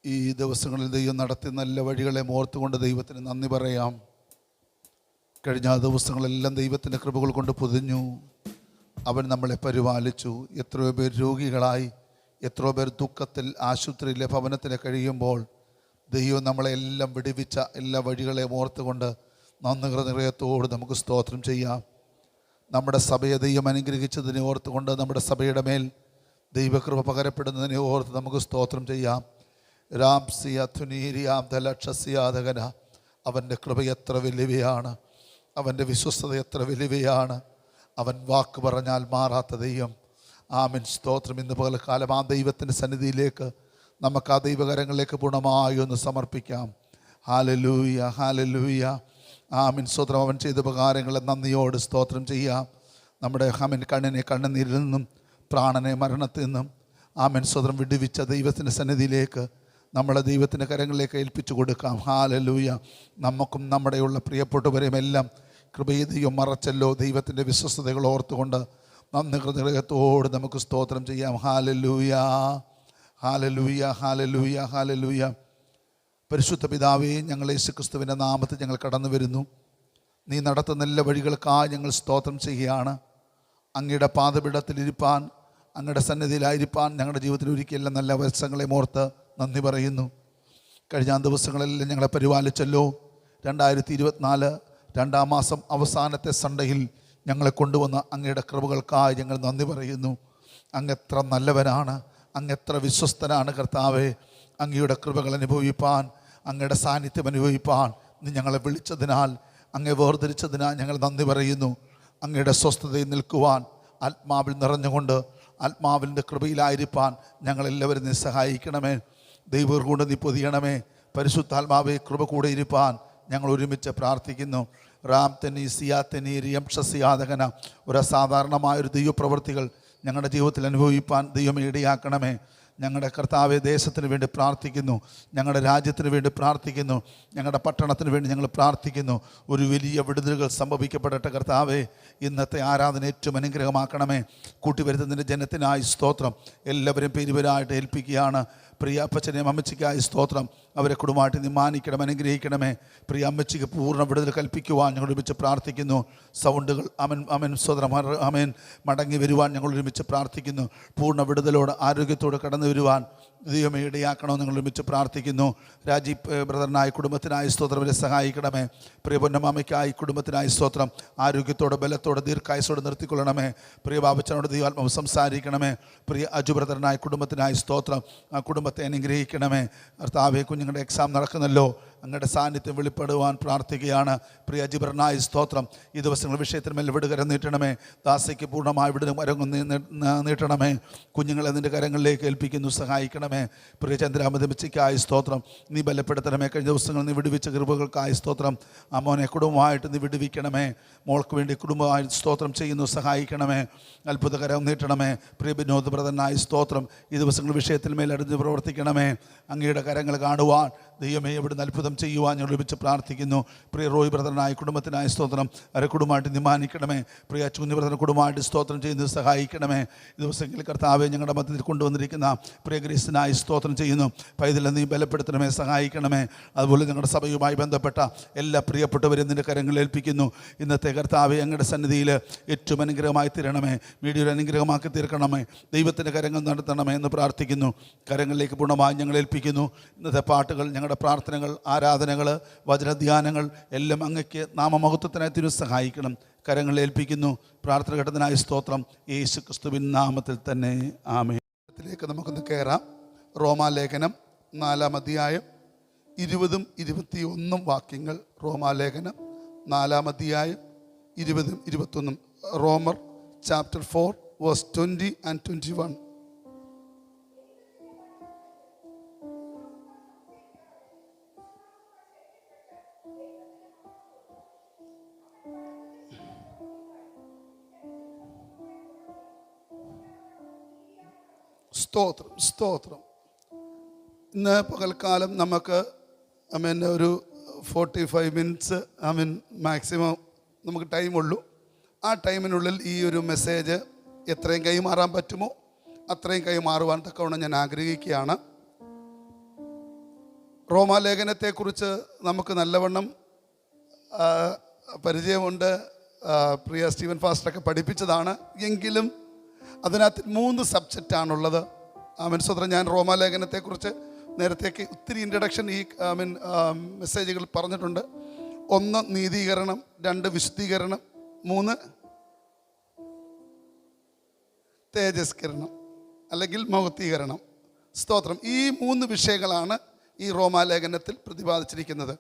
ഈ ദിവസങ്ങളിൽ ദൈവം നടത്തി നല്ല വഴികളെ ഓർത്തുകൊണ്ട് ദൈവത്തിന് നന്ദി പറയാം. കഴിഞ്ഞ ദിവസങ്ങളെല്ലാം ദൈവത്തിൻ്റെ കൃപകൾ കൊണ്ട് പൊതിഞ്ഞു. അവൻ നമ്മളെ പരിപാലിച്ചു. എത്രയോ പേർ രോഗികളായി, എത്രയോ പേർ ദുഃഖത്തിൽ ആശുപത്രിയിലെ ഭവനത്തിൽ കഴിയുമ്പോൾ ദൈവം നമ്മളെല്ലാം വിടുവിച്ച എല്ലാ വഴികളെയും ഓർത്തുകൊണ്ട് നന്ദി ഹൃദയത്തോട് നമുക്ക് സ്തോത്രം ചെയ്യാം. നമ്മുടെ സഭയെ ദൈവം അനുഗ്രഹിച്ചതിനെ ഓർത്തുകൊണ്ട് നമ്മുടെ സഭയുടെ മേൽ ദൈവകൃപ പകരപ്പെടുന്നതിനെ ഓർത്ത് നമുക്ക് സ്തോത്രം ചെയ്യാം. രാം സിയ തുനീരിയാം ദലക്ഷസിയാതകന. അവൻ്റെ കൃപ എത്ര വലിയവയാണ്, അവൻ്റെ വിശ്വസ്തത എത്ര വലിയവയാണ്. അവൻ വാക്ക് പറഞ്ഞാൽ മാറാത്ത ദൈവം. ആമേൻ, സ്തോത്രം. ഇന്ന് പകൽക്കാലം ആ ദൈവത്തിൻ്റെ സന്നിധിയിലേക്ക് നമുക്ക് ആ ദൈവകരങ്ങളിലേക്ക് പൂർണ്ണമായി ഒന്ന് സമർപ്പിക്കാം. ഹല്ലേലൂയ, ഹല്ലേലൂയ. ആമേൻ, സ്തോത്രം. അവൻ ചെയ്ത ഉപകാരങ്ങളെ നന്ദിയോട് സ്തോത്രം ചെയ്യാം. നമ്മുടെ കണ്ണിനെ കണ്ണുനീരിൽ നിന്നും പ്രാണനെ മരണത്തിൽ നിന്നും ആമേൻ സ്തോത്രം വിടുവിച്ച ദൈവത്തിൻ്റെ സന്നിധിയിലേക്ക് നമ്മളെ ദൈവത്തിൻ്റെ കരങ്ങളിലേക്ക് ഏൽപ്പിച്ചു കൊടുക്കാം. ഹല്ലേലൂയ. നമുക്കും നമ്മുടെയുള്ള പ്രിയപ്പെട്ടവരെയും എല്ലാം കൃപയെ ദൈവം മറച്ചല്ലോ. ദൈവത്തിൻ്റെ വിശ്വസ്തതകൾ ഓർത്തുകൊണ്ട് നന്ദി ഹൃദയത്തോട് നമുക്ക് സ്തോത്രം ചെയ്യാം. ഹല്ലേലൂയ, ഹല്ലേലൂയ, ഹല്ലേലൂയ, ഹല്ലേലൂയ. പരിശുദ്ധ പിതാവേ, ഞങ്ങൾ യേശുക്രിസ്തുവിൻ്റെ നാമത്തിൽ ഞങ്ങൾ കടന്നു വരുന്നു. നീ നടത്തുന്ന എല്ലാ വഴികൾക്കായി ഞങ്ങൾ സ്തോത്രം ചെയ്യുകയാണ്. അങ്ങയുടെ പാദപീഠത്തിലിരിപ്പാൻ, അങ്ങയുടെ സന്നിധിയിലായിരിക്കാൻ ഞങ്ങളുടെ ജീവിതത്തിൽ ഒരിക്കലും നല്ല അവസരങ്ങളെ ഓർത്ത് നന്ദി പറയുന്നു. കഴിഞ്ഞ ദിവസങ്ങളെല്ലാം ഞങ്ങളെ പരിപാലിച്ചല്ലോ. 2024 2-ാം മാസം അവസാനത്തെ സൺഡേയിൽ ഞങ്ങളെ കൊണ്ടുവന്ന അങ്ങയുടെ കൃപകൾക്കായി ഞങ്ങൾ നന്ദി പറയുന്നു. അങ്ങെത്ര നല്ലവനാണ്, അങ്ങെത്ര വിശ്വസ്തനാണ് കർത്താവേ. അങ്ങയുടെ കൃപകൾ അനുഭവിപ്പാൻ, അങ്ങയുടെ സാന്നിധ്യം അനുഭവിപ്പാൻ നീ ഞങ്ങളെ വിളിച്ചതിനാൽ, അങ്ങേ വേർതിരിച്ചതിനാൽ ഞങ്ങൾ നന്ദി പറയുന്നു. അങ്ങയുടെ സ്വസ്ഥതയിൽ നിൽക്കുവാൻ, ആത്മാവിൽ നിറഞ്ഞുകൊണ്ട് ആത്മാവിൻ്റെ കൃപയിലായിരിക്കാൻ ഞങ്ങളെല്ലാവരും നീ സഹായിക്കണമേ. ദൈവം കൊണ്ട് നീ പൊതിയണമേ. പരിശുദ്ധാത്മാവെ, കൃപ കൂടെ ഇരിപ്പാൻ ഞങ്ങൾ ഒരുമിച്ച് പ്രാർത്ഥിക്കുന്നു. റാം തെന്നി സിയാ തെന്നി റിയംഷസിയാതകന. ഒരു അസാധാരണമായൊരു ദൈവപ്രവൃത്തികൾ ഞങ്ങളുടെ ജീവിതത്തിൽ അനുഭവിപ്പാൻ ദൈവമേ ഇടയാക്കണമേ. ഞങ്ങളുടെ കർത്താവെ, ദേശത്തിന് വേണ്ടി പ്രാർത്ഥിക്കുന്നു, ഞങ്ങളുടെ രാജ്യത്തിന് വേണ്ടി പ്രാർത്ഥിക്കുന്നു, ഞങ്ങളുടെ പട്ടണത്തിന് വേണ്ടി ഞങ്ങൾ പ്രാർത്ഥിക്കുന്നു. ഒരു വലിയ വിടുതലുകൾ സംഭവിക്കപ്പെടട്ടെ കർത്താവെ. ഇന്നത്തെ ആരാധന ഏറ്റവും അനുഗ്രഹമാക്കണമേ. കൂട്ടിവരുത്തുന്നതിൻ്റെ ജനത്തിനായി സ്തോത്രം. എല്ലാവരും പേരുപേരായിട്ട് ഏൽപ്പിക്കുകയാണ്. പ്രിയ അപ്പച്ചനെയും അമ്മച്ചിക്കായി സ്തോത്രം. അവരെ കുടുംബമായിട്ട് നീ മാനിക്കണം, അനുഗ്രഹിക്കണമേ. പ്രിയ അമ്മച്ചിക്ക് പൂർണ്ണ വിടുതൽ കൽപ്പിക്കുവാൻ ഞങ്ങൾ ഒരുമിച്ച് പ്രാർത്ഥിക്കുന്നു. സൗണ്ടുകൾ അമൻ അമൻ സ്തോത്രം അമേൻ മടങ്ങി വരുവാൻ ഞങ്ങൾ ഒരുമിച്ച് പ്രാർത്ഥിക്കുന്നു. പൂർണ്ണ വിടുതലോട് ആരോഗ്യത്തോട് കടന്നു വരുവാൻ ദൈവമേ ഇടയാക്കണമെന്ന് ഞങ്ങൾ ഒരുമിച്ച് പ്രാർത്ഥിക്കുന്നു. രാജീവ് ബ്രദറിനായി കുടുംബത്തിനായി സ്തോത്രം, അവരെ സഹായിക്കണമേ. പ്രിയ പൊന്നമാമയ്ക്കായി കുടുംബത്തിനായി സ്തോത്രം. ആരോഗ്യത്തോടെ ബലത്തോടെ ദീർഘായുസോടെ നിർത്തിക്കൊള്ളണമേ. പ്രിയ ബാബച്ചനോട് ദൈവാത്മാവ് സംസാരിക്കണമേ. പ്രിയ അജു ബ്രദറിനായി കുടുംബത്തിനായി സ്തോത്രം. ആ കുടുംബത്തെ അനുഗ്രഹിക്കണമേ. കർത്താവേ, കുഞ്ഞുങ്ങളുടെ എക്സാം നടക്കുന്നല്ലോ, അങ്ങയുടെ സാന്നിധ്യം വെളിപ്പെടുവാൻ പ്രാർത്ഥിക്കുകയാണ്. പ്രിയ അജിബ്രനായി സ്തോത്രം. ഈ ദിവസങ്ങൾ വിഷയത്തിന് മേൽ വിടുകരം നീട്ടണമേ. ദാസയ്ക്ക് പൂർണ്ണമായി വിടുന്ന കരങ്ങൾ നീട്ടണമേ. കുഞ്ഞുങ്ങളെ നിൻ്റെ കരങ്ങളിലേക്ക് ഏൽപ്പിക്കുന്നു, സഹായിക്കണമേ. പ്രിയ ചന്ദ്രാമതിമിച്ചിക്കായി സ്തോത്രം. നീ ബലപ്പെടുത്തണമേ. കഴിഞ്ഞ ദിവസങ്ങൾ നീ വിടുവിച്ച കൃപകൾക്കായി സ്തോത്രം. ആ മോനെ കുടുംബമായിട്ട് നീ വിടുവിക്കണമേ. മോൾക്ക് വേണ്ടി കുടുംബമായി സ്തോത്രം ചെയ്യുന്നു, സഹായിക്കണമേ. അത്ഭുതകരം നീട്ടണമേ. പ്രിയ വിനോദ് ബ്രദറിനായി സ്തോത്രം. ഈ ദിവസങ്ങൾ വിഷയത്തിന് മേൽ അടുത്ത് പ്രവർത്തിക്കണമേ. അങ്ങയുടെ കരങ്ങൾ കാണുവാൻ ദൈവമേ ഇവിടുന്ന് അത്ഭുതം ചെയ്യുവാൻ ഞങ്ങൾ ഒരുമിച്ച് പ്രാർത്ഥിക്കുന്നു. പ്രിയ റോയ് ബ്രദറിനായി കുടുംബത്തിനായി സ്തോത്രം. അവരെ കുടുംബമായിട്ട് നിമാനിക്കണമേ. പ്രിയ കുഞ്ഞു ബ്രദറിന് കുടുംബമായിട്ട് സ്തോത്രം ചെയ്യുന്നത് സഹായിക്കണമേ. ഈ ദിവസങ്ങളിൽ കർത്താവെ, ഞങ്ങളുടെ മധ്യത്തിൽ കൊണ്ടുവന്നിരിക്കുന്ന പ്രിയ ഗ്രേസിനായി സ്തോത്രം ചെയ്യുന്നു. പൈതലെ നീ ബലപ്പെടുത്തണമേ, സഹായിക്കണമേ. അതുപോലെ ഞങ്ങളുടെ സഭയുമായി ബന്ധപ്പെട്ട എല്ലാ പ്രിയപ്പെട്ടവരും നിൻ്റെ കരങ്ങളിൽ ഏൽപ്പിക്കുന്നു. ഇന്നത്തെ കർത്താവെ, ഞങ്ങളുടെ സന്നിധിയിൽ ഏറ്റവും അനുഗ്രഹമായി തീരണമേ. മീഡിയൊരു അനുഗ്രഹമാക്കി തീർക്കണമേ. ദൈവത്തിൻ്റെ കരങ്ങൾ നടത്തണമേ എന്ന് പ്രാർത്ഥിക്കുന്നു. കരങ്ങളിലേക്ക് പൂർണ്ണമായി ഞങ്ങൾ ഏൽപ്പിക്കുന്നു. ഇന്നത്തെ പാട്ടുകൾ, ഞങ്ങളുടെ പ്രാർത്ഥനകൾ, ആരാധനകൾ, വചനധ്യാനങ്ങൾ എല്ലാം അങ്ങയ്ക്ക് നാമമഹത്വത്തിനായി തിരു സഹായിക്കണം. കരങ്ങൾ ഏൽപ്പിക്കുന്നു. പ്രാർത്ഥന ഘട്ടത്തിനായി സ്തോത്രം. യേശു ക്രിസ്തുവിൻ നാമത്തിൽ തന്നെ ആമേൻ. ത്തിലേക്ക് നമുക്കൊന്ന് കയറാം. റോമാലേഖനം 4-ാം അധ്യായം 20 21 വാക്യങ്ങൾ. റോമാലേഖനം 4-ാം അധ്യായം 20 21. റോമർ ചാപ്റ്റർ 4 വേഴ്സ് 20 and 21. സ്തോത്രം, സ്തോത്രം. ഇന്ന് പകൽക്കാലം നമുക്ക് ഒരു 45 മിനിറ്റ്സ് മാക്സിമം നമുക്ക് ടൈമുള്ളൂ. ആ ടൈമിനുള്ളിൽ ഈ ഒരു മെസ്സേജ് എത്രയും കൈമാറാൻ പറ്റുമോ അത്രയും കൈമാറുവാൻ തക്കവണ്ണം ഞാൻ ആഗ്രഹിക്കുകയാണ്. റോമാലേഖനത്തെക്കുറിച്ച് നമുക്ക് നല്ലവണ്ണം പരിചയമുണ്ട്. പ്രിയ സ്റ്റീവൻ ഫാസ്റ്ററൊക്കെ പഠിപ്പിച്ചതാണ്. എങ്കിലും അതിനകത്ത് 3 സബ്ജക്റ്റാണുള്ളത്. സ്വതന്ത്രം ഞാൻ റോമാലേഖനത്തെക്കുറിച്ച് നേരത്തേക്ക് ഒത്തിരി ഇൻട്രഡക്ഷൻ ഈ മെസ്സേജുകൾ പറഞ്ഞിട്ടുണ്ട്. 1 നീതീകരണം, 2 വിശുദ്ധീകരണം, 3 തേജസ്കരണം അല്ലെങ്കിൽ മഹത്വീകരണം. സ്തോത്രം. ഈ 3 വിഷയങ്ങളാണ് ഈ റോമാലേഖനത്തിൽ പ്രതിപാദിച്ചിരിക്കുന്നത്.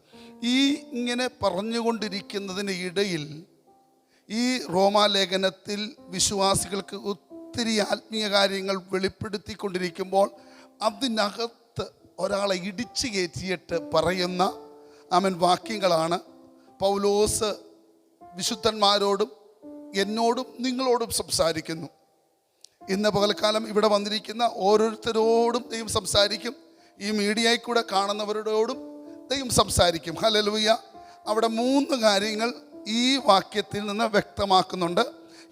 ഇങ്ങനെ പറഞ്ഞുകൊണ്ടിരിക്കുന്നതിന് ഇടയിൽ ഈ റോമാലേഖനത്തിൽ വിശ്വാസികൾക്ക് ഒത്തിരി ആത്മീയ കാര്യങ്ങൾ വെളിപ്പെടുത്തിക്കൊണ്ടിരിക്കുമ്പോൾ അതിനകത്ത് ഒരാളെ ഇടിച്ചു കയറ്റിയിട്ട് പറയുന്ന വാക്യങ്ങളാണ് പൗലോസ് വിശുദ്ധന്മാരോടും എന്നോടും നിങ്ങളോടും സംസാരിക്കുന്നു. ഇന്ന് പകൽക്കാലം ഇവിടെ വന്നിരിക്കുന്ന ഓരോരുത്തരോടും ദൈവം സംസാരിക്കും. ഈ മീഡിയയിൽ കൂടെ കാണുന്നവരോടും ദൈവം സംസാരിക്കും. ഹല്ലേലൂയ. അവിടെ 3 കാര്യങ്ങൾ ഈ വാക്യത്തിൽ നിന്ന് വ്യക്തമാക്കുന്നുണ്ട്.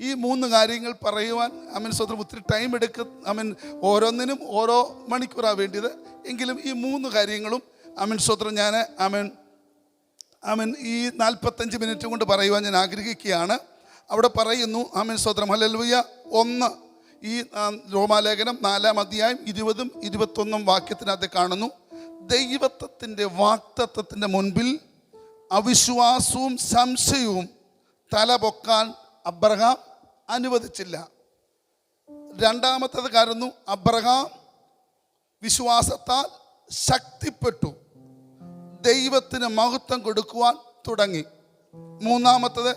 ഈ 3 കാര്യങ്ങൾ പറയുവാൻ സ്വതന്ത്രം ഒത്തിരി ടൈം എടുക്കും. ഓരോന്നിനും ഓരോ മണിക്കൂറാണ് വേണ്ടിയത്. എങ്കിലും ഈ 3 കാര്യങ്ങളും സ്വതന്ത്രം ഞാൻ ഈ 45 മിനിറ്റ് കൊണ്ട് പറയുവാൻ ഞാൻ ആഗ്രഹിക്കുകയാണ്. അവിടെ പറയുന്നു സ്വതന്ത്രം. ഹല്ലേലൂയ. 1 ഈ റോമാലേഖനം 4-ാം അധ്യായം 20-ഉം 21-ഉം വാക്യത്തിനകത്ത് കാണുന്നു, ദൈവത്വത്തിൻ്റെ വാഗ്ദത്തത്തിൻ്റെ മുൻപിൽ അവിശ്വാസവും സംശയവും തലപൊക്കാൻ അബ്രഹാം അനുവദിച്ചില്ല. 2-ാമത്തേത് കാണുന്നു, അബ്രഹാം വിശ്വാസത്താൽ ശക്തിപ്പെട്ടു, ദൈവത്തിന് മഹത്വം കൊടുക്കുവാൻ തുടങ്ങി. 3-ാമത്തേത്,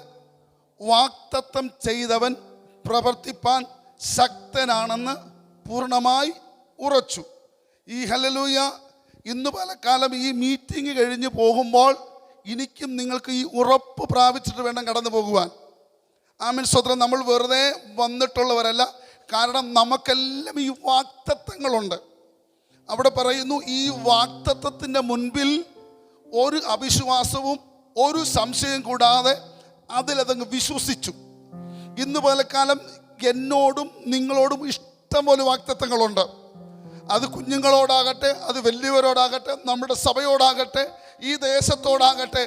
വാഗ്ദത്തം ചെയ്തവൻ പ്രവർത്തിപ്പാൻ ശക്തനാണെന്ന് പൂർണ്ണമായി ഉറച്ചു. ഈ ഹല്ലേലൂയ. ഇന്ന് പലകാലം ഈ മീറ്റിംഗ് കഴിഞ്ഞ് പോകുമ്പോൾ എനിക്കും നിങ്ങൾക്ക് ഈ ഉറപ്പ് പ്രാപിച്ചിട്ട് വേണം കടന്നു പോകുവാൻ. സ്വതന്ത്രം. നമ്മൾ വെറുതെ വന്നിട്ടുള്ളവരല്ല. കാരണം നമുക്കെല്ലാം ഈ വാഗ്ദത്തങ്ങളുണ്ട്. അവിടെ പറയുന്നു, ഈ വാഗ്ദത്തത്തിൻ്റെ മുൻപിൽ ഒരു അവിശ്വാസവും ഒരു സംശയം കൂടാതെ അതിലതങ്ങ് വിശ്വസിച്ചു. ഇന്ന് പലകാലം എന്നോടും നിങ്ങളോടും ഇഷ്ടംപോലെ വാഗ്ദത്തങ്ങളുണ്ട്. അത് കുഞ്ഞുങ്ങളോടാകട്ടെ, അത് വലിയവരോടാകട്ടെ, നമ്മുടെ സഭയോടാകട്ടെ, ഈ ദേശത്തോടാകട്ടെ.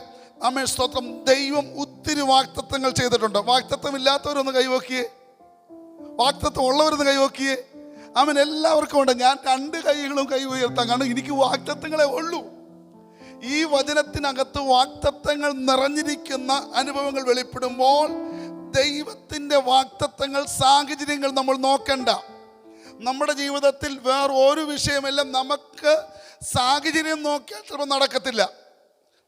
സ്തോത്രം. ദൈവം ഒത്തിരി വാഗ്ദത്തങ്ങൾ ചെയ്തിട്ടുണ്ട്. വാഗ്ദത്തം ഇല്ലാത്തവരൊന്ന് കൈവക്കിയേ, വാഗ്ദത്തം ഉള്ളവരൊന്ന് കൈവക്കിയേ. എല്ലാവർക്കും ഉണ്ട്. ഞാൻ 2 കൈകളും കൈ ഉയർത്താം. കാരണം എനിക്ക് വാഗ്ദത്തങ്ങളെ ഉള്ളൂ. ഈ വചനത്തിനകത്ത് വാഗ്ദത്തങ്ങൾ നിറഞ്ഞിരിക്കുന്ന അനുഭവങ്ങൾ വെളിപ്പെടുമ്പോൾ ദൈവത്തിൻ്റെ വാഗ്ദത്തങ്ങൾ, സാഹചര്യങ്ങൾ നമ്മൾ നോക്കണ്ട. നമ്മുടെ ജീവിതത്തിൽ വേറെ ഒരു വിഷയമെല്ലാം നമുക്ക് സാഹചര്യം നോക്കിയാൽ ചിലപ്പോൾ നടക്കത്തില്ല.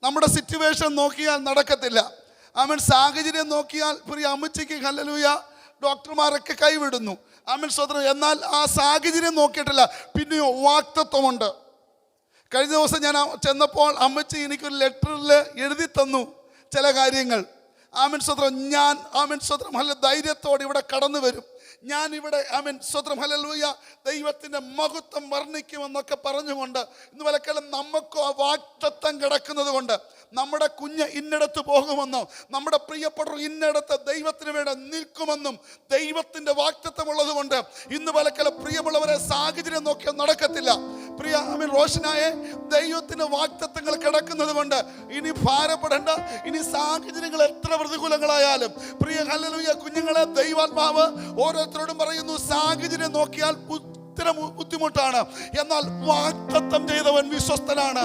നമ്മുടെ സിറ്റുവേഷൻ നോക്കിയാൽ നടക്കത്തില്ല. സാഹചര്യം നോക്കിയാൽ പ്രിയ അമ്മച്ചിക്ക് ഹല്ലേലൂയ ഡോക്ടർമാരൊക്കെ കൈവിടുന്നു. സ്വതന്ത്രം. എന്നാൽ ആ സാഹചര്യം നോക്കിയിട്ടില്ല. പിന്നെയോ വാഗ്ദത്തമുണ്ട്. കഴിഞ്ഞ ദിവസം ഞാൻ ചെന്നപ്പോൾ അമ്മച്ചി എനിക്കൊരു ലെറ്ററിൽ എഴുതി തന്നു ചില കാര്യങ്ങൾ. സ്വതന്ത്രം. ഞാൻ സ്വതന്ത്രം നല്ല ധൈര്യത്തോടെ ഇവിടെ കടന്നു വരും. ഞാൻ ഇവിടെ സ്വതന്ത്രം ഹല്ലേലൂയ ദൈവത്തിൻ്റെ മഹത്വം വർണ്ണിക്കുമെന്നൊക്കെ പറഞ്ഞുകൊണ്ട് ഇന്ന് പലക്കാലം നമുക്കും ആ വാഗ്ദത്തം കിടക്കുന്നത് കൊണ്ട് നമ്മുടെ കുഞ്ഞ് ഇന്നിടത്ത് പോകുമെന്നോ നമ്മുടെ പ്രിയപ്പെട്ടവർ ഇന്നിടത്ത് ദൈവത്തിന് വേണ്ടി നിൽക്കുമെന്നും ദൈവത്തിൻ്റെ വാഗ്ദത്തമുള്ളത് കൊണ്ട് ഇന്ന് പലക്കാലം പ്രിയമുള്ളവരെ സാഹചര്യം നോക്കിയാൽ നടക്കത്തില്ല. പ്രിയ റോഷനായെ ദൈവത്തിൻ്റെ വാഗ്ദത്തങ്ങൾ കിടക്കുന്നത് കൊണ്ട് ഇനി ഭാരപ്പെടേണ്ട. ഇനി സാഹചര്യങ്ങൾ എത്ര പ്രതികൂലങ്ങളായാലും പ്രിയ ഹല്ലേലൂയ കുഞ്ഞുങ്ങളെ ദൈവാത്മാവ് ഓരോരുത്തരോടും പറയുന്നു, സാഹചര്യം നോക്കിയാൽ ബുദ്ധിമുട്ടാണ്, എന്നാൽ വാഗ്ദത്തം ചെയ്തവൻ വിശ്വസ്തനാണ്.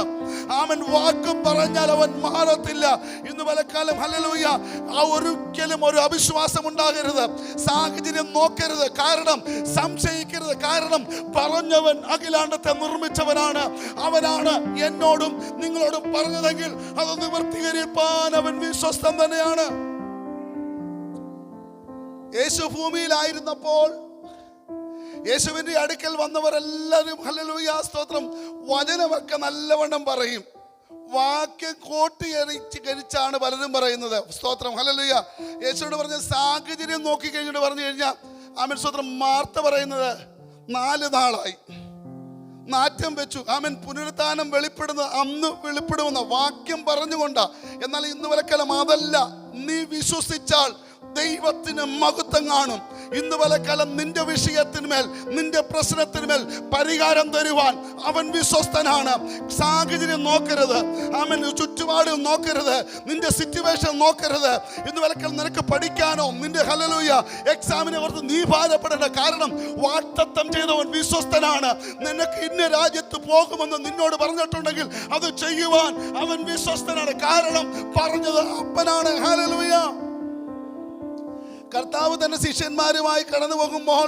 വാക്കും പറഞ്ഞാൽ അവൻ മാറത്തില്ല. ഇന്ന് പലക്കാലം ഹല്ലേലൂയ ഒരിക്കലും ഒരു അവിശ്വാസം ഉണ്ടാകരുത്. സാഹചര്യം നോക്കരുത്, കാരണം സംശയിക്കരുത്. കാരണം പറഞ്ഞവൻ അഖിലാണ്ടത്തെ നിർമ്മിച്ചവനാണ്. അവനാണ് എന്നോടും നിങ്ങളോടും പറഞ്ഞതെങ്കിൽ അത് നിവർത്തീകരിപ്പാൻ അവൻ വിശ്വസ്തൻ തന്നെയാണ്. യേശു ഭൂമിയിലായിരുന്നപ്പോൾ യേശുവിൻ്റെ അടുക്കൽ വന്നവരെല്ലാവരും ഹല്ലേലൂയ സ്തോത്രം വചനമൊക്കെ നല്ലവണ്ണം പറയും. വാക്യം കോട്ടിയരിച്ചാണ് പലരും പറയുന്നത്. സ്തോത്രം ഹല്ലേലൂയ. യേശുവോട് പറഞ്ഞ സാഹചര്യം നോക്കി കഴിഞ്ഞിട്ട് പറഞ്ഞു കഴിഞ്ഞാൽ സ്തോത്രം മാർത്ത പറയുന്നത് 4 നാളായി നാറ്റം വെച്ചു. പുനരുത്ഥാനം വെളിപ്പെടുന്ന അന്ന് വെളിപ്പെടുമെന്ന വാക്യം പറഞ്ഞുകൊണ്ടാ. എന്നാൽ ഇന്ന് വലക്കാലം അതല്ല. നീ വിശ്വസിച്ചാൽ ദൈവത്തിന് മഹത്വം കാണും. ഇന്ന് പലക്കാലം നിന്റെ വിഷയത്തിന്മേൽ, നിന്റെ പ്രശ്നത്തിന്മേൽ പരിഹാരം തരുവാൻ അവൻ വിശ്വസ്തനാണ്. സാഹചര്യം നോക്കരുത്, അവൻ ചുറ്റുപാടും നോക്കരുത്, നിന്റെ സിറ്റുവേഷൻ നോക്കരുത്. ഇന്ന് വിലക്കൽ നിനക്ക് പഠിക്കാനോ നിന്റെ ഹല്ലേലൂയ എക്സാമിനെ ഓർത്ത് നീ ഭാരപ്പെടേണ്ട. കാരണം വാഗ്ദത്തം ചെയ്തവൻ വിശ്വസ്തനാണ്. നിനക്ക് ഇന്ന രാജ്യത്ത് പോകുമെന്ന് നിന്നോട് പറഞ്ഞിട്ടുണ്ടെങ്കിൽ അത് ചെയ്യുവാൻ അവൻ വിശ്വസ്തനാണ്. കാരണം പറഞ്ഞത് അപ്പനാണ്. ഹല്ലേലൂയ. കർത്താവ് തന്നെ ശിഷ്യന്മാരുമായി കടന്നു പോകുമ്പോൾ,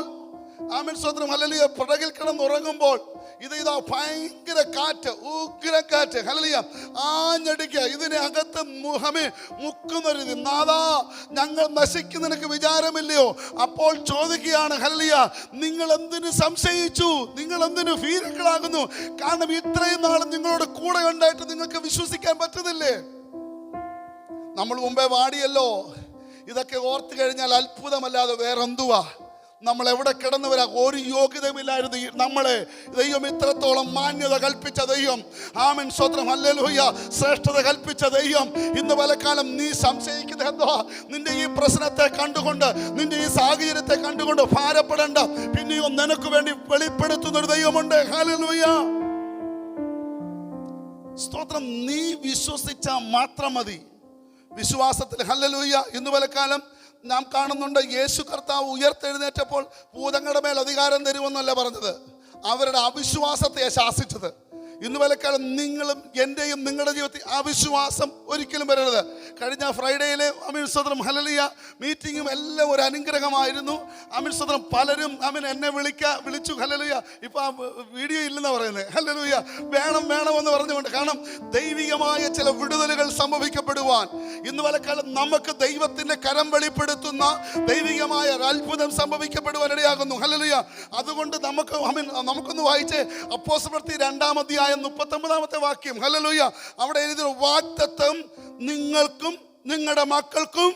ആമേൻ സ്തോത്രം, ഹല്ലേലൂയ, പടകിൽ കിടന്നുറങ്ങുമ്പോൾ ഇതാ ഭയങ്കര കാറ്റ്, ഉഗ്രക്കാറ്റ്, ഹല്ലേലൂയ, ആഞ്ഞടിക്കുക. ഇതിനകത്ത് മുക്കുന്നൊരു നാദാ, ഞങ്ങൾ നശിക്കും നിനക്ക് വിചാരമില്ലയോ? അപ്പോൾ ചോദിക്കുകയാണ്, ഹല്ലേലൂയ, നിങ്ങൾ എന്തിനു സംശയിച്ചു? നിങ്ങൾ എന്തിനു ഭീരുക്കളാകുന്നു? കാരണം ഇത്രയും നാളും നിങ്ങളോട് കൂടെ ഉണ്ടായിട്ട് നിങ്ങൾക്ക് വിശ്വസിക്കാൻ പറ്റുന്നില്ലേ? നമ്മൾ മുമ്പേ വാടിയല്ലോ. ഇതൊക്കെ ഓർത്തു കഴിഞ്ഞാൽ അത്ഭുതമല്ലാതെ വേറെന്തുവാ? നമ്മൾ എവിടെ കിടന്നു വരാ? ഒരു യോഗ്യതയുമില്ലായിരുന്നു നമ്മളെ ദൈവം ഇത്രത്തോളം മാന്യത കൽപ്പിച്ച ദൈവം, ആമേൻ സ്തോത്രം, ഹല്ലേലൂയ, ശ്രേഷ്ഠത കൽപ്പിച്ച ദൈവം. ഇന്ന് പലകാലം നീ സംശയിക്കുന്നത് എന്തോ? നിന്റെ ഈ പ്രശ്നത്തെ കണ്ടുകൊണ്ട്, നിന്റെ ഈ സാഹചര്യത്തെ കണ്ടുകൊണ്ട് ഭാരപ്പെടേണ്ട. പിന്നെയും നിനക്ക് വേണ്ടി വെളിപ്പെടുത്തുന്നൊരു ദൈവമുണ്ട്. ഹല്ലേലൂയ, സ്തോത്രം. നീ വിശ്വസിച്ചാൽ മാത്രം മതി. വിശ്വാസത്തിൽ, ഹല്ലേലൂയ. ഇന്ന് പലകാലം നാം കാണുന്നുണ്ട്, യേശു കർത്താവ് ഉയർത്തെഴുന്നേറ്റപ്പോൾ ഭൂതങ്ങളുടെ മേൽ അധികാരം തരുമെന്നല്ല പറഞ്ഞത്, അവരുടെ അവിശ്വാസത്തെ ശാസിച്ചത്. ഇന്ന് പലക്കാലം നിങ്ങളും എൻ്റെയും നിങ്ങളുടെ ജീവിതത്തിൽ അവിശ്വാസം ഒരിക്കലും വരരുത്. കഴിഞ്ഞ ഫ്രൈഡേയിലെ അമീൻ സ്തോത്രം, ഹല്ലേലൂയ, മീറ്റിങ്ങും എല്ലാം ഒരു അനുഗ്രഹമായിരുന്നു. അമീൻ സ്തോത്രം, പലരും എന്നെ വിളിച്ചു, ഹല്ലേലൂയ. ഇപ്പം ആ വീഡിയോ ഇല്ലെന്നാ പറയുന്നത്, ഹല്ലേലൂയ, വേണമെന്ന് പറഞ്ഞുകൊണ്ട്. കാരണം ദൈവികമായ ചില വിടുതലുകൾ സംഭവിക്കപ്പെടുവാൻ ഇന്ന് പലക്കാലം നമുക്ക് ദൈവത്തിൻ്റെ കരം വെളിപ്പെടുത്തുന്ന ദൈവികമായ ഒരു അത്ഭുതം സംഭവിക്കപ്പെടുവാൻ ഇടയാകുന്നു. ഹല്ലേലൂയ. അതുകൊണ്ട് നമുക്കൊന്ന് വായിച്ച് അപ്പോസ്തലപ്രവൃത്തി 2-ാം അധ്യായം 39-ാമത്തെ വാക്യം, ഹല്ലേലൂയ. അവിടെ എഴുതിയ വാഗ്ദത്തം നിങ്ങൾക്കും നിങ്ങളുടെ മക്കൾക്കും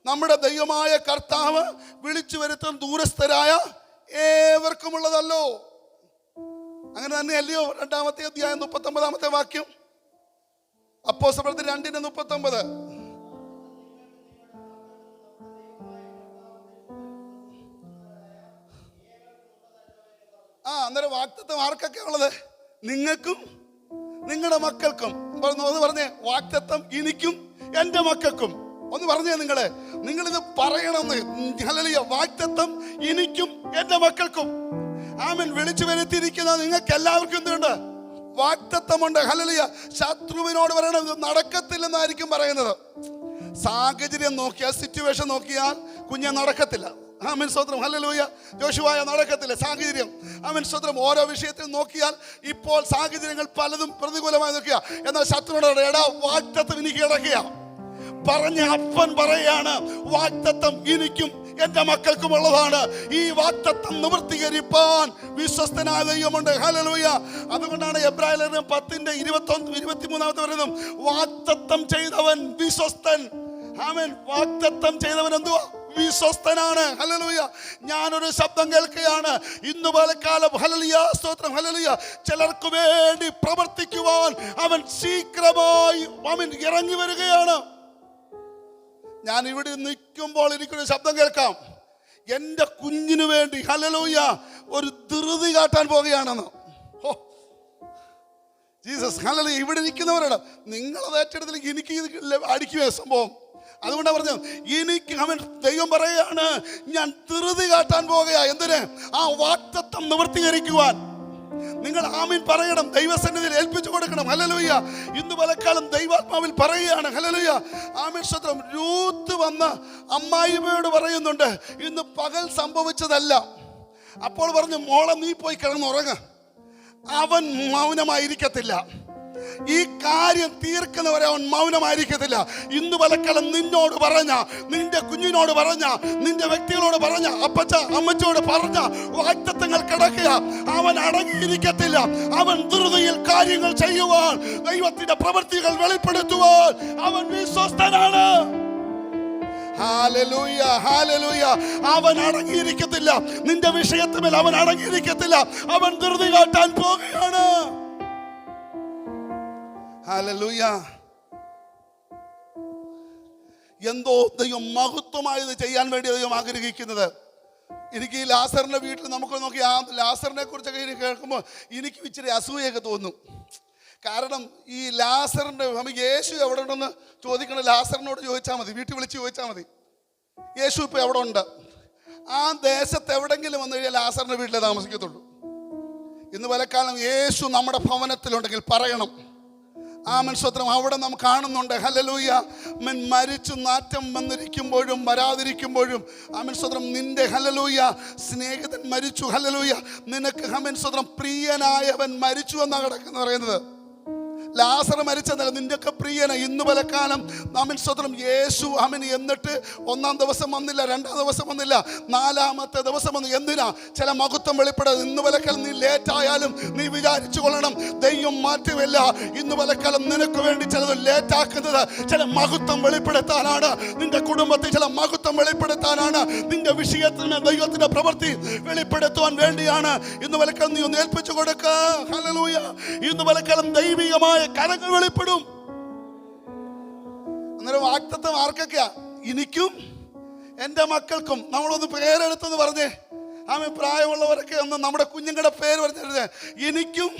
നമ്മുടെ ദൈവമായ കർത്താവ് വിളിച്ചു വരുത്തുന്ന ദൂരസ്ഥരായ ഏവർക്കുമുള്ളതല്ലോ. അങ്ങനെ തന്നെയല്ലയോ? 2-ാമത്തെ അധ്യായം 39-ാമത്തെ വാക്യം, അപ്പോസ്തലപ്രവൃത്തി 2:39. അന്നേരം വാഗ്ദത്തം ആർക്കൊക്കെ ഉള്ളത്? നിങ്ങൾക്കും നിങ്ങളുടെ മക്കൾക്കും. ഒന്ന് പറഞ്ഞേ, വാഗ്ദത്തം എനിക്കും എൻ്റെ മക്കൾക്കും. ഒന്ന് പറഞ്ഞേ, നിങ്ങളിത് പറയണമെന്ന്. ഹല്ലേലൂയ, വാഗ്ദത്തം എനിക്കും എൻ്റെ മക്കൾക്കും. ആമേൻ. വിളിച്ചു വരുത്തിയിരിക്കുന്ന നിങ്ങൾക്ക് എല്ലാവർക്കും എന്തുണ്ട്? വാഗ്ദത്തമുണ്ട്. ഹല്ലേലൂയ. ശത്രുവിനോട് പറയണം ഇത് നടക്കത്തില്ലെന്നായിരിക്കും പറയുന്നത്. സാഹചര്യം നോക്കിയാൽ, സിറ്റുവേഷൻ നോക്കിയാൽ കുഞ്ഞെ നടക്കത്തില്ല. ആമേൻ സ്തോത്രം, ഹല്ലേലൂയ. യോശുവായ നടക്കത്തില്ല. സാഹചര്യം, ആമേൻ സ്തോത്രം. ഓരോ വിഷയത്തിൽ നോക്കിയാൽ ഇപ്പോൾ സാഹചര്യങ്ങൾ പലതും പ്രതികൂലമായി നോക്കുക. എന്നാൽ ശത്രുവിനോട്, എടാ, വാഗ്ദത്തം എനിക്ക് കിടക്കുക. പറഞ്ഞ അപ്പൻ പറയാണ്, വാഗ്ദത്തം എനിക്കും എൻ്റെ മക്കൾക്കും ഉള്ളതാണ്. ഈ വാഗ്ദത്തം നിവൃത്തീകരിപ്പാൻ വിശ്വസ്തനായ ദൈവമുണ്ട്. ഹല്ലേലൂയ. അതുകൊണ്ടാണ് എബ്രായർ 10:21-23 പറയുന്നത്, വാഗ്ദത്തം ചെയ്തവൻ വിശ്വസ്തൻ. ആമേൻ. വാഗ്ദത്തം ചെയ്തവൻ എന്തുവാ? വിശ്വസ്തനാണ്. ഹല്ലേലൂയ. ഞാനൊരു ശബ്ദം കേൾക്കുകയാണ് ഇന്ന് പലകാലം, ഹല്ലേലൂയ, സ്തോത്രം, ഹല്ലേലൂയ, ചിലർക്ക് വേണ്ടി പ്രവർത്തിക്കുവാൻ അവൻ ശീഘ്രമായി ഇറങ്ങി വരികയാണ്. ഞാൻ ഇവിടെ നിൽക്കുമ്പോൾ എനിക്കൊരു ശബ്ദം കേൾക്കാം, എൻ്റെ കുഞ്ഞിനു വേണ്ടി, ഹല്ലേലൂയ, ഒരു ധൃതി കാട്ടാൻ പോകുകയാണെന്ന്. Jesus, hallelujah. ഇവിടെ നിൽക്കുന്നവരോട് നിങ്ങളത് ഏറ്റെടുത്തില്ലെങ്കിൽ എനിക്ക് അടിക്കുമേ സംഭവം. അതുകൊണ്ടാണ് പറഞ്ഞത്, എനിക്ക് അവൻ ദൈവം പറയുകയാണ്, ഞാൻ ധൃതി കാട്ടാൻ പോകുകയാ. എന്തിന്? ആ വാഗ്ദത്തം നിവൃത്തീകരിക്കുവാൻ. നിങ്ങൾ ആമീൻ പറയണം, ദൈവസന്നിധിയിൽ ഏൽപ്പിച്ചു കൊടുക്കണം. ഹല്ലേലൂയ. ഇന്ന് പലക്കാലം ദൈവാത്മാവിൽ പറയുകയാണ്. ഹല്ലേലൂയ. ആമീൻ സ്തോത്രം. രൂത്ത് വന്ന് അമ്മായിമ്മയോട് പറയുന്നുണ്ട്, ഇന്ന് പകൽ സംഭവിച്ചതല്ല. അപ്പോൾ പറഞ്ഞു, മോളെ നീ പോയി കിടന്നുറങ്ങ. അവൻ മൗനമായിരിക്കത്തില്ല. ഈ കാര്യം തീർക്കുന്നവരെ അവൻ മൗനമായിരിക്കത്തില്ല. ഇന്ന് പലക്കാലം നിന്നോട് പറഞ്ഞ, നിന്റെ കുഞ്ഞിനോട് പറഞ്ഞ, നിന്റെ വ്യക്തികളോട് പറഞ്ഞ, അപ്പച്ച അമ്മച്ചോട് പറഞ്ഞ വാഗ്ദത്തങ്ങൾ കിടക്കുക. അവൻ അടങ്ങിയിരിക്കത്തില്ല. അവൻ ധൃതിയിൽ കാര്യങ്ങൾ ചെയ്യുവാൻ, ദൈവത്തിന്റെ പ്രവൃത്തികൾ വെളിപ്പെടുത്തുവാൻ അവൻ വിശ്വസ്തനാണ്. ഹല്ലേലൂയ, ഹല്ലേലൂയ. അവൻ അടങ്ങിയിരിക്കത്തില്ല. നിന്റെ വിഷയത്തിന്മേൽ അവൻ അടങ്ങിയിരിക്കത്തില്ല. അവൻ ധൃതി കാട്ടാൻ പോകുകയാണ്. ഹല്ലേലൂയ. എന്തോ ദൈവം മഹത്വമായത് ചെയ്യാൻ വേണ്ടി ദൈവം ആഗ്രഹിക്കുന്നത്. എനിക്ക് ഈ ലാസറിൻ്റെ വീട്ടിൽ നമുക്ക് നോക്കി ആ ലാസറിനെ കുറിച്ചൊക്കെ ഇനി കേൾക്കുമ്പോൾ എനിക്ക് ഇച്ചിരി അസൂയൊക്കെ തോന്നും. കാരണം ഈ ലാസറിൻ്റെ നമുക്ക് യേശു എവിടെ ഉണ്ടെന്ന് ചോദിക്കണം, ലാസറിനോട് ചോദിച്ചാൽ മതി, വീട്ടിൽ വിളിച്ച് ചോദിച്ചാൽ മതി യേശു ഇപ്പോൾ എവിടെ ഉണ്ട്. ആ ദേശത്ത് എവിടെങ്കിലും വന്നു കഴിഞ്ഞാൽ ലാസറിൻ്റെ വീട്ടിലേ താമസിക്കത്തുള്ളൂ. ഇന്ന് പലക്കാലം യേശു നമ്മുടെ ഭവനത്തിലുണ്ടെങ്കിൽ പറയണം ആമേൻ സ്തോത്രം. അവിടെ നാം കാണുന്നുണ്ട് ഹല്ലേലൂയ. മരിച്ചു നാറ്റം വന്നിരിക്കുമ്പോഴും വരാതിരിക്കുമ്പോഴും ആമേൻ സ്തോത്രം നിന്റെ ഹല്ലേലൂയ സ്നേഹിതൻ മരിച്ചു. ഹല്ലേലൂയ നിനക്ക് ആമേൻ സ്തോത്രം പ്രിയനായവൻ മരിച്ചു എന്നാണ് കിടക്കുന്നത് പറയുന്നത്. ലാസർ മരിച്ചെന്നല്ല, നിന്റെയൊക്കെ പ്രിയന ഇന്ന് പലക്കാലം ആമേൻ സ്തോത്രം യേശു ആമേൻ. എന്നിട്ട് 1-ാം ദിവസം വന്നില്ല, 2-ാം ദിവസം വന്നില്ല, 4-ാമത്തെ ദിവസം വന്നു. എന്തിനാ? ചില മഹത്വം വെളിപ്പെടുന്നത്. ഇന്ന് പലക്കാലം നീ ലേറ്റായാലും നീ വിചാരിച്ചു കൊള്ളണം ദൈവം മാറ്റുമില്ല. ഇന്ന് പലക്കാലം നിനക്ക് വേണ്ടി ചിലത് ലേറ്റാക്കുന്നത് ചില മഹത്വം വെളിപ്പെടുത്താനാണ്. നിന്റെ കുടുംബത്തിൽ ചില മഹത്വം വെളിപ്പെടുത്താനാണ്. നിന്റെ വിഷയത്തിൽ ദൈവത്തിന്റെ പ്രവൃത്തി വെളിപ്പെടുത്തുവാൻ വേണ്ടിയാണ്. ഇന്ന് പലക്കാലം നീ ഒന്ന് ഏൽപ്പിച്ചു കൊടുക്ക. ഹല്ലേലൂയ. ഇന്ന് പലക്കാലം ദൈവികമായ കരങ്ങൾ വെളിപ്പെടും. അന്നേരം വാഗ്ദത്തം ആർക്കൊക്കെയാ? എനിക്കും എൻ്റെ മക്കൾക്കും. നമ്മളൊന്ന് പേരെടുത്തെന്ന് പറഞ്ഞേ. ആമേൻ. പ്രായമുള്ളവരൊക്കെ ഒന്ന് നമ്മുടെ കുഞ്ഞുങ്ങളുടെ പേര് പറഞ്ഞിരുന്നേ. എനിക്കും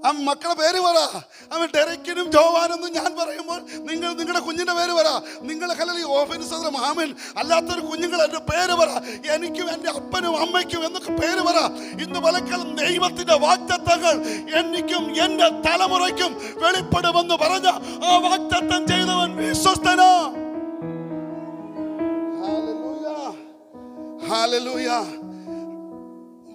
ആ മക്കളുടെ പേര് പറ. അവൻ ഡെറക്കിനും ജോവാനെന്നും ഞാൻ പറയുമ്പോൾ നിങ്ങൾ നിങ്ങളുടെ കുഞ്ഞിൻ്റെ പേര് പറ. നിങ്ങൾ ഹല്ലേലൂയ ഓഫീസ് ആമേൻ അല്ലാത്തൊരു കുഞ്ഞുങ്ങൾ എൻ്റെ പേര് പറ. എനിക്കും എൻ്റെ അപ്പനും അമ്മയ്ക്കും എന്നൊക്കെ പേര് പറ. ഇന്ന് പലക്കാലം ദൈവത്തിൻ്റെ വാഗ്ദത്തങ്ങൾ എനിക്കും എൻ്റെ തലമുറയ്ക്കും വെളിപ്പെടുമെന്ന് പറഞ്ഞ ആ വാഗ്ദത്തം ചെയ്തവൻ വിശ്വസ്തനാ. Hallelujah hallelujah.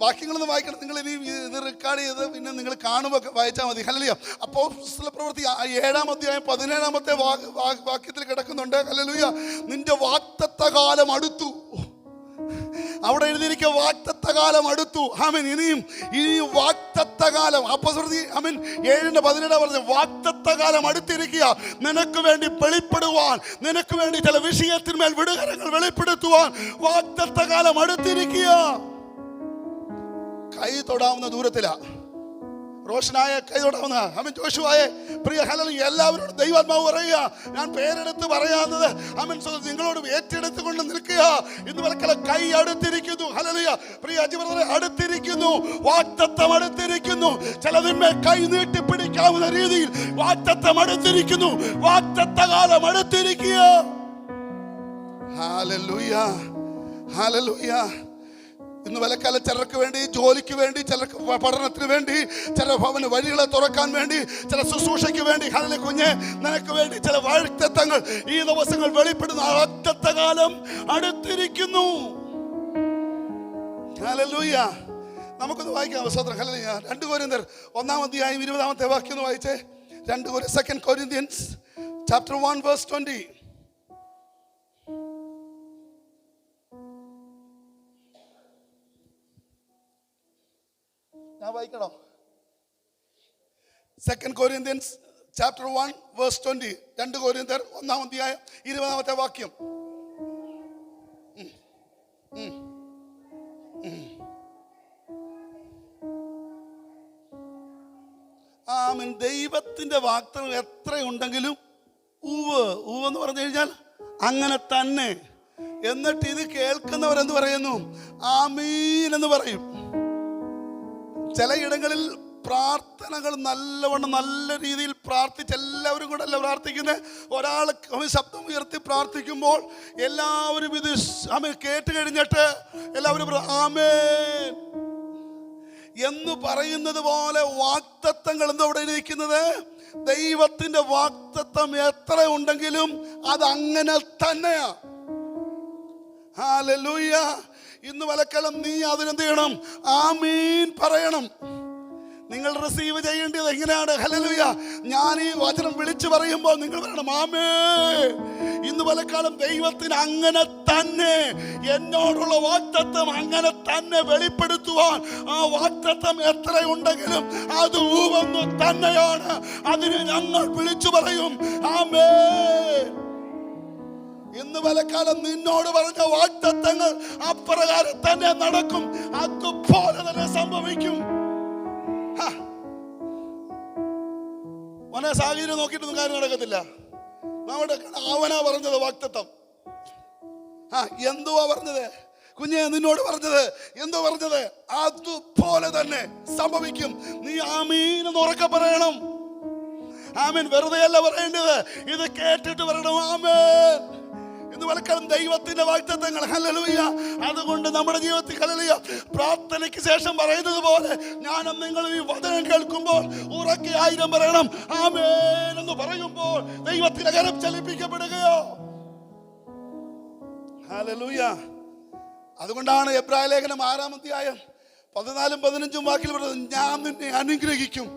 വാക്യങ്ങളൊന്നും വായിക്കണം. നിങ്ങൾ ഇനി ഇത് റെക്കോർഡ് ചെയ്ത് പിന്നെ നിങ്ങൾ കാണുമ്പോൾ വായിച്ചാൽ മതി. ഹല്ലേലൂയ. അപ്പോസ്തല പ്രവൃത്തി 7-ാം അധ്യായം 17-ാമത്തെ വാക്യത്തിൽ കിടക്കുന്നുണ്ട്. ഹല്ലേലൂയ. നിന്റെ വാഗ്ദത്തകാലം അടുത്തു. അവിടെ എഴുതിയിരിക്കുക വാഗ്ദത്തകാലം അടുത്തു. ആമേൻ. ഇനിയും ഈ വാഗ്ദത്തകാലം അപ്പോസ്തലപ്രവൃത്തി ആമേൻ 7:17 പറഞ്ഞ വാഗ്ദത്തകാലം അടുത്തിരിക്കുക. നിനക്ക് വേണ്ടി വെളിപ്പെടുവാൻ, നിനക്ക് വേണ്ടി ചില വിഷയത്തിന്മേൽ വിടുകരങ്ങൾ വെളിപ്പെടുത്തുവാൻ വാഗ്ദത്തകാലം അടുത്തിരിക്കുക. കൈ തൊടാവുന്ന ദൂരത്തിലാ. റോഷനായ കൈ തൊടാവുന്ന ആമേൻ. ജോഷുവായെ പ്രിയ ഹല്ലേലൂയ. എല്ലാവരോടും ദൈവാത്മാവ് പറയുക, ഞാൻ പേരെടുത്ത് പറയാവുന്നത് ആമേൻ നിങ്ങളോട് ഏറ്റെടുത്തുകൊണ്ട് നിൽക്കുക. ഇന്ന് പലക്കല കൈ അടുത്തിരിക്കുന്നു. ഹല്ലേലൂയ. പ്രിയ അജിബ്രദറെ അടുത്തിരിക്കുന്നു. വാഗ്ദത്തം അടുത്തിരിക്കുന്നു. ചിലതിന്മേൽ കൈ നീട്ടി പിടിക്കാവുന്ന രീതിയിൽ വാഗ്ദത്തം അടുത്തിരിക്കുന്നു. വാഗ്ദത്തകാലം അടുത്തിരിക്കുക. ഹല്ലേലൂയ ഹല്ലേലൂയ. ഇന്ന് വിലക്കാല ചിലർക്ക് വേണ്ടി, ജോലിക്ക് വേണ്ടി, ചിലർക്ക് പഠനത്തിന് വേണ്ടി, ചില ഭവന വഴികളെ തുറക്കാൻ വേണ്ടി, ചില ശുശ്രൂഷയ്ക്ക് വേണ്ടി ഹല്ലേലൂയ കുഞ്ഞെ നിനക്ക് വേണ്ടി ചില വാഗ്ദത്തങ്ങൾ ഈ ദിവസങ്ങൾ വെളിപ്പെടുന്ന വാഗ്ദത്തകാലം അടുത്തിരിക്കുന്നു. ഹല്ലേലൂയ. നമുക്കൊന്ന് വായിക്കാം സ്തോത്രം. ഹല്ലേലൂയ. 2 കൊരിന്ത്യർ 1-ാം അധ്യായം 20-ാമത്തെ വാക്യം ഒന്ന് വായിച്ചേ. 2 Corinthians chapter 1 verse 20. ഞാൻ വായിക്കണോ? 2 Corinthians chapter 1 verse 20. 2 കൊരിന്ത്യർ 1-ാം അധ്യായം 20-ാമത്തെ വാക്യം. ആമേൻ. ദൈവത്തിന്റെ വാഗ്ദത്തം എത്രയുണ്ടെങ്കിലും എന്ന് പറഞ്ഞു കഴിഞ്ഞാൽ അങ്ങനെ തന്നെ. എന്നിട്ട് ഇത് കേൾക്കുന്നവരെന്ത് പറയുന്നു? ആമീൻ എന്ന് പറയും. ചിലയിടങ്ങളിൽ പ്രാർത്ഥനകൾ നല്ലവണ്ണം നല്ല രീതിയിൽ പ്രാർത്ഥിച്ച് എല്ലാവരും കൂടെ അല്ല പ്രാർത്ഥിക്കുന്നത്. ഒരാൾ ശബ്ദം ഉയർത്തി പ്രാർത്ഥിക്കുമ്പോൾ എല്ലാവരും ഇത് ആമേൻ കേട്ട് കഴിഞ്ഞിട്ട് എല്ലാവരും ആമേൻ എന്ന് പറയുന്നത് പോലെ വാഗ്ദത്തങ്ങൾ എന്താ ഇവിടെ ഇരിക്കുന്നത്? ദൈവത്തിന്റെ വാഗ്ദത്തം എത്ര ഉണ്ടെങ്കിലും അത് അങ്ങനെ തന്നെയാ. ഹല്ലേലൂയ. ഇന്ന് വലക്കലം നീ അതിനെന്ത് ചെയ്യണം? ആമീൻ പറയണം. നിങ്ങൾ റിസീവ് ചെയ്യേണ്ടത് എങ്ങനെയാണ്? ഹല്ലേലൂയ. ഞാൻ ഈ വചനം വിളിച്ചു പറയുമ്പോൾ നിങ്ങൾ പറയണം ആമേൻ. ഇന്ന് പലക്കാലം ദൈവത്തിന് അങ്ങനെ തന്നെ എന്നോടുള്ള വാഗ്ദത്തം അങ്ങനെ തന്നെ വെളിപ്പെടുത്തുവാൻ ആ വാഗ്ദത്തം എത്രയുണ്ടെങ്കിലും അത് ഊവൊന്നു തന്നെയാണ്. അതിന് ഞങ്ങൾ വിളിച്ചു പറയും ആമേൻ. ഇന്ന് പലക്കാലം നിന്നോട് പറഞ്ഞ വാഗ്ദത്തങ്ങൾ അപ്രകാരം തന്നെ നടക്കും. അതുപോലെ തന്നെ സംഭവിക്കും. മോനെ സാഹചര്യം നോക്കിയിട്ടൊന്നും കാര്യം നടക്കത്തില്ല. നമ്മുടെ അവനാ പറഞ്ഞത് വാഗ്ദത്തം. എന്തുവാ പറഞ്ഞത്? കുഞ്ഞെ നിന്നോട് പറഞ്ഞത് എന്തോ പറഞ്ഞത് അതുപോലെ തന്നെ സംഭവിക്കും. നീ ആമീൻ എന്ന് ഉറക്കെ പറയണം. ആമേൻ വെറുതെ അല്ല പറയേണ്ടത്, ഇത് കേട്ടിട്ട് പറയണം ആമേൻ. ഇത് വലക്കാലം ദൈവത്തിന്റെ വാഗ്ദത്തങ്ങൾ. ഹല്ലേലൂയ. അതുകൊണ്ട് നമ്മുടെ ജീവിതത്തിൽ ഹല്ലേലൂയ പ്രാർത്ഥനയ്ക്ക് ശേഷം പറയുന്നത് പോലെ ഞാനും നിങ്ങൾ ഈ വചനം കേൾക്കുമ്പോൾ ഉറക്കെ 1000 പറയണം ആമേൻ എന്ന് പറയുമ്പോൾ ദൈവത്തിന്റെ കരം ചലിപ്പിക്കപ്പെടുകയോ. ഹല്ലേലൂയ. അതുകൊണ്ടാണ് എബ്രായ ലേഖനം 6-ാം അധ്യായം 14-15 വാക്കിൽ പറയുന്നത്, ഞാൻ നിന്നെ അനുഗ്രഹിക്കും,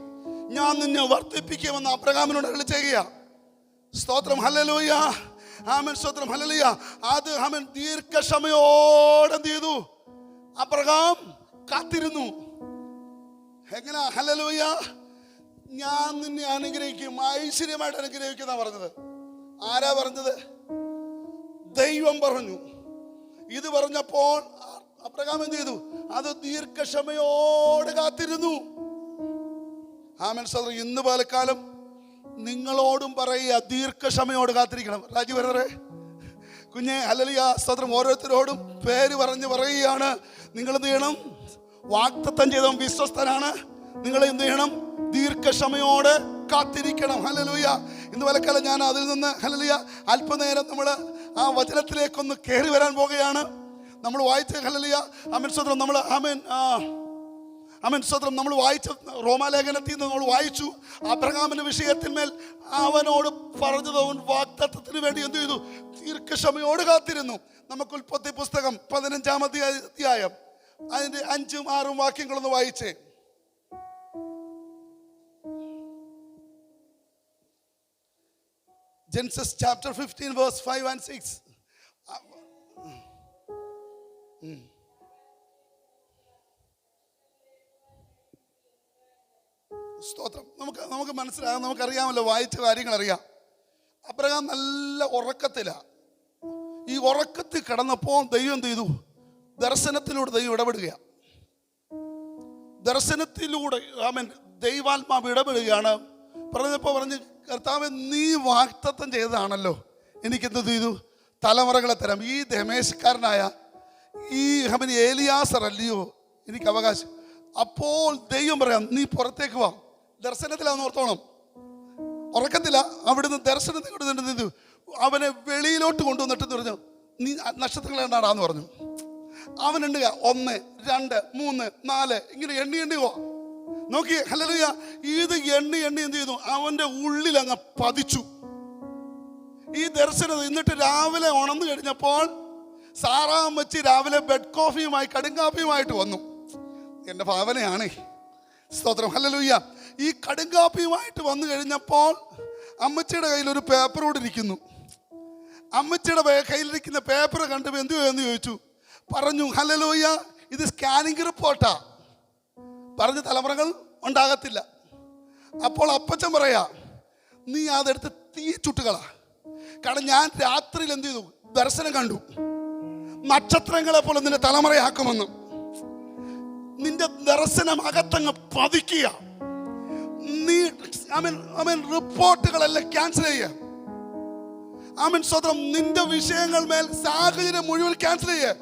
ഞാൻ നിന്നെ വർദ്ധിപ്പിക്കുമെന്ന് അബ്രഹാമിനോട് അരുളി ചെയ്യുക. സ്തോത്രം. ഹല്ലേലൂയ. ആമേൻ. സ്തോത്രം. ഹല്ലേലൂയ. അത് ആമേൻ ദീർഘക്ഷമയോടെ എന്ത് ചെയ്തു? അബ്രഹാം കാത്തിരുന്നു. എങ്ങനെ? ഹല്ലേലൂയ. ഞാൻ നിന്നെ അനുഗ്രഹിക്കും, ഐശ്വര്യമായിട്ട് അനുഗ്രഹിക്കുന്ന പറഞ്ഞത്. ആരാ പറഞ്ഞത്? ദൈവം പറഞ്ഞു. ഇത് പറഞ്ഞപ്പോൾ അബ്രഹാം എന്ത് ചെയ്തു? അത് ദീർഘക്ഷമയോടെ കാത്തിരുന്നു. ആമേൻ. സ്തോത്രം. ഇന്ന് പലക്കാലം നിങ്ങളോടും പറയുക, ദീർഘക്ഷമയോട് കാത്തിരിക്കണം. രാജി ബ്രദറെ, കുഞ്ഞെ, ഹല്ലേലൂയ. സ്തോത്രം. ഓരോരുത്തരോടും പേര് പറഞ്ഞ് പറയുകയാണ്, നിങ്ങൾ എന്ത് ചെയ്യണം? വാഗ്ദത്തം ചെയ്തവൻ വിശ്വസ്തനാണ്. നിങ്ങൾ എന്ത് ചെയ്യണം? ദീർഘക്ഷമയോടെ കാത്തിരിക്കണം. ഹല്ലേലൂയ. ഇന്ന് പലക്കാലം ഞാൻ അതിൽ നിന്ന് ഹല്ലേലൂയ അല്പനേരം നമ്മൾ ആ വചനത്തിലേക്കൊന്ന് കയറി വരാൻ പോകുകയാണ്. നമ്മൾ വായിച്ച ഹല്ലേലൂയ ആമേൻ സ്തോത്രം, നമ്മൾ ആമേൻ ആമേൻ സ്തോത്രം, നമ്മൾ വായിച്ച റോമാലേഖനത്തിൽ നിന്ന് നമ്മൾ വായിച്ചു അബ്രഹാമിന്റെ വിഷയത്തിന്മേൽ അവനോട് പറഞ്ഞത് അവൻ വാഗ്ദത്തത്തിന് വേണ്ടി എന്ത് ചെയ്തു? ദീർഘക്ഷമയോട് കാത്തിരുന്നു. നമുക്ക് ഉൽപ്പത്തി പുസ്തകം 15-ാം അധ്യായം അതിന്റെ 5ഉം 6ഉം വാക്യങ്ങളൊന്ന് വായിച്ചേ. Genesis chapter 15 verse 5 and 6. സ്തോത്രം. നമുക്ക് മനസ്സിലാകാം, നമുക്കറിയാമല്ലോ, വായിച്ച കാര്യങ്ങൾ അറിയാം. അബ്രഹാം നല്ല ഉറക്കത്തിലാണ്. ഈ ഉറക്കത്തിൽ കിടന്നപ്പോൾ ദൈവം എന്ത് ചെയ്തു? ദർശനത്തിലൂടെ ദൈവം ഇടപെടുകയാണ്. ദർശനത്തിലൂടെ ആമേൻ ദൈവാത്മാവ് ഇടപെടുകയാണ്. പറഞ്ഞ്, കർത്താവേ, നീ വാഗ്ദത്തം ചെയ്തതാണല്ലോ, എനിക്കെന്ത് ചെയ്തു? തലമുറകളെ തരാം. ഈ ദമേശ്കാരനായ ഈ അവൻ ഏലിയാസർ അല്ലയോ എനിക്ക് അവകാശം. അപ്പോൾ ദൈവം പറയാം, നീ പുറത്തേക്ക് വാ. ദർശനത്തിലാന്ന് ഓർത്തോണം, ഉറക്കത്തില്ല. അവിടുന്ന് ദർശനത്തിൽ കൊണ്ട് അവനെ വെളിയിലോട്ട് കൊണ്ടുവന്നിട്ട് പറഞ്ഞു, നീ നക്ഷത്രങ്ങൾ എണ്ണാടാന്ന് പറഞ്ഞു. അവൻ എണ്ണുക 1, 2, 3, 4 ഇങ്ങനെ എണ്ണി പോവാ. നോക്കി. ഹല്ലേലൂയ. ഇത് എണ്ണി എന്ത് ചെയ്തു? അവന്റെ ഉള്ളിൽ അങ്ങ് പതിച്ചു ഈ ദർശനം. എന്നിട്ട് രാവിലെ ഉണർന്നു കഴിഞ്ഞപ്പോൾ സാറാമ്മച്ചി രാവിലെ ബെഡ് കോഫിയുമായി കടുങ്കാപ്പിയുമായിട്ട് വന്നു. എൻ്റെ ഭാവനയാണ്. സ്തോത്രം. ഹല്ലേലൂയ. ഈ കടുങ്കാപ്പിയുമായിട്ട് വന്നു കഴിഞ്ഞപ്പോൾ അമ്മച്ചിയുടെ കയ്യിൽ ഒരു പേപ്പറോട് ഇരിക്കുന്നു. അമ്മച്ചിയുടെ കയ്യിലിരിക്കുന്ന പേപ്പർ കണ്ടപ്പോൾ എന്തു എന്ന് ചോദിച്ചു. പറഞ്ഞു, ഹല്ലേലൂയ, ഇത് സ്കാനിങ് റിപ്പോർട്ടാ. പറഞ്ഞ തലമുറകൾ ഉണ്ടാകത്തില്ല. അപ്പോൾ അപ്പച്ചൻ പറയാ, നീ അതെടുത്ത് തീ ചുട്ടുകളാ. കാരണം ഞാൻ രാത്രിയിൽ എന്ത് ചെയ്തു? ദർശനം കണ്ടു. നക്ഷത്രങ്ങളെ പോലെ നിന്റെ തലമുറയാക്കുമെന്ന്. നിന്റെ ദർശനം അകത്തങ്ങ് പതിക്കുക. നീ റിപ്പോർട്ടുകളെല്ലാം ക്യാൻസൽ ചെയ്യുക. ആമേൻ സ്തോത്രം. നിന്റെ വിഷയങ്ങൾ മേൽ സാഹചര്യം മുഴുവൻ ക്യാൻസൽ ചെയ്യുക.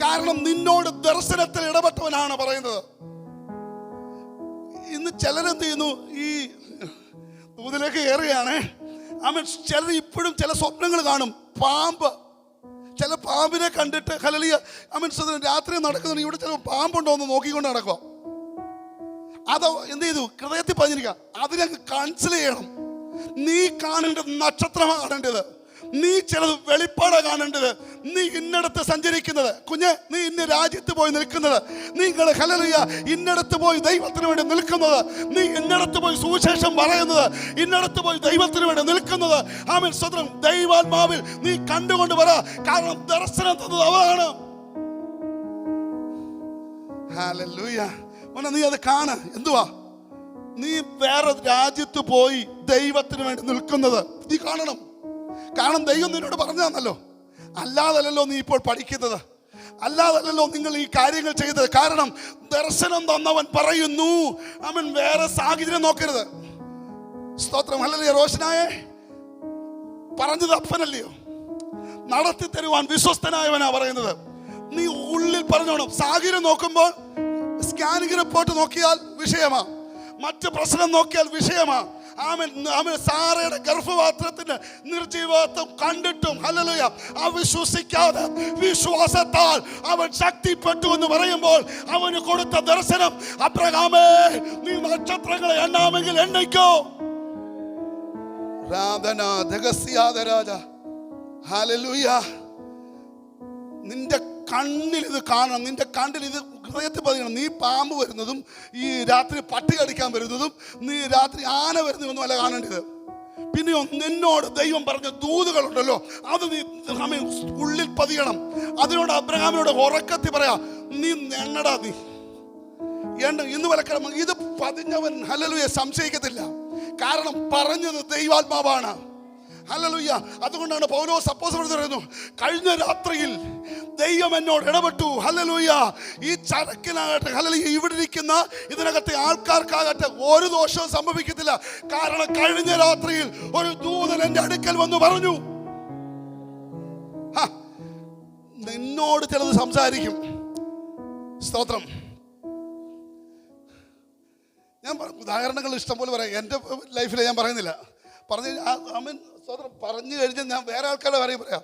കാരണം നിന്നോട് ദർശനത്തിൽ ഇടപെട്ടവനാണ് പറയുന്നത്. ഇന്ന് ചിലരെന്ത് ചെയ്യുന്നു? ഈ തൂതിലേക്ക് കയറുകയാണ്. ആമേൻ. ചിലർ ഇപ്പോഴും ചില സ്വപ്നങ്ങൾ കാണും. പാമ്പ്, ചില പാമ്പിനെ കണ്ടിട്ട് ഹല്ലേലൂയ ആമേൻ സ്തോത്രം, രാത്രി നടക്കുന്നു. ഇവിടെ ചില പാമ്പുണ്ടോ എന്ന് നോക്കിക്കൊണ്ട് നടക്കുക. അത് എന്ത് ചെയ്തു? ഹൃദയത്തിൽ പതിഞ്ഞിരിക്കുക. അതിനെ ക്യാൻസൽ ചെയ്യണം. നീ കാണേണ്ടത് നക്ഷത്രമാണ് കാണേണ്ടത്. നീ ചിലത് വെളിപ്പാടാ കാണേണ്ടത്. നീ ഇന്നടത്ത് സഞ്ചരിക്കുന്നത്, കുഞ്ഞ്, നീ ഇന്ന രാജ്യത്ത് പോയി നിൽക്കുന്നത്, നിങ്ങൾ ഹല്ലേലൂയ ഇന്നടത്ത് പോയി ദൈവത്തിന് വേണ്ടി നിൽക്കുന്നത്, നീ ഇന്നടത്ത് പോയി സുവിശേഷം പറയുന്നത്, ഇന്നടത്ത് പോയി ദൈവത്തിന് വേണ്ടി നിൽക്കുന്നത്. ആമേൻ സ്തോത്രം. ദൈവാത്മാവിൽ നീ കണ്ടുകൊണ്ട് വരാ. കാരണം ദർശനം തന്നത് അവനാണ്. ഹല്ലേലൂയ. നീ അത് കാണ്. എന്തുവാ? നീ വേറെ രാജ്യത്ത് പോയി ദൈവത്തിന് വേണ്ടി നിൽക്കുന്നത് നീ കാണണം. കാരണം ദൈവം നിന്നോട് പറഞ്ഞാന്നല്ലോ. അല്ലാതല്ലോ നീ ഇപ്പോൾ പഠിക്കുന്നത്, അല്ലാതല്ലോ നിങ്ങൾ ഈ കാര്യങ്ങൾ ചെയ്തത്. കാരണം ദർശനം തന്നവൻ പറയുന്നു. അവൻ വേറെ സാഹചര്യം നോക്കരുത്. സ്തോത്രം. ഹല്ലേലൂയ. റോഷനായെ പറഞ്ഞത് അപ്പനല്ലയോ? നടത്തി തരുവാൻ വിശ്വസ്തനായവനാ പറയുന്നത്. നീ ഉള്ളിൽ പറഞ്ഞോണം. സാഹചര്യം നോക്കുമ്പോൾ സ്കാനിംഗ് റിപ്പോർട്ട് നോക്കിയാൽ വിഷയമാ, മറ്റ് പ്രശ്നം നോക്കിയാൽ വിഷയമാ. ആമേൻ. സാറയുടെ ഗർഭപാത്രത്തിന്റെ നിർജീവത്വം കണ്ടിട്ടും ഹല്ലേലൂയ അവിശ്വസിക്കാതെ വിശ്വാസത്താൽ അവൻ ശക്തിപ്പെട്ടു എന്ന് പറയുമ്പോൾ അവന് കൊടുത്ത ദർശനം, അബ്രഹാമേ നീ നക്ഷത്രങ്ങളെ എണ്ണാമെങ്കിൽ എണ്ണയ്ക്കോ. ഹല്ലേലൂയ. നിന്റെ കണ്ണിൽ ഇത് കാണണം, നിന്റെ കണ്ണിൽ ഇത് ഹൃദയത്തിൽ പതിയണം. നീ പാമ്പ് വരുന്നതും ഈ രാത്രി പട്ടി കടിക്കാൻ വരുന്നതും നീ രാത്രി ആന വരുന്നതൊന്നും അല്ല കാണേണ്ടത്. പിന്നെയോ നിന്നോട് ദൈവം പറഞ്ഞ ദൂതുകളുണ്ടല്ലോ, അത് നീ ഉള്ളിൽ പതിയണം. അതിനോട് അബ്രഹാമിനോട് ഉറക്കത്തിൽ പറയാ, നീ എണ്ണടാ, നീ എണ്ണ. ഇന്ന് വിലക്കണം. ഇത് പതിഞ്ഞവൻ ഹല്ലേലൂയ സംശയിക്കത്തില്ല. കാരണം പറഞ്ഞത് ദൈവാത്മാവാണ്. ഹല്ലേലൂയ. അതുകൊണ്ടാണ് പൗലോസ് അപ്പോസ്തലൻ പറയുന്നു, കഴിഞ്ഞ രാത്രിയിൽ ദൈവം എന്നോട് ഇടപെട്ടു. ഹല്ലേലൂയ. ഈ ചരക്കിനാകട്ടെ, ഹല്ലേലൂയ, ഇവിടെ ഇരിക്കുന്ന ഇതിനകത്തെ ആൾക്കാർക്കാകട്ടെ ഒരു ദോഷവും സംഭവിക്കത്തില്ല. കാരണം കഴിഞ്ഞ രാത്രിയിൽ ഒരു ദൂതൻ എൻ്റെ അടുക്കൽ വന്നു പറഞ്ഞു. നിന്നോട് ചിലത് സംസാരിക്കും. സ്തോത്രം. ഞാൻ ഉദാഹരണങ്ങൾ ഇഷ്ടം പോലെ പറയാം. എൻ്റെ ലൈഫിൽ ഞാൻ പറയുന്നില്ല. പറഞ്ഞു കഴിഞ്ഞാൽ ഞാൻ വേറെ ആൾക്കാരുടെ കാര്യം പറയാം.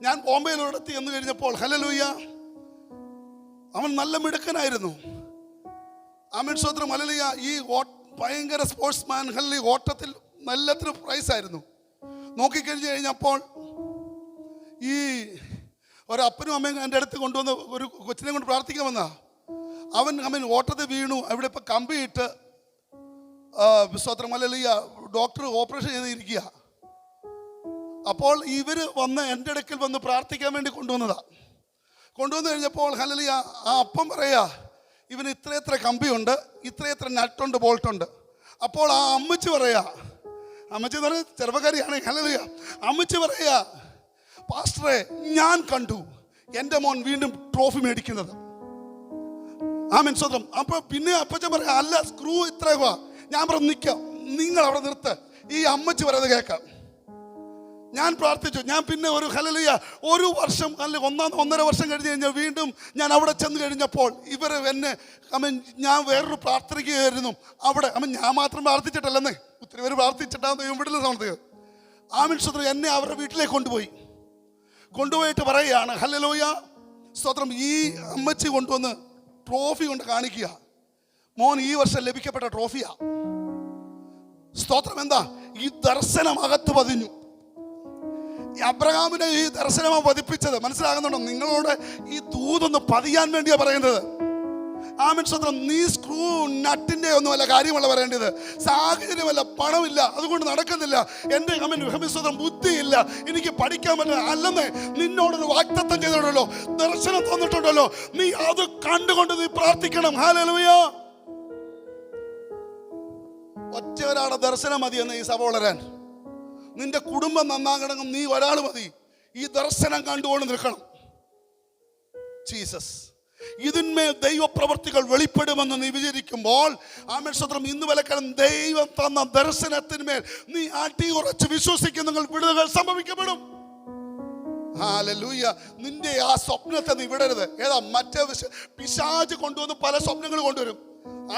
ഞാൻ ബോംബെയിൽ ഒരിടത്ത് എന്ന് കഴിഞ്ഞപ്പോൾ ഹല്ലേലൂയ അവൻ നല്ല മിടുക്കനായിരുന്നു. ആമേൻ. സ്തോത്രം. ഹല്ലേലൂയ. ഈ ഭയങ്കര സ്പോർട്സ്മാൻ. ഹല്ലേലൂയ. ഓട്ടത്തിൽ എല്ലാത്തിനും പ്രൈസായിരുന്നു. നോക്കിക്കഴിഞ്ഞ് കഴിഞ്ഞപ്പോൾ ഈ ഒരപ്പനും അമ്മയും എൻ്റെ അടുത്ത് കൊണ്ടുവന്ന് ഒരു കൊച്ചിനെ കൊണ്ട് പ്രാർത്ഥിക്കാൻ വന്നാ. അവൻ ഓട്ടത്തിൽ വീണു. അവിടെ ഇപ്പം കമ്പിയിട്ട് സ്തോത്രം ഹല്ലേലൂയ ഡോക്ടർ ഓപ്പറേഷൻ ചെയ്തിരിക്കുക. അപ്പോൾ ഇവർ വന്ന് എൻ്റെ അടുക്കൽ വന്ന് പ്രാർത്ഥിക്കാൻ വേണ്ടി കൊണ്ടുവന്നതാ. കൊണ്ടുവന്നു കഴിഞ്ഞപ്പോൾ ഹല്ലേലൂയ ആ അപ്പം പറയാ, ഇവന് ഇത്രയെത്ര കമ്പിയുണ്ട്, ഇത്രയെത്ര നട്ടുണ്ട്, ബോൾട്ടുണ്ട്. അപ്പോൾ ആ അമ്മച്ചി പറയാ, അമ്മച്ചി എന്ന് പറഞ്ഞാൽ ചെറുപ്പക്കാരിയാണ്. ഹല്ലേലൂയ. അമ്മച്ചി പറയാ, പാസ്റ്ററെ ഞാൻ കണ്ടു എൻ്റെ മോൻ വീണ്ടും ട്രോഫി മേടിക്കുന്നത്. ആമേൻ. സ്വന്തം. അപ്പോൾ പിന്നെ അപ്പച്ചൻ പറയാ, അല്ല സ്ക്രൂ ഇത്ര. ഞാൻ പറഞ്ഞു, നിൽക്കാം, നിങ്ങൾ അവിടെ നിർത്ത്, ഈ അമ്മച്ചി പറയുന്നത് കേൾക്കാം. ഞാൻ പ്രാർത്ഥിച്ചു. ഞാൻ പിന്നെ ഒരു ഹല്ലേലൂയ ഒരു വർഷം അല്ലെ 1.5 വർഷം കഴിഞ്ഞ് കഴിഞ്ഞാൽ വീണ്ടും ഞാൻ അവിടെ ചെന്ന് കഴിഞ്ഞപ്പോൾ ഇവർ എന്നെ ഞാൻ വേറൊരു പ്രാർത്ഥിക്കുകയായിരുന്നു അവിടെ. ഞാൻ മാത്രം പ്രാർത്ഥിച്ചിട്ടല്ലെന്നേ, ഒത്തിരി പേര് പ്രാർത്ഥിച്ചിട്ടാണ് ദൈവം വിടുന്ന സമയത്ത്. ആമേൻ. സ്തോത്രം. എന്നെ അവരുടെ വീട്ടിലേക്ക് കൊണ്ടുപോയിട്ട് പറയുകയാണ് ഹല്ലേലൂയ സ്തോത്രം, ഈ അമ്മച്ചി കൊണ്ടുവന്ന് ട്രോഫി കൊണ്ട് കാണിക്കുക. മോൻ ഈ വർഷം ലഭിക്കപ്പെട്ട ട്രോഫിയാ. സ്തോത്രം. എന്താ? ഈ ദർശനം അകത്ത് പതിഞ്ഞു. അബ്രഹാമിനെ ഈ ദർശനമാണ് പതിപ്പിച്ചത്. മനസ്സിലാകുന്നുണ്ടോ? നിങ്ങളോട് ഈ ദൂതൊന്ന് പതിയാൻ വേണ്ടിയാ പറയുന്നത്. ആമേൻ. സ്തോത്രം. നീ സ്ക്രൂ നട്ടിന്റെ ഒന്നുമല്ല കാര്യമല്ല പറയേണ്ടത്, സാഹചര്യമല്ല, പണമില്ല, അതുകൊണ്ട് നടക്കുന്നില്ല, എൻ്റെ സ്തോത്രം ബുദ്ധിയില്ല, എനിക്ക് പഠിക്കാൻ പറ്റില്ല അല്ലെന്നേ. നിന്നോടൊരു വാഗ്ദത്തം ചെയ്തിട്ടുണ്ടല്ലോ, ദർശനം തന്നിട്ടുണ്ടല്ലോ, നീ അത് കണ്ടുകൊണ്ട് നീ പ്രാർത്ഥിക്കണം. ഹല്ലേലൂയ. ഒറ്റ ഒരാളുടെ ദർശനം മതിയെന്ന് ഈ സഭ വളരാൻ. നിന്റെ കുടുംബം നന്നാകണമെങ്കിൽ നീ ഒരാൾ മതി. ഈ ദർശനം കണ്ടുകൊണ്ട് നിൽക്കണം. ജീസസ്. ഇതിന്മേൽ ദൈവപ്രവർത്തികൾ വെളിപ്പെടുമെന്ന് നീ വിചാരിക്കുമ്പോൾ ആമേൻ. സ്തോത്രം. ഇന്ന് വിലക്കണം ദൈവം തന്ന ദർശനത്തിന്മേൽ നീ അടിയുറച്ച് വിശ്വസിക്കുന്ന വിടുതലുകൾ സംഭവിക്കപ്പെടും. ഹല്ലേലൂയ. നിന്റെ ആ സ്വപ്നത്തെ നീ വിടരുത്. ഏതാ മറ്റേ പിശാച് കൊണ്ടുവന്ന് പല സ്വപ്നങ്ങൾ കൊണ്ടുവരും.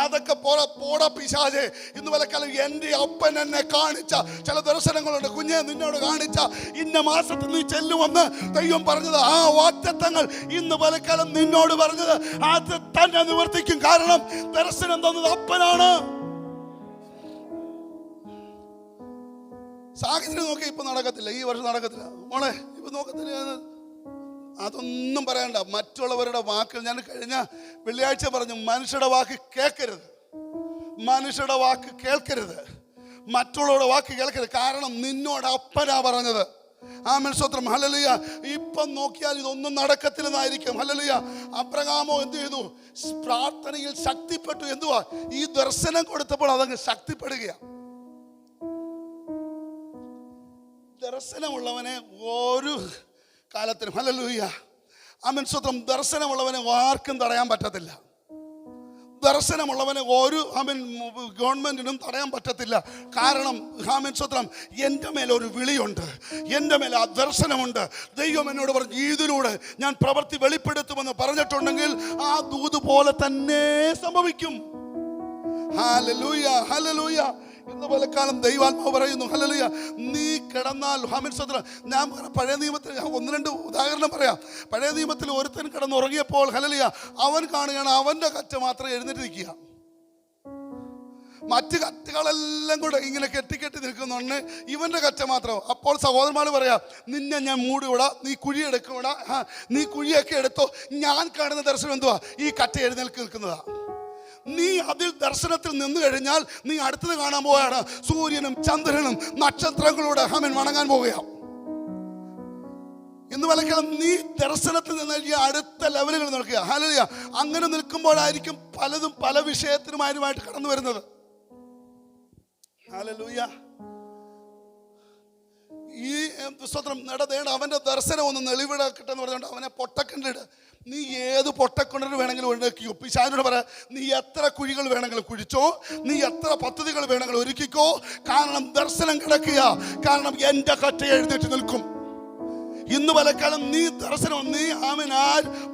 അതൊക്കെ പോടാ പിശാചേ. ഇന്ന് വിലക്കാലം എൻ്റെ അപ്പൻ എന്നെ കാണിച്ച ചില ദർശനങ്ങളുണ്ട്. കുഞ്ഞെ നിന്നോട് കാണിച്ച ഇന്ന മാസത്തിൽ നീ ചെല്ലുമെന്ന് ദൈവം പറഞ്ഞത്, ആ വാഗ്ദത്തങ്ങൾ ഇന്ന് വിലക്കാലം നിന്നോട് പറഞ്ഞത് അത് തന്നെ നിവർത്തിക്കും. കാരണം ദർശനം തന്നത് അപ്പനാണ്. സാഹചര്യം നോക്കി ഇപ്പൊ നടക്കത്തില്ല, ഈ വർഷം നടക്കത്തില്ല മോളെ, ഇപ്പൊ നോക്കത്തില്ല. അതൊന്നും പറയണ്ട. മറ്റുള്ളവരുടെ വാക്കുകൾ ഞാൻ കഴിഞ്ഞ വെള്ളിയാഴ്ച പറഞ്ഞു, മനുഷ്യരുടെ വാക്ക് കേൾക്കരുത്, മനുഷ്യരുടെ വാക്ക് കേൾക്കരുത്, മറ്റുള്ളവരുടെ വാക്ക് കേൾക്കരുത്. കാരണം നിന്നോട് അപ്പനാ പറഞ്ഞത്. ആമേൻ. സ്തോത്രം. ഹല്ലേലൂയ. ഇപ്പം നോക്കിയാൽ ഇതൊന്നും നടക്കത്തില്ലെന്നായിരിക്കും. ഹല്ലേലൂയ. അബ്രഹാമോ എന്ത് ചെയ്തു? പ്രാർത്ഥനയിൽ ശക്തിപ്പെട്ടു. എന്തുവാ? ഈ ദർശനം കൊടുത്തപ്പോൾ അതങ്ങ് ശക്തിപ്പെടുകയാണ്. ദർശനമുള്ളവനെ ഒരു കാലത്തിനും ഹല്ലേലൂയ ആമേൻ. സ്തോത്രം. ദർശനമുള്ളവനെ ആർക്കും തടയാൻ പറ്റത്തില്ല. ദർശനമുള്ളവനെ ഒരു ഗവൺമെന്റിനും തടയാൻ പറ്റത്തില്ല. കാരണം സ്വത്രം എൻ്റെ മേലെ ഒരു വിളിയുണ്ട്, എൻ്റെ മേലെ ആ ദർശനമുണ്ട്. ദൈവം എന്നോട് പറഞ്ഞു ഇതിലൂടെ ഞാൻ പ്രവൃത്തി വെളിപ്പെടുത്തുമെന്ന് പറഞ്ഞിട്ടുണ്ടെങ്കിൽ ആ ദൂത് പോലെ തന്നെ സംഭവിക്കും. ഹല്ലേലൂയ, ഹല്ലേലൂയ. ഇന്ന് പലക്കാലം ദൈവാത്മാവ് പറയുന്നു, ഹല്ലേലൂയ, നീ കിടന്നാൽ ഞാൻ പഴയ നിയമത്തിൽ 1-2 ഉദാഹരണം പറയാം. പഴയ നിയമത്തിൽ ഒരുത്തൻ കിടന്നുറങ്ങിയപ്പോൾ ഹല്ലേലൂയ അവൻ കാണുകയാണ് അവൻ്റെ കറ്റ മാത്രം എഴുന്നേറ്റിരിക്കുക, മറ്റ് കറ്റകളെല്ലാം കൂടെ ഇങ്ങനെ കെട്ടി നിൽക്കുന്നുണ്ട്, ഇവൻ്റെ കറ്റ മാത്രം. അപ്പോൾ സഹോദരന്മാർ പറയാം, നിന്നെ ഞാൻ മൂടിവിടാ, നീ കുഴിയെടുക്കൂടാ, നീ കുഴിയൊക്കെ എടുത്തോ, ഞാൻ കാണുന്ന ദർശനം എന്തുവാ, ഈ കറ്റ എഴുന്നേൽക്ക് നിൽക്കുന്നതാ. നീ അതിൽ ദർശനത്തിൽ നിന്ന് കഴിഞ്ഞാൽ നീ അടുത്തത് കാണാൻ പോവുകയാണ്, സൂര്യനും ചന്ദ്രനും നക്ഷത്രങ്ങളോട് വണങ്ങാൻ പോവുകയാണ്. ഇന്ന് വലക്കണം നീ ദർശനത്തിൽ നിന്ന് ഈ അടുത്ത ലെവലുകൾ നിൽക്കുക. ഹല്ലേലൂയ. അങ്ങനെ നിൽക്കുമ്പോഴായിരിക്കും പലതും പല വിഷയത്തിനുമായിട്ട് കടന്നു വരുന്നത്. ഹല്ലേലൂയ. ഈ സ്തോത്രം നടതേണ്ട അവൻ്റെ ദർശനം ഒന്ന് നെളിവിടക്കട്ടെ എന്ന് പറഞ്ഞുകൊണ്ട് അവനെ പൊട്ടക്കിണ്ടിട്. നീ ഏത് പൊട്ടക്കിണർ വേണമെങ്കിലും ഉണ്ടാക്കിയോ. പിശാചിനോട് പറ, നീ എത്ര കുഴികൾ വേണമെങ്കിലും കുഴിച്ചോ, നീ എത്ര പദ്ധതികൾ വേണമെങ്കിലും ഒരുക്കിക്കോ, കാരണം ദർശനം കിടക്കുക. കാരണം എൻ്റെ കറ്റ എഴുന്നേറ്റ് നിൽക്കും. ഇന്ന് പലക്കാലം നീ ദർശനം, നീ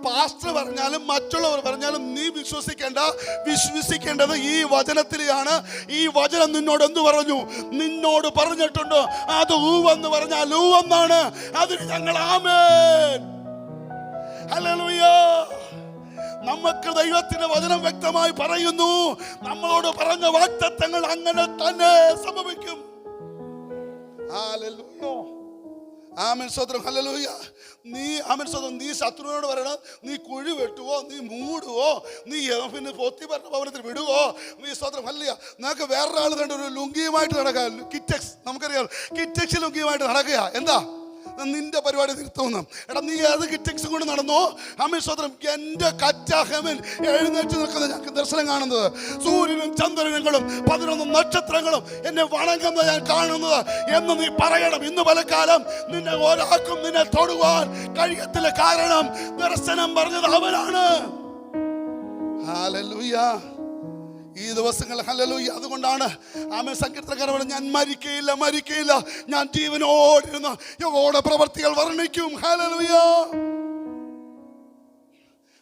പാസ്റ്റർ പറഞ്ഞാലും മറ്റുള്ളവർ പറഞ്ഞാലും നീ വിശ്വസിക്കേണ്ടത് ഈ വചനത്തിലാണ്. ഈ വചനം നിന്നോട് എന്ത് പറഞ്ഞു? നിന്നോട് പറഞ്ഞിട്ടുണ്ടോ അത് ഊവെന്ന് പറഞ്ഞാൽ ഊവെന്നാണ്. അതിന് ഞങ്ങൾ ആമേൻ, ഹല്ലേലൂയ. നമുക്ക് ദൈവത്തിന്റെ വചനം വ്യക്തമായി പറയുന്നു, നമ്മളോട് പറഞ്ഞ വാഗ്ദത്തങ്ങൾ അങ്ങനെ തന്നെ സംഭവിക്കും. ഹല്ലേലൂയ, ആമേൻ, സ്തോത്രം, ഹല്ലേലൂയ. നീ ശത്രുവിനോട് പറയണം, നീ കുഴി വെട്ടുവോ, നീ മൂടുവോ, നീ പിന്നെ പോത്തിഫറിന്റെ ഭവനത്തിൽ വിടുവോ, നീ സ്തോത്രം, ഹല്ലേലൂയ. നിനക്ക് വേറൊരാൾ കണ്ട ഒരു ലുങ്കിയുമായിട്ട് നടക്കുക, കിറ്റക്സ്, നമുക്കറിയാം കിറ്റക്സ് ലുങ്കിയുമായിട്ട് നടക്കുക. എന്താ നിന്റെ പരിപാടി നിർത്തുന്നു? എടാ നീ ഏത് കിറ്റക്സും കൊണ്ട് നടന്നോ? ആമേൻ, സ്തോത്രം. എൻ്റെ കറ്റ എഴുന്നേറ്റ് നിൽക്കുന്ന ഞങ്ങൾക്ക് ദർശനം കാണുന്നത്, സൂര്യനും ചന്ദ്രനങ്ങളും 11 നക്ഷത്രങ്ങളും എന്നെ വണങ്ങുന്നത് ഞാൻ കാണുന്നത് എന്ന് നീ പറയണം. ഇന്ന് പലകാലം നിന്നെ ഒരാൾക്കും നിന്നെ തൊടുവാൻ കഴിയത്തില്ല. കാരണം ദർശനം പറഞ്ഞത് അവനാണ്. ഹല്ലേലൂയ. ഈ ദിവസങ്ങൾ ഹല്ലേലൂയ. അതുകൊണ്ടാണ് ആമേൻ സങ്കീർത്തനക്കാരൻ പറഞ്ഞത്, ഞാൻ മരിക്കയില്ല, ഞാൻ ജീവനോടിരുന്ന യഹോവയുടെ പ്രവൃത്തികൾ വർണ്ണിക്കും. ഹല്ലേലൂയ.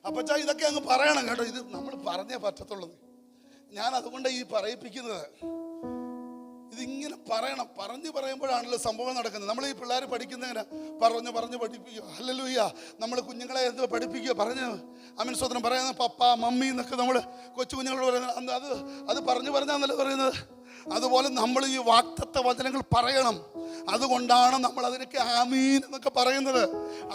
അപ്പച്ചാ ഇതൊക്കെ അങ്ങ് പറയണം കേട്ടോ, ഇത് നമ്മൾ പറഞ്ഞേ പറ്റത്തുള്ളൂ. ഞാൻ അതുകൊണ്ട് ഈ പറയിപ്പിക്കുന്നത്, ഇതിങ്ങനെ പറയണം. പറയുമ്പോഴാണല്ലോ സംഭവം നടക്കുന്നത്. നമ്മൾ ഈ പിള്ളേർ പഠിക്കുന്നതിന് പറഞ്ഞ് പഠിപ്പിക്കുക. ഹല്ലേലൂയ. നമ്മൾ കുഞ്ഞുങ്ങളെ എന്ത് പഠിപ്പിക്കുക, പറഞ്ഞ് ആമേൻ സ്തോത്രം പറയുന്നത് പപ്പ മമ്മി എന്നൊക്കെ നമ്മൾ കൊച്ചു കുഞ്ഞുങ്ങളോട് പറയുന്നത്, അത് പറഞ്ഞാന്നല്ലേ പറയുന്നത്. അതുപോലെ നമ്മൾ ഈ വാഗ്ദത്ത വചനങ്ങൾ പറയണം. അതുകൊണ്ടാണ് നമ്മൾ അതിനൊക്കെ ആമീൻ എന്നൊക്കെ പറയുന്നത്.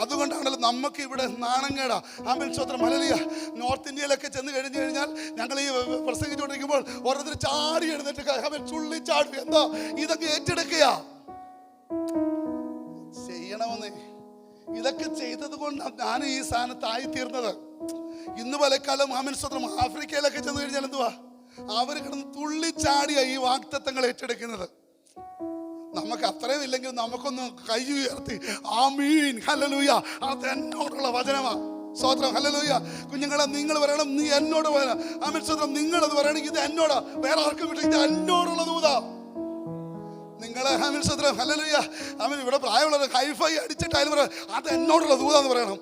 അതുകൊണ്ടാണല്ലോ നമുക്ക് ഇവിടെ നാണങ്ങേടാ. ആമേൻ സ്തോത്രം, ഹല്ലേലൂയ. നോർത്ത് ഇന്ത്യയിലൊക്കെ ചെന്ന് കഴിഞ്ഞാൽ ഞങ്ങൾ ഈ പ്രസംഗിച്ചുകൊണ്ടിരിക്കുമ്പോൾ ഓരോരുത്തർ ചാടി എഴുന്നേറ്റ് അവൻ ചുള്ളിച്ചാടുക. എന്താ ഇതൊക്കെ ഏറ്റെടുക്കുക ചെയ്യണമെന്നേ. ഇതൊക്കെ ചെയ്തത് കൊണ്ടാണ് ഞാൻ ഈ സ്ഥാനത്തായി തീർന്നത്. ഇന്ന് പലക്കാലം ആമേൻ സ്തോത്രം ആഫ്രിക്കയിലൊക്കെ ചെന്ന് കഴിഞ്ഞാൽ എന്തുവാ, അവർ കിടന്ന് തുള്ളിച്ചാടിയ ഈ വാഗ്ദത്തങ്ങൾ ഏറ്റെടുക്കുന്നത്. നമുക്ക് അത്രയും ഇല്ലെങ്കിൽ നമുക്കൊന്ന് കൈ ഉയർത്തി ആമീൻ, ഹല്ലേലൂയ, അത് എന്നോടുള്ള വചനമാ. സ്തോത്രം, ഹല്ലേലൂയ. കുഞ്ഞുങ്ങളെ നിങ്ങൾ പറയണം, നീ എന്നോട് പറയണം. ആമേൻ സ്തോത്രം. നിങ്ങളത് പറയണമെങ്കിൽ ഇത് എന്നോടാ, വേറെ ആർക്കും വിട്ടില്ല, ഇത് എന്നോടുള്ള ദൂതാ. നിങ്ങളെ ആമേൻ സ്തോത്രം, ഹല്ലേലൂയ. ആമേൻ ഇവിടെ പ്രായമുള്ളവർ ഹൈഫൈ അടിച്ചിട്ടായാലും പറയാം അത് എന്നോടുള്ള ദൂതാന്ന് പറയണം.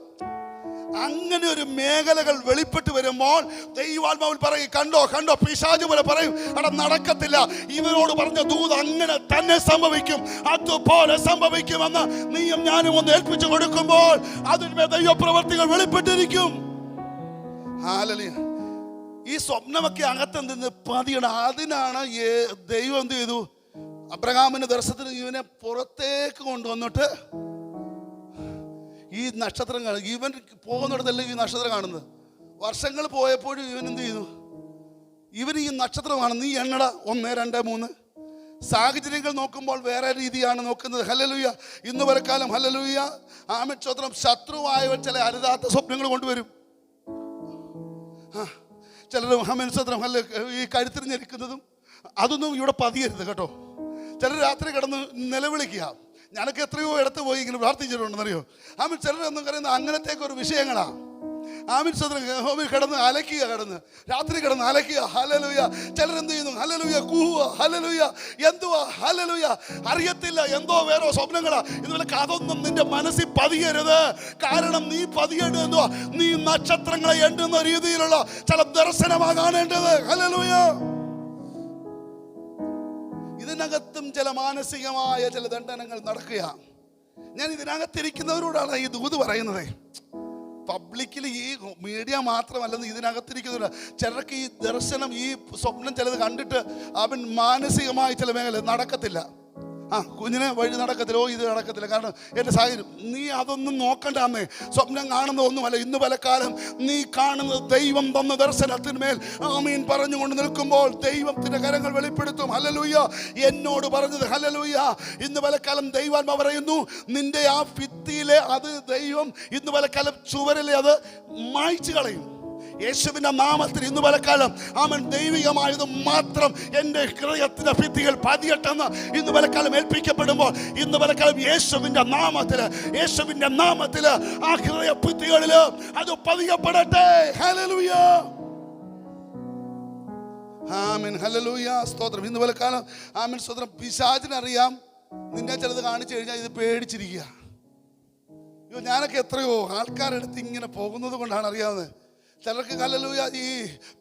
അങ്ങനെ ഒരു മേഖലകൾ വെളിപ്പെട്ട് വരുമ്പോൾ ദൈവാത്മാവിൽ പറയും, കണ്ടോ പിശാച് പോലെ പറയും, അവിടെ നടക്കത്തില്ല, ഇവനോട് പറഞ്ഞ ദൂത് അങ്ങനെ തന്നെ സംഭവിക്കും, അതുപോലെ സംഭവിക്കുമെന്ന് നീയും ഞാനും ഒന്ന് ഏൽപ്പിച്ചു കൊടുക്കുമ്പോൾ അതിന്മേൽ ദൈവപ്രവർത്തികൾ വെളിപ്പെട്ടിരിക്കും. ഹല്ലേലൂയ. ഈ സ്വപ്നമൊക്കെ അകത്തെന്തെന്ന് പതിയണം. അതിനാണ് ദൈവം എന്ത് ചെയ്തു, അബ്രഹാമിന്റെ ദർശനത്തിന് ഇവനെ പുറത്തേക്ക് കൊണ്ടുവന്നിട്ട് ഈ നക്ഷത്രങ്ങൾ, ഇവൻ പോകുന്നിടത്തല്ല ഈ നക്ഷത്രം കാണുന്നത്. വർഷങ്ങൾ പോയപ്പോഴും ഇവൻ എന്ത് ചെയ്തു, ഇവൻ ഈ നക്ഷത്രമാണ്, നീ എണ്ണട 1, 2, 3. സാഹചര്യങ്ങൾ നോക്കുമ്പോൾ വേറെ രീതിയാണ് നോക്കുന്നത്. ഹല്ലേലൂയ. ഇന്ന് വരെക്കാലം ഹല്ലേലൂയ ആമേൻ സ്തോത്രം. ശത്രുവായവൻ ചില അരുതാത്ത സ്വപ്നങ്ങൾ കൊണ്ടുവരും. ചിലർ ആമേൻ സ്തോത്രം ഈ കഴുത്തിരിഞ്ഞിരിക്കുന്നതും അതൊന്നും ഇവിടെ പതിയരുത് കേട്ടോ. ചിലർ രാത്രി കിടന്ന് നിലവിളിക്കുക. ഞാനൊക്കെ എത്രയോ ഇടത്ത് പോയി ഇങ്ങനെ പ്രാർത്ഥിച്ചിട്ടുണ്ടെന്നറിയോ. ആമേൻ. ചിലരൊന്നും പറയുന്നത് അങ്ങനത്തേക്ക് ഒരു വിഷയങ്ങളാ. ആമീൻ സ്തോത്രം. കിടന്ന് അലക്കുക, രാത്രി കിടന്ന് അലക്കുക. ഹല്ലേലൂയ. ചിലരെന്ത് ചെയ്യുന്നു? ഹല്ലേലൂയ കൂവുക. ഹല്ലേലൂയ. എന്തുവാ? ഹല്ലേലൂയ. അറിയത്തില്ല, എന്തോ വേറെ സ്വപ്നങ്ങളാ. ഇതുപോലെ അതൊന്നും നിന്റെ മനസ്സിൽ പതിയരുത്. കാരണം നീ പതിയേണ്ടത് എന്തുവാ? നീ നക്ഷത്രങ്ങളെ എണ്ണുന്ന രീതിയിലുള്ള ചില ദർശനമാണ് കാണേണ്ടത്. ഹല്ലേലൂയ. ഇതിനകത്തും ചില മാനസികമായ ചില ദണ്ഡനങ്ങൾ നടക്കുക. ഞാൻ ഇതിനകത്തിരിക്കുന്നവരോടാണ് ഈ ദൂത് പറയുന്നത്. പബ്ലിക്കിൽ ഈ മീഡിയ മാത്രമല്ലെന്ന് ഇതിനകത്തിരിക്കുന്നവർ ചിലർക്ക് ഈ ദർശനം, ഈ സ്വപ്നം ചിലത് കണ്ടിട്ട് അവൻ മാനസികമായി ചില മേഖല നടക്കത്തില്ല. കുഞ്ഞിനെ വഴി നടക്കത്തില്ല, ഇത് നടക്കത്തില്ല, കാരണം എൻ്റെ സാഹചര്യം. നീ അതൊന്നും നോക്കണ്ടാന്നേ. സ്വപ്നം കാണുന്നതൊന്നുമല്ല. ഇന്ന് പലക്കാലം നീ കാണുന്നത് ദൈവം തന്ന ദർശനത്തിന്മേൽ ആമീൻ പറഞ്ഞുകൊണ്ട് നിൽക്കുമ്പോൾ ദൈവത്തിൻ്റെ കരങ്ങൾ വെളിപ്പെടുത്തും. ഹല്ലേലൂയ. എന്നോട് പറഞ്ഞത് ഹല്ലേലൂയ. ഇന്ന് പലക്കാലം ദൈവാത്മാ പറയുന്നു, നിന്റെ ആ ഭിത്തിയിലെ അത് ദൈവം ഇന്ന് പലക്കാലം ചുവരിലെ അത് മായ്ച്ചു കളയും. യേശുവിൻ്റെ നാമത്തിൽ ഇന്ന് പലക്കാലം ആമൻ ദൈവികമായത് മാത്രം എൻ്റെ ഹൃദയത്തിൻ്റെ ഭിത്തികൾ പതിയട്ടെന്ന് ഇന്ന് പലക്കാലം ഏൽപ്പിക്കപ്പെടുമ്പോൾ ഇന്ന് പലക്കാലം യേശുവിൻ്റെ നാമത്തിൽ ആ ഹൃദയ ഭിത്തികളിൽ അത് പതിയപ്പെടട്ടെ. ഹല്ലേലൂയ. ആമേൻ. ഹല്ലേലൂയ. സ്തോത്രം. ഇന്ന് പലക്കാലം ആമേൻ സ്തോത്രം. പിശാചിനറിയാം നിന്നെ ചിലത് കാണിച്ചു കഴിഞ്ഞാൽ ഇത് പേടിച്ചിരിക്കുക. ഞാനൊക്കെ എത്രയോ ആൾക്കാരെടുത്ത് ഇങ്ങനെ പോകുന്നത് കൊണ്ടാണ് അറിയാവുന്നത്. ചിലർക്ക് ഹല്ലേലൂയ ഈ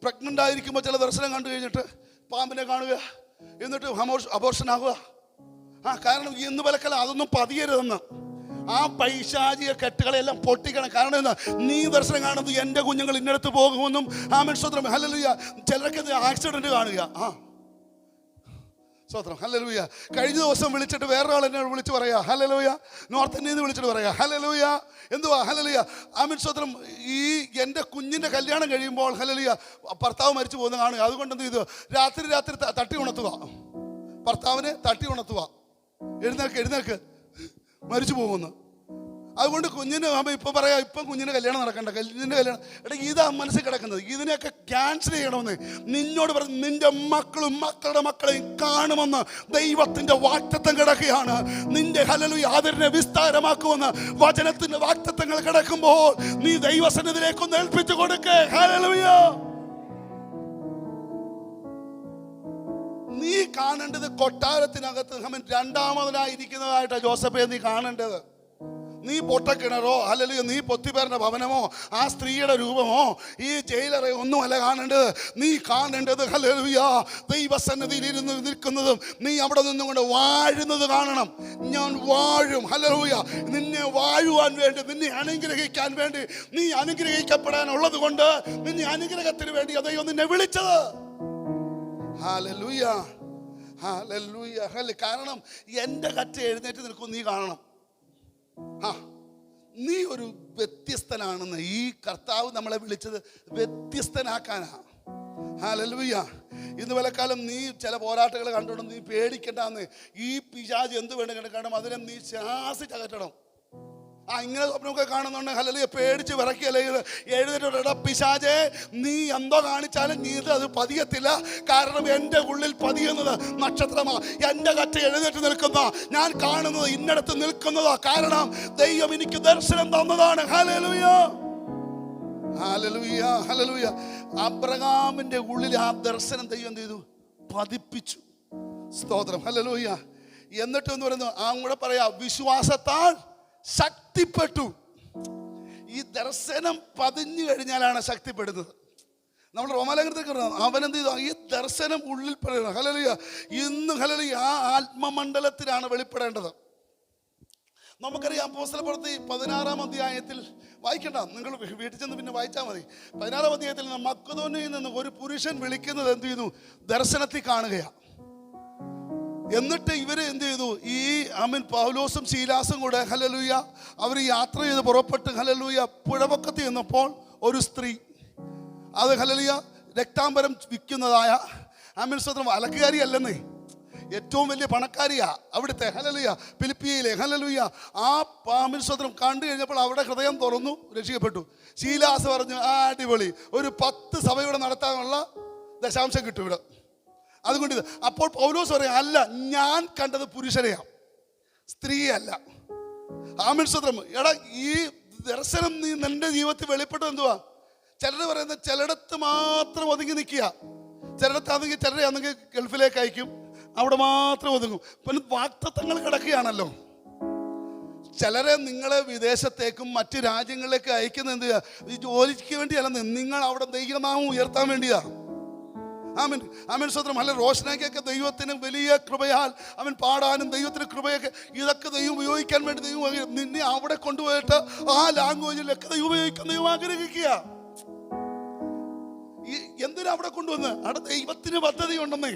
പ്രഗ്നൻ്റ് ആയിരിക്കുമ്പോൾ ചില ദർശനം കണ്ടു കഴിഞ്ഞിട്ട് പാമ്പിനെ കാണുക, എന്നിട്ട് അബോർഷൻ ആകുക. കാരണം ഇന്ന് പലക്കാലം അതൊന്നും പതിയരുതെന്ന്. ആ പൈശാചിക കെട്ടുകളെല്ലാം പൊട്ടിക്കണം. കാരണം എന്താ? നീ ദർശനം കാണുന്നത് എൻ്റെ കുഞ്ഞുങ്ങൾ ഇന്നടത്ത് പോകുമെന്നും ആമേൻ സ്തോത്രം. ഹല്ലേലൂയ. ചിലർക്ക് ആക്സിഡന്റ് കാണുക. സ്തോത്രം. ഹല്ലേലൂയ. കഴിഞ്ഞ ദിവസം വിളിച്ചിട്ട് വേറൊരാൾ എന്നെ വിളിച്ച് പറയാ ഹല്ലേലൂയ. നോർത്ത് ഇന്ത്യയിൽ നിന്ന് വിളിച്ചിട്ട് പറയാ ഹല്ലേലൂയ. എന്തുവാ? ഹല്ലേലൂയ. ആമേൻ സ്തോത്രം. ഈ എൻ്റെ കുഞ്ഞിൻ്റെ കല്യാണം കഴിയുമ്പോൾ ഹല്ലേലൂയ ഭർത്താവ് മരിച്ചു പോകുന്ന കാണുക. അതുകൊണ്ട് എന്ത് ചെയ്തു? രാത്രി തട്ടി ഉണർത്തുക. ഭർത്താവിനെ തട്ടി ഉണർത്തുക. എഴുന്നേൽക്ക് മരിച്ചു പോകുന്നു. അതുകൊണ്ട് കുഞ്ഞിന് ഇപ്പം പറയാം, ഇപ്പം കുഞ്ഞിൻ്റെ കല്യാണം നടക്കണ്ട, കുഞ്ഞിൻ്റെ കല്യാണം. എടാ, ഇതാ മനസ്സിൽ കിടക്കുന്നത്. ഇതിനെയൊക്കെ ക്യാൻസൽ ചെയ്യണമെന്ന് നിന്നോട് പറഞ്ഞു. നിന്റെ മക്കളും മക്കളുടെ മക്കളെയും കാണുമെന്ന് ദൈവത്തിൻ്റെ വാഗ്ദത്തം കിടക്കുകയാണ്. നിന്റെ ഹല്ലേലൂയ അതിനെ വിസ്താരമാക്കുമെന്ന് വചനത്തിൻ്റെ വാഗ്ദത്തങ്ങൾ കിടക്കുമ്പോൾ നീ ദൈവസന്നിധിയിലേക്കൊന്ന് ഏൽപ്പിച്ചു കൊടുക്കേ. ഹല്ലേലൂയ. നീ കാണേണ്ടത് കൊട്ടാരത്തിനകത്ത് രണ്ടാമതിനായിരിക്കുന്നതായിട്ടാണ് ജോസഫേ നീ കാണേണ്ടത്. നീ പൊട്ടക്കിണറോ അല്ലെങ്കിൽ നീ പൊത്തിപ്പേറിന്റെ ഭവനമോ ആ സ്ത്രീയുടെ രൂപമോ ഈ ജയിലറെ ഒന്നുമല്ല കാണേണ്ടത്. നീ കാണേണ്ടത് ഹല്ലേലൂയ ദൈവസന്നിധിയിൽ ഇരുന്ന് നിൽക്കുന്നതും നീ അവിടെ നിന്നുകൊണ്ട് വാഴുന്നത് കാണണം. ഞാൻ വാഴും. ഹല്ലേലൂയ. നിന്നെ വാഴുവാൻ വേണ്ടി, നിന്നെ അനുഗ്രഹിക്കാൻ വേണ്ടി, നീ അനുഗ്രഹിക്കപ്പെടാനുള്ളത് കൊണ്ട് നിന്നെ അനുഗ്രഹത്തിന് വേണ്ടി ദൈവം നിന്നെ വിളിച്ചത്. ഹല്ലേലൂയ. ഹല്ലേലൂയ. കാരണം എൻ്റെ കറ്റ എഴുന്നേറ്റ് നിൽക്കും നീ കാണണം. നീ ഒരു വ്യത്യസ്തനാണെന്ന് ഈ കർത്താവ് നമ്മളെ വിളിച്ചത് വ്യത്യസ്തനാക്കാനാ. ഹല്ലേലൂയ. ഇന്ന് പലക്കാലം നീ ചില പോരാട്ടങ്ങൾ കണ്ടുകൊണ്ട് നീ പേടിക്കണ്ടെന്ന്. ഈ പിശാച് എന്ത് വേണം കാരണം അതിനെ നീ ശാസിച്ചകറ്റണം. ഇങ്ങനെ സ്വപ്നമൊക്കെ കാണുന്നുണ്ട് ഹല്ലേലൂയ പേടിച്ച് വിറയ്ക്കല്ലേ ഇത്. എഴുന്നേറ്റ് പിശാചേ, നീ എന്തോ കാണിച്ചാലും നീ അത് പതിയത്തില്ല. കാരണം എൻ്റെ ഉള്ളിൽ പതിയുന്നത് നക്ഷത്രമാ. എൻ്റെ കറ്റ എഴുന്നേറ്റ് നിൽക്കുന്ന ഞാൻ കാണുന്നത് ഇന്നടത്ത് നിൽക്കുന്നതാ. കാരണം ദൈവം എനിക്ക് ദർശനം തന്നതാണ്. ഹല്ലേലൂയ. ഹല്ലേലൂയ. ഹല്ലേലൂയ. അബ്രഹാമിൻ്റെ ഉള്ളിൽ ആ ദർശനം ദൈവം എന്ത് ചെയ്തു? പതിപ്പിച്ചു. സ്തോത്രം. ഹല്ലേലൂയ. എന്നിട്ട് എന്ന് പറയുന്നത് അങ്ങോട്ട് പറയാ വിശ്വാസത്താൽ ശക്തിപ്പെട്ടു. ഈ ദർശനം പതിഞ്ഞു കഴിഞ്ഞാലാണ് ശക്തിപ്പെടുന്നത്. നമ്മൾ റോമാലേഖനത്തിൽ അവനെന്ത് ചെയ്തു? ഈ ദർശനം ഉള്ളിൽ പറയണം. ഹല്ലേലൂയ. ഇന്ന് ഹല്ലേലൂയ ആ ആത്മമണ്ഡലത്തിലാണ് വെളിപ്പെടേണ്ടത്. നമുക്കറിയാം അപ്പോസ്തലപ്രവൃത്തി 16-ാം അധ്യായത്തിൽ വായിക്കണ്ട, നിങ്ങൾ വീട്ടിൽ ചെന്ന് പിന്നെ വായിച്ചാൽ മതി. 16-ാം അധ്യായത്തിൽ മക്കദോന്യയിൽ നിന്ന് ഒരു പുരുഷൻ വിളിക്കുന്നത് എന്ത് ചെയ്യുന്നു? ദർശനത്തിൽ കാണുകയാണ്. എന്നിട്ട് ഇവര് എന്ത് ചെയ്തു? ഈ പൗലോസും ശീലാസും കൂടെ ഹല്ലേലൂയ അവർ യാത്ര ചെയ്ത് പുറപ്പെട്ട് ഹല്ലേലൂയ പുഴവക്കത്ത് ചെന്നപ്പോൾ ഒരു സ്ത്രീ അത് ഹല്ലേലൂയ രക്താംബരം വിൽക്കുന്നതായ സ്വന്തം അലക്കുകാരി അല്ലെന്നേ, ഏറ്റവും വലിയ പണക്കാരിയാ അവിടുത്തെ. ഹല്ലേലൂയ ഫിലിപ്പിയിലെ ഹല്ലേലൂയ ആ സ്വന്തം കണ്ടു കഴിഞ്ഞപ്പോൾ അവിടെ ഹൃദയം തുറന്നു, രക്ഷിക്കപ്പെട്ടു. ശീലാസ് പറഞ്ഞു അടിപൊളി, ഒരു 10 സഭയുടെ നടത്താനുള്ള ദശാംശം കിട്ടും ഇവിടെ. അതുകൊണ്ട് അപ്പോൾ പൗലോസ് പറയാം, അല്ല ഞാൻ കണ്ടത് പുരുഷനെയാ, സ്ത്രീയല്ല. സ്വന്തം എടാ ഈ ദർശനം നീ നിന്റെ ജീവിതത്തിൽ വെളിപ്പെട്ടത് എന്തുവാ? ചിലർ പറയുന്നത് ചിലയിടത്ത് മാത്രം ഒതുങ്ങി നിൽക്കുക. ചിലയിടത്താണെങ്കിൽ ചിലരെ ആണെങ്കിൽ ഗൾഫിലേക്ക് അയക്കും, അവിടെ മാത്രം ഒതുങ്ങും. പിന്നെ വാക്തത്വങ്ങൾ കിടക്കുകയാണല്ലോ. ചിലരെ നിങ്ങളെ വിദേശത്തേക്കും മറ്റ് രാജ്യങ്ങളിലേക്ക് അയക്കുന്നത് എന്ത് ചെയ്യുക? ഈ ജോലിക്ക് വേണ്ടിയല്ല, നിങ്ങൾ അവിടെ ദൈവനാമം ഉയർത്താൻ വേണ്ടിയാ. ആമേൻ ആമേൻ സ്വത്രം. അല്ല, റോഷനയ്ക്കൊക്കെ ദൈവത്തിന് വലിയ കൃപയാൽ അവൻ പാടാനും ദൈവത്തിന് കൃപയൊക്കെ ഇതൊക്കെ ദൈവം ഉപയോഗിക്കാൻ വേണ്ടി ദൈവം നിന്നെ അവിടെ കൊണ്ടുപോയിട്ട് ആ ലാംഗ്വേജിലൊക്കെ ദൈവം ഉപയോഗിക്കാൻ ദൈവം ആഗ്രഹിക്കുക. എന്തിനാ അവിടെ കൊണ്ടുവന്ന്? അവിടെ ദൈവത്തിന് പദ്ധതി ഉണ്ടെന്നേ.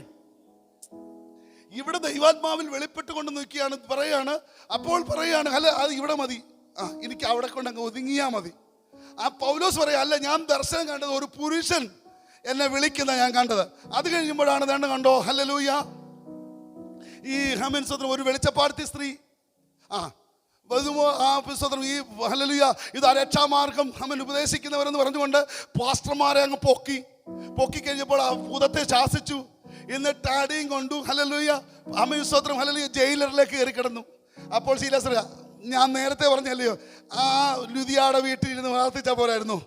ഇവിടെ ദൈവാത്മാവിൽ വെളിപ്പെട്ടുകൊണ്ട് നിൽക്കുകയാണ്, പറയാണ്. അപ്പോൾ പറയാണ്, അല്ല അത് ഇവിടെ മതി, എനിക്ക് അവിടെ കൊണ്ട് അങ്ങ് ഒതുങ്ങിയാൽ മതി. ആ പൗലോസ് പറയാ, അല്ല ഞാൻ ദർശനം കണ്ടത് ഒരു പുരുഷൻ എന്നെ വിളിക്കുന്ന ഞാൻ കണ്ടത്. അത് കഴിയുമ്പോഴാണ് ദണ്ഡ് കണ്ടോ, ഹല്ലേലൂയ, ഈ ഹമൻ സ്വത്രം ഒരു വെളിച്ചപ്പാടത്തി സ്ത്രീ സ്വത്രം ഈ ഹല്ലേലൂയ ഇത് രക്ഷാമാർഗം ഹമൻ ഉപദേശിക്കുന്നവരെന്ന് പറഞ്ഞുകൊണ്ട് പാസ്റ്റർമാരെ അങ്ങ് പൊക്കി കഴിഞ്ഞപ്പോൾ ആ ഭൂതത്തെ ശാസിച്ചു. എന്നിട്ട് അടിയും കൊണ്ടു, ഹല്ലേലൂയ, ഹമൻ സ്വത്രം ഹല്ലേലൂയ ജയിലറിലേക്ക് കയറി കിടന്നു. അപ്പോൾ ശീലാശ്ര, ഞാൻ നേരത്തെ പറഞ്ഞല്ലയോ ആ ലുദിയാടെ വീട്ടിൽ ഇരുന്ന് പ്രാർത്ഥിച്ചാൽ പോരായിരുന്നു,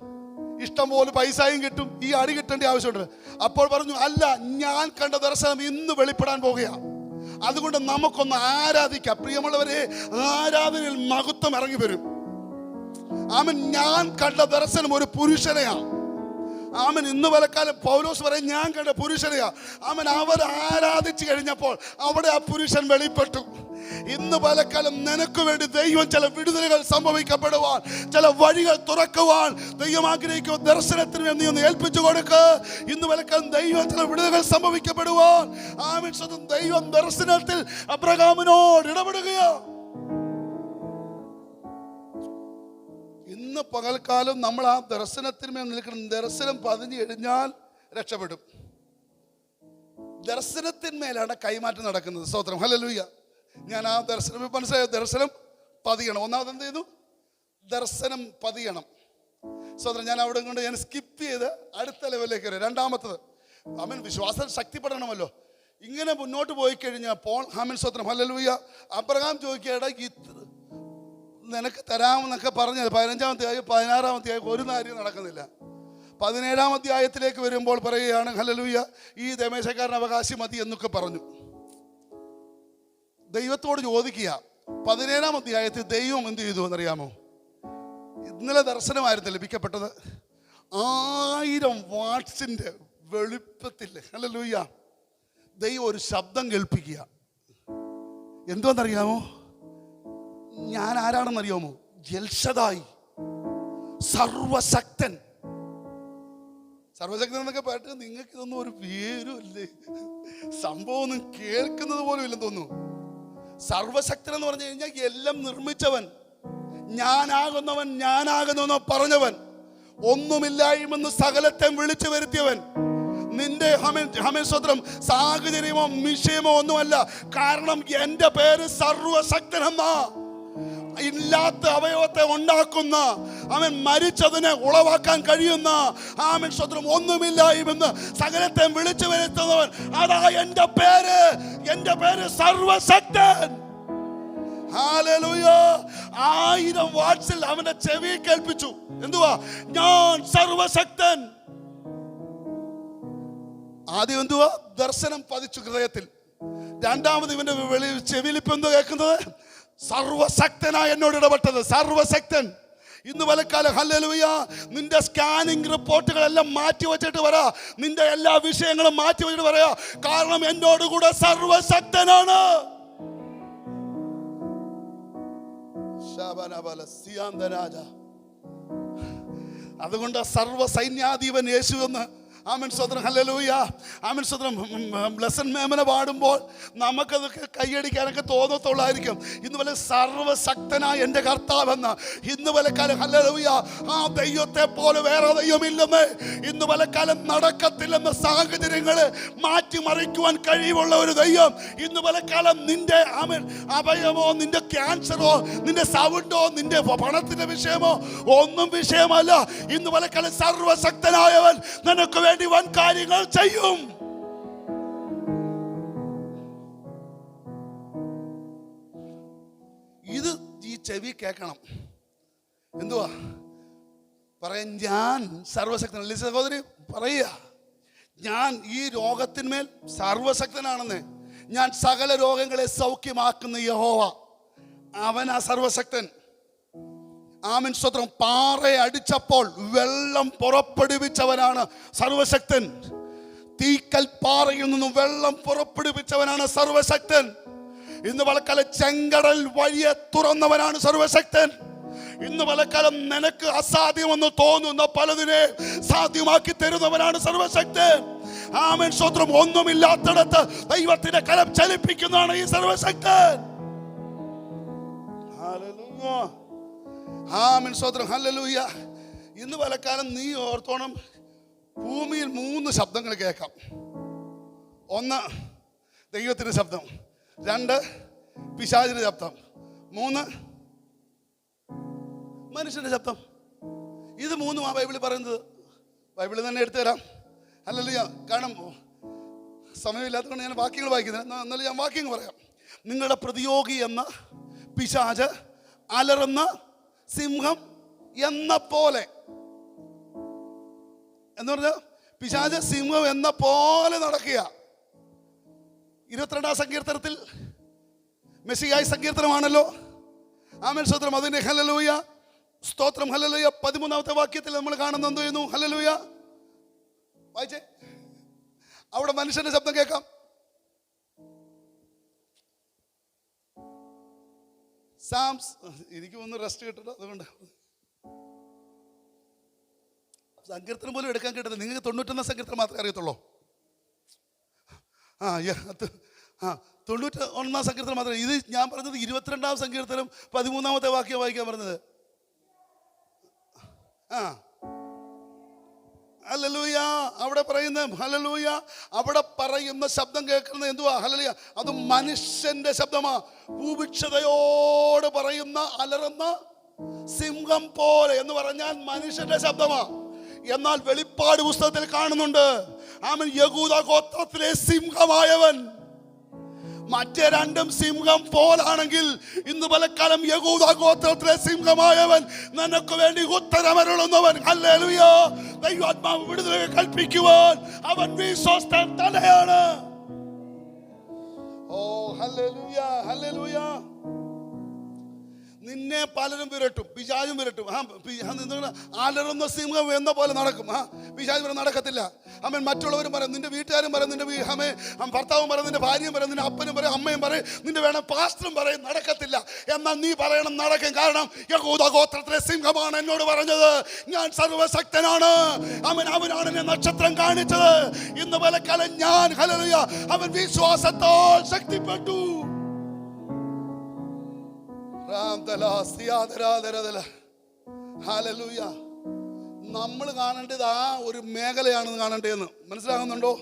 ഇഷ്ടംപോലെ പൈസയും കിട്ടും, ഈ അടി കിട്ടേണ്ട ആവശ്യമുണ്ട്. അപ്പോൾ പറഞ്ഞു, അല്ല ഞാൻ കണ്ട ദർശനം ഇന്ന് വെളിപ്പെടാൻ പോകുകയാണ്, അതുകൊണ്ട് നമുക്കൊന്ന് ആരാധിക്കാം. പ്രിയമുള്ളവരെ, ആരാധനയിൽ മഹത്വം ഇറങ്ങി വരും. ആമൻ, ഞാൻ കണ്ട ദർശനം ഒരു പുരുഷനെയാണ്. ആമൻ, ഇന്ന് പലക്കാലം പൗലോസ് പറയും ഞാൻ കണ്ട പുരുഷനെയാ. ആമൻ, അവർ ആരാധിച്ചു കഴിഞ്ഞപ്പോൾ അവിടെ ആ പുരുഷൻ വെളിപ്പെട്ടു. ഇന്ന് പലക്കാലം നിനക്ക് വേണ്ടി ദൈവം ചില വിടുതലുകൾ സംഭവിക്കപ്പെടുവാൻ, ചില വഴികൾ തുറക്കുവാൻ ദൈവം ആഗ്രഹിക്കുക. ദർശനത്തിന് വേണ്ടി ഒന്ന് ഏൽപ്പിച്ചു കൊടുക്ക്. ഇന്ന് പലക്കാലം ദൈവം ചില വിടുതലുകൾ സംഭവിക്കപ്പെടുവാൻ, ആമൻ, സ്വന്തം ദൈവം ദർശനത്തിൽ അബ്രഹാമിനോട് ഇടപെടുകയോ. ഇന്ന് പകൽക്കാലം നമ്മൾ ആ ദർശനത്തിന്മേൽ നിൽക്കണം. ദർശനം പതിഞ്ഞു കഴിഞ്ഞാൽ രക്ഷപ്പെടും. ദർശനത്തിന്മേലാണ് കൈമാറ്റം നടക്കുന്നത്. സ്തോത്രം, ഹല്ലേലൂയ. ഞാൻ ആ ദർശനം മനസ്സിലായ, ദർശനം പതിയണം. ഒന്നാമത് എന്ത് ചെയ്യുന്നു? ദർശനം പതിയണം. സ്തോത്രം. ഞാൻ അവിടെ കൊണ്ട് ഞാൻ സ്കിപ്പ് ചെയ്ത് അടുത്ത ലെവലിലേക്ക് വരും. രണ്ടാമത്തത്, ആമേൻ, വിശ്വാസം ശക്തിപ്പെടണമല്ലോ. ഇങ്ങനെ മുന്നോട്ട് പോയി കഴിഞ്ഞപ്പോൾ ആമേൻ, സ്തോത്രം, ഹല്ലേലൂയ, അബ്രഹാം ചോദിക്കുകയുടെ നിനക്ക് തരാമെന്നൊക്കെ പറഞ്ഞത് 15-ാം അധ്യായം 16-ാം അധ്യായം ഒരു കാര്യം നടക്കുന്നില്ല. 17-ാം അധ്യായത്തിലേക്ക് വരുമ്പോൾ പറയുകയാണ്, ഹല്ലേലൂയ, ഈ ദമേശക്കാരൻ അവകാശി മതി എന്നൊക്കെ പറഞ്ഞു. ദൈവത്തോട് ചോദിക്കുക. 17-ാം അധ്യായത്തിൽ ദൈവം എന്ത് ചെയ്തു എന്നറിയാമോ? ഇന്നലെ ദർശനമായിരുന്നു ലഭിക്കപ്പെട്ടത്. 1000 വാട്ട്സിന്റെ വെളുപ്പത്തിൽ, ഹല്ലേലൂയ, ദൈവം ഒരു ശബ്ദം കേൾപ്പിക്കുക. എന്തുവെന്നറിയാമോ? ഞാൻ ആരാണെന്നറിയാമോ? എൽഷദായി, സർവശക്തൻ. സർവശക്തൻ എന്നൊക്കെ പാട്ട് നിങ്ങൾക്ക് ഇതൊന്നും ഒരു പേരും ഇല്ലേ? സംഭവം ഒന്നും കേൾക്കുന്നത് പോലും ഇല്ലെന്ന് തോന്നുന്നു. സർവശക്തൻ എന്ന് പറഞ്ഞു കഴിഞ്ഞാൽ എല്ലാം നിർമ്മിച്ചവൻ, ഞാനാകുന്നവൻ പറഞ്ഞവൻ, ഒന്നുമില്ലായ്മെന്ന് സകലത്തെ വിളിച്ചു വരുത്തിയവൻ. നിന്റെ ഹമേശ്വത്രം സാഹചര്യമോ വിഷയമോ ഒന്നുമല്ല. കാരണം എൻ്റെ പേര് സർവശക്തൻ എന്നാ. ഇല്ലാത്ത അവയവത്തെ ഉണ്ടാക്കുന്ന, അവൻ മരിച്ചതിനെ ഉളവാക്കാൻ കഴിയുന്ന, ആമൻ സ്വത്രം ഒന്നുമില്ലായ്മെന്ന് സകലത്തെ വിളിച്ചു വരുത്തുന്നവൻ. അതാ എൻ്റെ പേര് സർവശക്തൻ. ഹല്ലേലൂയ. 1000 വാട്ട്സിൽ അവന്റെ ചെവി കേൾപ്പിച്ചു. എന്തുവാ? ഞാൻ സർവശക്തൻ. ആദ്യം എന്തുവാ? ദർശനം പതിച്ചു ഹൃദയത്തിൽ. രണ്ടാമത് ഇവന്റെ ചെവിയിലിപ്പ് എന്തോ കേൾക്കുന്നത്? സർവശക്തനായ എന്നോട് ഇടപെട്ടത്. സർവശക്തൻ. ഇന്ന് പലക്കാലം, ഹല്ലേലൂയ, നിന്റെ സ്കാനിങ് റിപ്പോർട്ടുകളെല്ലാം മാറ്റി വെച്ചിട്ട് വരാ, നിന്റെ എല്ലാ വിഷയങ്ങളും മാറ്റി വെച്ചിട്ട് പറയാ. കാരണം എന്നോട് കൂടെ സർവശക്തനാണ്. അതുകൊണ്ട് സർവ സൈന്യാധിപൻ യേശു എന്ന് ആമൻ സ്വത്രം, ഹല്ലേലൂയ, ആമൻ സ്വത്രം. ബ്ലെസ്സഡ് മേമന പാടുമ്പോൾ നമുക്കതൊക്കെ കൈയടിക്കാനൊക്കെ തോന്നത്തുള്ളായിരിക്കും. ഇന്ന് പോലെ സർവശക്തനായ എൻ്റെ കർത്താവെന്ന്. ഇന്ന് പലക്കാലം, ഹല്ലേലൂയ, ആ ദൈവത്തെ പോലെ വേറെ ദൈവമില്ലെന്ന്. ഇന്ന് പലക്കാലം നടക്കത്തില്ലെന്ന സാഹചര്യങ്ങൾ മാറ്റിമറിക്കുവാൻ കഴിവുള്ള ഒരു ദൈവം. ഇന്ന് പലക്കാലം നിന്റെ ആമൻ അഭയമോ, നിന്റെ ക്യാൻസറോ, നിന്റെ സൗണ്ടോ, നിന്റെ പണത്തിന്റെ വിഷയമോ ഒന്നും വിഷയമല്ല. ഇന്ന് പലക്കാലം സർവശക്തനായവൻ നിനക്ക് വേണ്ടി വൻ കാര്യങ്ങൾ ചെയ്യും. ഇത് ഈ ചെവി കേൾക്കണം. എന്തുവാ? പറയാൻ ഞാൻ സർവശക്തനല്ലേ സഹോദരി പറയുക, ഞാൻ ഈ രോഗത്തിന്മേൽ സർവശക്തനാണെന്ന്. ഞാൻ സകല രോഗങ്ങളെ സൗഖ്യമാക്കുന്ന യഹോവ, അവനാ സർവശക്തൻ. ആമേൻ സ്തോത്രം. പാറയെ അടിച്ചപ്പോൾ വെള്ളം പുറപ്പെടുവിച്ചവനാണ് സർവശക്തൻ. തീക്കൽ പാറയിൽ നിന്നും വെള്ളം പുറപ്പെടുവിച്ചവനാണ് സർവശക്തൻ. ഇന്ന് പലക്കാലം ചെങ്കടൽ വഴിയെ തുറന്നവനാണ് സർവശക്തൻ. ഇന്ന് പലക്കാലം നിനക്ക് അസാധ്യമെന്ന് തോന്നുന്ന പലതിനെ സാധ്യമാക്കി തരുന്നവനാണ് സർവശക്തൻ. ആമേൻ സ്തോത്രം. ഒന്നുമില്ലാത്തിടത്ത് ദൈവത്തിന്റെ കരം ചലിപ്പിക്കുന്നതാണ് ഈ സർവശക്തൻ. ഹല്ലേലൂയ. ആമേൻ സ്തോത്രം. ഹല്ലേലൂയ. ഇന്ന് പലക്കാലം നീ ഓർത്തോണം, ഭൂമിയിൽ 3 ശബ്ദങ്ങൾ കേൾക്കാം. 1 ദൈവത്തിന്റെ ശബ്ദം, 2 പിശാചിന്റെ ശബ്ദം, 3 മനുഷ്യന്റെ ശബ്ദം. ഇത് 3 ആ ബൈബിളിൽ പറയുന്നത്. ബൈബിളിൽ തന്നെ എടുത്തു തരാം. ഹല്ലേലൂയ. കാരണം സമയമില്ലാത്തതുകൊണ്ട് ഞാൻ വാക്യങ്ങൾ വായിക്കുന്നത്. എന്നാലും ഞാൻ വാക്യങ്ങൾ പറയാം. നിങ്ങളുടെ പ്രതിയോഗി എന്ന പിശാച് അലറുന്ന സിംഹം എന്ന പോലെ എന്ന് പറഞ്ഞാൽ പിശാച് സിംഹം എന്ന പോലെ നടക്കുക. 22-ാം സങ്കീർത്തനത്തിൽ മെസ്സിയായ സങ്കീർത്തനമാണല്ലോ. ആമേൻ സ്തോത്രം. അതിന്റെ ഹല്ലേലൂയ സ്തോത്രം. ഹല്ലേലൂയ. 13-ാമത്തെ വാക്യത്തിൽ നമ്മൾ കാണുന്ന എന്ത് ചെയ്യുന്നു? ഹല്ലേലൂയ. വായിച്ചേ. അവിടെ മനുഷ്യന്റെ ശബ്ദം കേൾക്കാം. സാംസ് എനിക്ക് ഒന്ന് റെസ്റ്റ് കിട്ടണം, അതുകൊണ്ട് സങ്കീർത്തനം പോലും എടുക്കാൻ കിട്ടത്. നിങ്ങൾക്ക് 91 സങ്കീർത്തനം മാത്രമേ അറിയത്തുള്ളൂ. 91 സങ്കീർത്തനം മാത്രമേ. ഇത് ഞാൻ പറഞ്ഞത് 22-ാം സങ്കീർത്തനം 13-ാമത്തെ വാക്യം വായിക്കാൻ പറഞ്ഞത്. ഹല്ലേലൂയ. അവിടെ പറയുന്ന ഹല്ലേലൂയ, അവിടെ പറയുന്ന ശബ്ദം കേൾക്കുന്നത് എന്തുവാ? ഹല്ലേലൂയ. അത് മനുഷ്യന്റെ ശബ്ദമാ. ഭൂഭിക്ഷതയോട് പറയുന്ന അലറുന്ന സിംഹം പോലെ എന്ന് പറഞ്ഞാൽ മനുഷ്യന്റെ ശബ്ദമാ. എന്നാൽ വെളിപ്പാട് പുസ്തകത്തിൽ കാണുന്നുണ്ട്, അവൻ യഹൂദ ഗോത്രത്തിലെ സിംഹമായവൻ. മറ്റേ 2 സിംഹം പോലാണെങ്കിൽ ഇന്ന് പലക്കാലം യഹൂദ ഗോത്രത്തിലെ സിംഹമായവൻ നിനക്ക് വേണ്ടി ഉത്തരമരുളുന്നവൻ. ഹല്ലേലൂയ. ദൈവാത്മാവ് വിടുതല കൽപ്പിക്കുവാൻ അവൻ വിശ്വസ്തൻ തന്നെയാണ്. ഓ ഹല്ലേലൂയ. ഹല്ലേലൂയ. നിന്നെ പലരും വിരട്ടും, പിശാചും വിരട്ടും. അലറുന്ന സിംഹം എന്ന പോലെ നടക്കും. പിശാച് വരെ നടക്കത്തില്ല. അവൻ മറ്റുള്ളവരും പറയും, നിന്റെ വീട്ടുകാരും പറയും, നിന്റെ ഭർത്താവും പറയും, നിന്റെ ഭാര്യയും പറയും, നിന്റെ അപ്പനും പറയും, അമ്മയും പറയും, നിന്റെ വേണം പാസ്റ്ററും പറയും, നടക്കത്തില്ല. എന്നാൽ നീ പറയണം നടക്കും. കാരണം യഹൂദ ഗോത്രത്തിലെ സിംഹമാണ് എന്നോട് പറഞ്ഞത് ഞാൻ സർവശക്തനാണ്. അവനാണ് എന്നെ നക്ഷത്രം കാണിച്ചത്. ഇന്ന് പലക്കാലം ഞാൻ ഹല്ലേലൂയ അവൻ വിശ്വാസത്താൽ ശക്തിപ്പെട്ടു. ഹല്ലേലൂയ. നമ്മൾ കാണേണ്ടത് ആ ഒരു മേഖലയാണെന്ന് കാണേണ്ടതെന്ന് മനസ്സിലാകുന്നുണ്ടോ?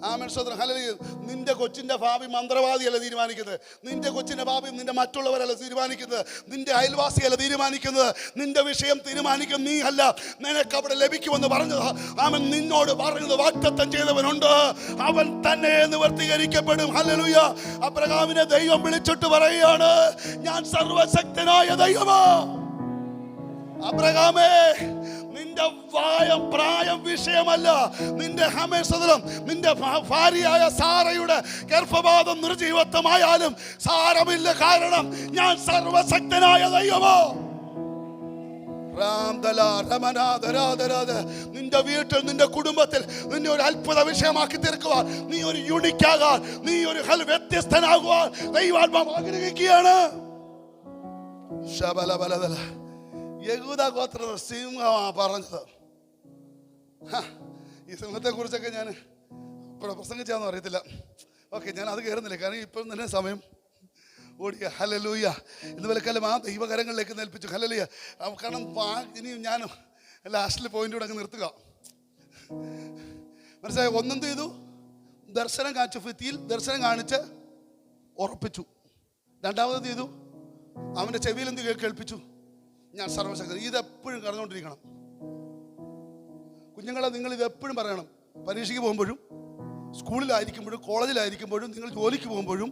ആമേൻ സ്തോത്രം. ഹല്ലേലൂയ. നിന്റെ കൊച്ചിന്റെ ഭാവി മന്ത്രവാദിയല്ല തീരുമാനിക്കുന്നത്. നിന്റെ കൊച്ചിന്റെ ഭാവി നിന്റെ മറ്റുള്ളവരല്ല തീരുമാനിക്കുന്നത്. നിന്റെ അയൽവാസിയല്ല തീരുമാനിക്കുന്നത്. നിന്റെ വിഷയം തീരുമാനിക്കുന്നത് നീ അല്ല. നിനക്ക് അവിടെ ലഭിക്കുമെന്ന് പറഞ്ഞത് അവൻ നിന്നോട് പറയുന്നത് വാഗ്ദത്തം ചെയ്തവനുണ്ട്, അവൻ തന്നെ നിവർത്തീകരിക്കപ്പെടും. ഹല്ലേലൂയ. അബ്രഹാമിനെ ദൈവം വിളിച്ചിട്ട് പറയുകയാണ്, ഞാൻ സർവശക്തനായ ദൈവമാ. അബ്രഹാമേ, നിന്റെ പ്രായം വിഷയമല്ല. നിന്റെ നിന്റെ ഭാര്യയായ സാറയുടെ ഗർഭപാതം നിർജീവത്വമായാലും സാരമില്ല. കാരണം ഞാൻ സർവശക്തനായ ദൈവമോ. നിന്റെ വീട്ടിൽ, നിന്റെ കുടുംബത്തിൽ നിന്നെ ഒരു അത്ഭുത വിഷയമാക്കി തീർക്കുവാൻ, നീ ഒരു യൂണിക്കാകാൻ, നീ ഒരു വ്യത്യസ്തനാകുവാൻ ദൈവാത്മാവ് ആഗ്രഹിക്കുകയാണ്. യഹൂദ ഗോത്ര സിംഹമാ പറഞ്ഞത്. ഈ സിംഹത്തെ കുറിച്ചൊക്കെ ഞാൻ ഇപ്പോൾ പ്രസംഗിച്ചാന്ന് അറിയത്തില്ല. ഓക്കെ, ഞാൻ അത് കയറുന്നില്ല, കാരണം ഇപ്പം തന്നെ സമയം ഓടിക്കുക. ഹല്ലേലൂയ. ഇന്ന് വിലക്കാലം ആ ദൈവകരങ്ങളിലേക്ക് നേൽപ്പിച്ചു. ഹല്ലേലൂയ. കാരണം ഇനി ഞാൻ ലാസ്റ്റിൽ പോയിന്റ് അങ്ങ് നിർത്തുക. മനസ്സിലായോ? ഒന്നെന്ത് ചെയ്തു? ദർശനം കാണിച്ചു. ഫിത്തിയിൽ ദർശനം കാണിച്ച് ഉറപ്പിച്ചു. രണ്ടാമത് ചെയ്തു, അവൻ്റെ ചെവിയിൽ എന്ത് കേൾപ്പിച്ചു? ഞാൻ സർവശക്തൻ. ഇതെപ്പോഴും കടന്നുകൊണ്ടിരിക്കണം കുഞ്ഞുങ്ങളെ. നിങ്ങൾ ഇതെപ്പോഴും പറയണം. പരീക്ഷയ്ക്ക് പോകുമ്പോഴും, സ്കൂളിലായിരിക്കുമ്പോഴും, കോളേജിലായിരിക്കുമ്പോഴും, നിങ്ങൾ ജോലിക്ക് പോകുമ്പോഴും,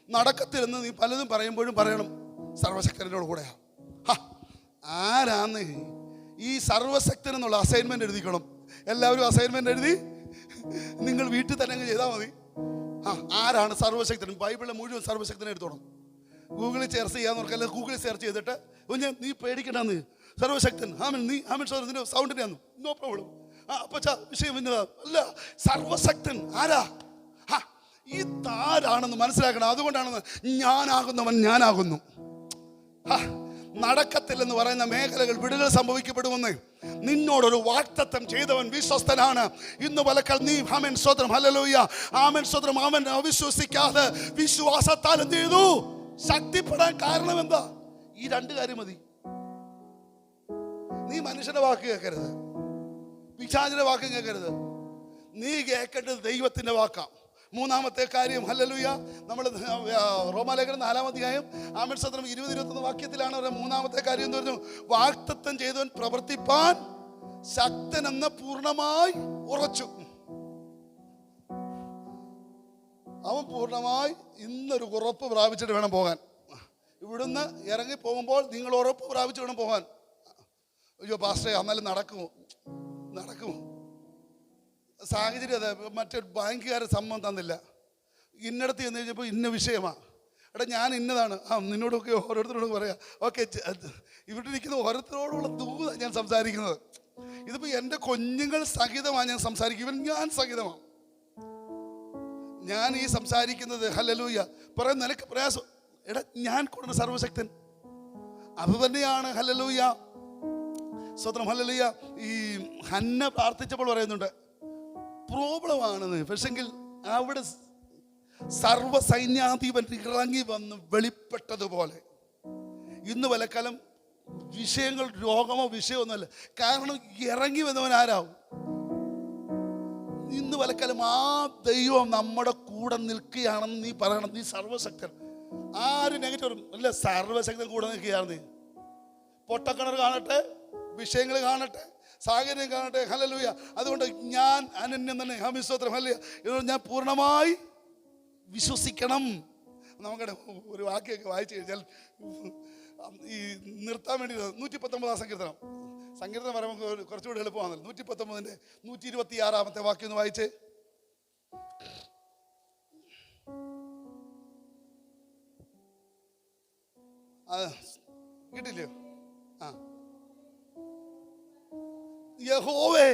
നടക്കത്തില്ലെന്ന് നീ പലതും പറയുമ്പോഴും പറയണം, സർവശക്തനോട് കൂടെയാ. ആരാന്ന് ഈ സർവശക്തൻ എന്നുള്ള അസൈൻമെന്റ് എഴുതിക്കണം. എല്ലാവരും അസൈൻമെന്റ് എഴുതി നിങ്ങൾ വീട്ടിൽ തന്നെ അങ്ങ് ചെയ്താൽ മതി. ആരാണ് സർവശക്തൻ? ബൈബിളിലെ മുഴുവൻ സർവശക്തനെ എടുത്തോണം. ഗൂഗിളിൽ സെർച്ച് ചെയ്യാന്ന് അല്ലെങ്കിൽ ഗൂഗിളിൽ സെർച്ച് ചെയ്തിട്ട് നീ പേടിക്കണ്ടെന്ന് സർവശക്തൻ നിന്റെ സൗണ്ടിനെയാന്ന് നോ പ്രോബ്ലം. അപ്പച്ചാ വിഷയം ഇന്നതാ അല്ല, സർവശക്തൻ ആരാ? ഇതാരാണെന്ന് മനസ്സിലാക്കണം. അതുകൊണ്ടാണ് ഞാനാകുന്നവൻ ഞാനാകുന്നു. നടക്കത്തില്ലെന്ന് പറയുന്ന മേഖലകൾ വിടുതൽ സംഭവിക്കപ്പെടുമെന്ന് നിന്നോടൊരു വാഗ്ദത്തം ചെയ്തവൻ വിശ്വസ്തനാണ്. ഇന്ന് പലക്കാൾ നീ ആമേൻ സ്തോത്രം ഹല്ലേലൂയ ആമേൻ സ്തോത്രം അവൻ അവിശ്വസിക്കാതെ വിശ്വാസത്താൽ എന്ത് ചെയ്തു? ശക്തിപ്പെടാൻ കാരണം എന്താ? ഈ രണ്ട് കാര്യം മതി. നീ മനുഷ്യന്റെ വാക്ക് കേൾക്കരുത്, പിശാചിന്റെ വാക്ക് കേൾക്കരുത്. നീ കേൾക്കേണ്ടത് ദൈവത്തിന്റെ വാക്കാം. മൂന്നാമത്തെ കാര്യം ഹല്ലേലൂയ, നമ്മൾ റോമാലേഖനം 4-ാം അധ്യായം ആമേൻ സ്തോത്രം 20-21 വാക്യത്തിലാണ് മൂന്നാമത്തെ കാര്യം എന്ന് പറഞ്ഞു. വാഗ്ദത്തം ചെയ്തവൻ പ്രവർത്തിപ്പാൻ ശക്തനെന്ന് പൂർണ്ണമായി ഉറച്ചു. അവൻ പൂർണ്ണമായി ഇന്നൊരു ഉറപ്പ് പ്രാപിച്ചിട്ട് വേണം പോകാൻ. ഇവിടുന്ന് ഇറങ്ങി പോകുമ്പോൾ നിങ്ങൾ ഉറപ്പ് പ്രാപിച്ചു വേണം പോകാൻ. അയ്യോ പാസ്റ്റേ എന്നാലും നടക്കുമോ? സാഹചര്യം അതെ. മറ്റൊരു ബാങ്കുകാരൻ സമ്മതം തന്നില്ല. ഇന്നടത്ത് ചെന്ന് കഴിഞ്ഞപ്പോൾ ഇന്ന വിഷയമാണ്. എടാ ഞാൻ ഇന്നതാണ്. നിന്നോടൊക്കെ ഓരോരുത്തരോടും പറയാം. ഓക്കെ, ഇവിടെ ഇരിക്കുന്ന ഓരോരുത്തരോടുള്ള ദൂത ഞാൻ സംസാരിക്കുന്നത്. ഇതിപ്പോൾ എൻ്റെ കുഞ്ഞുങ്ങൾ സഹിതമാണ് ഞാൻ സംസാരിക്കും. ഞാൻ സഹിതമാണ് ഞാൻ ഈ സംസാരിക്കുന്നത്. ഹല്ലേലൂയ പറയാൻ നിനക്ക് പ്രയാസം. എടാ ഞാൻ കൊടുക്കുന്ന സർവശക്തൻ അത് തന്നെയാണ്. ഹല്ലേലൂയ സ്തോത്രം ഹല്ലേലൂയ. ഈ ഹന്ന പ്രാർത്ഥിച്ചപ്പോൾ പറയുന്നുണ്ട് പ്രോബ്ലം ആണെന്ന്. പക്ഷെങ്കിൽ അവിടെ സർവ്വസൈന്യാധിപൻ ഇറങ്ങി വന്ന് വെളിപ്പെട്ടതുപോലെ ഇന്ന് പലക്കാലം വിഷയങ്ങൾ രോഗമോ വിഷയമൊന്നുമല്ല. കാരണം ഇറങ്ങി വന്നവൻ ആരാവും? ഇന്ന് പലക്കാലം ആ ദൈവം നമ്മുടെ കൂടെ നിൽക്കുകയാണെന്ന് നീ പറയണം. നീ സർവശക്തൻ. ആര് നെഗറ്റീവ് അല്ല, സർവശക്തൻ കൂടെ നിൽക്കുകയാണ്. നീ പൊട്ടക്കിണർ കാണട്ടെ, വിഷയങ്ങൾ കാണട്ടെ, സാഹചര്യം കാണട്ടെ. ഹല്ലേലൂയ. അതുകൊണ്ട് ഞാൻ അനന്യം തന്നെ ഹമിസ്തോത്രം ഹല്ലേലൂയ. ഞാൻ പൂർണ്ണമായി വിശ്വസിക്കണം. നമുക്കടെ ഒരു വാക്യമൊക്കെ വായിച്ചു കഴിഞ്ഞാൽ ഈ നിർത്താൻ വേണ്ടി 119 സങ്കീർത്തനം പറയുമ്പോൾ കുറച്ചുകൂടി എളുപ്പമാണല്ലോ. 119 126 വാക്യം ഒന്ന് വായിച്ചേ. കിട്ടില്ലയോ? യഹോവേ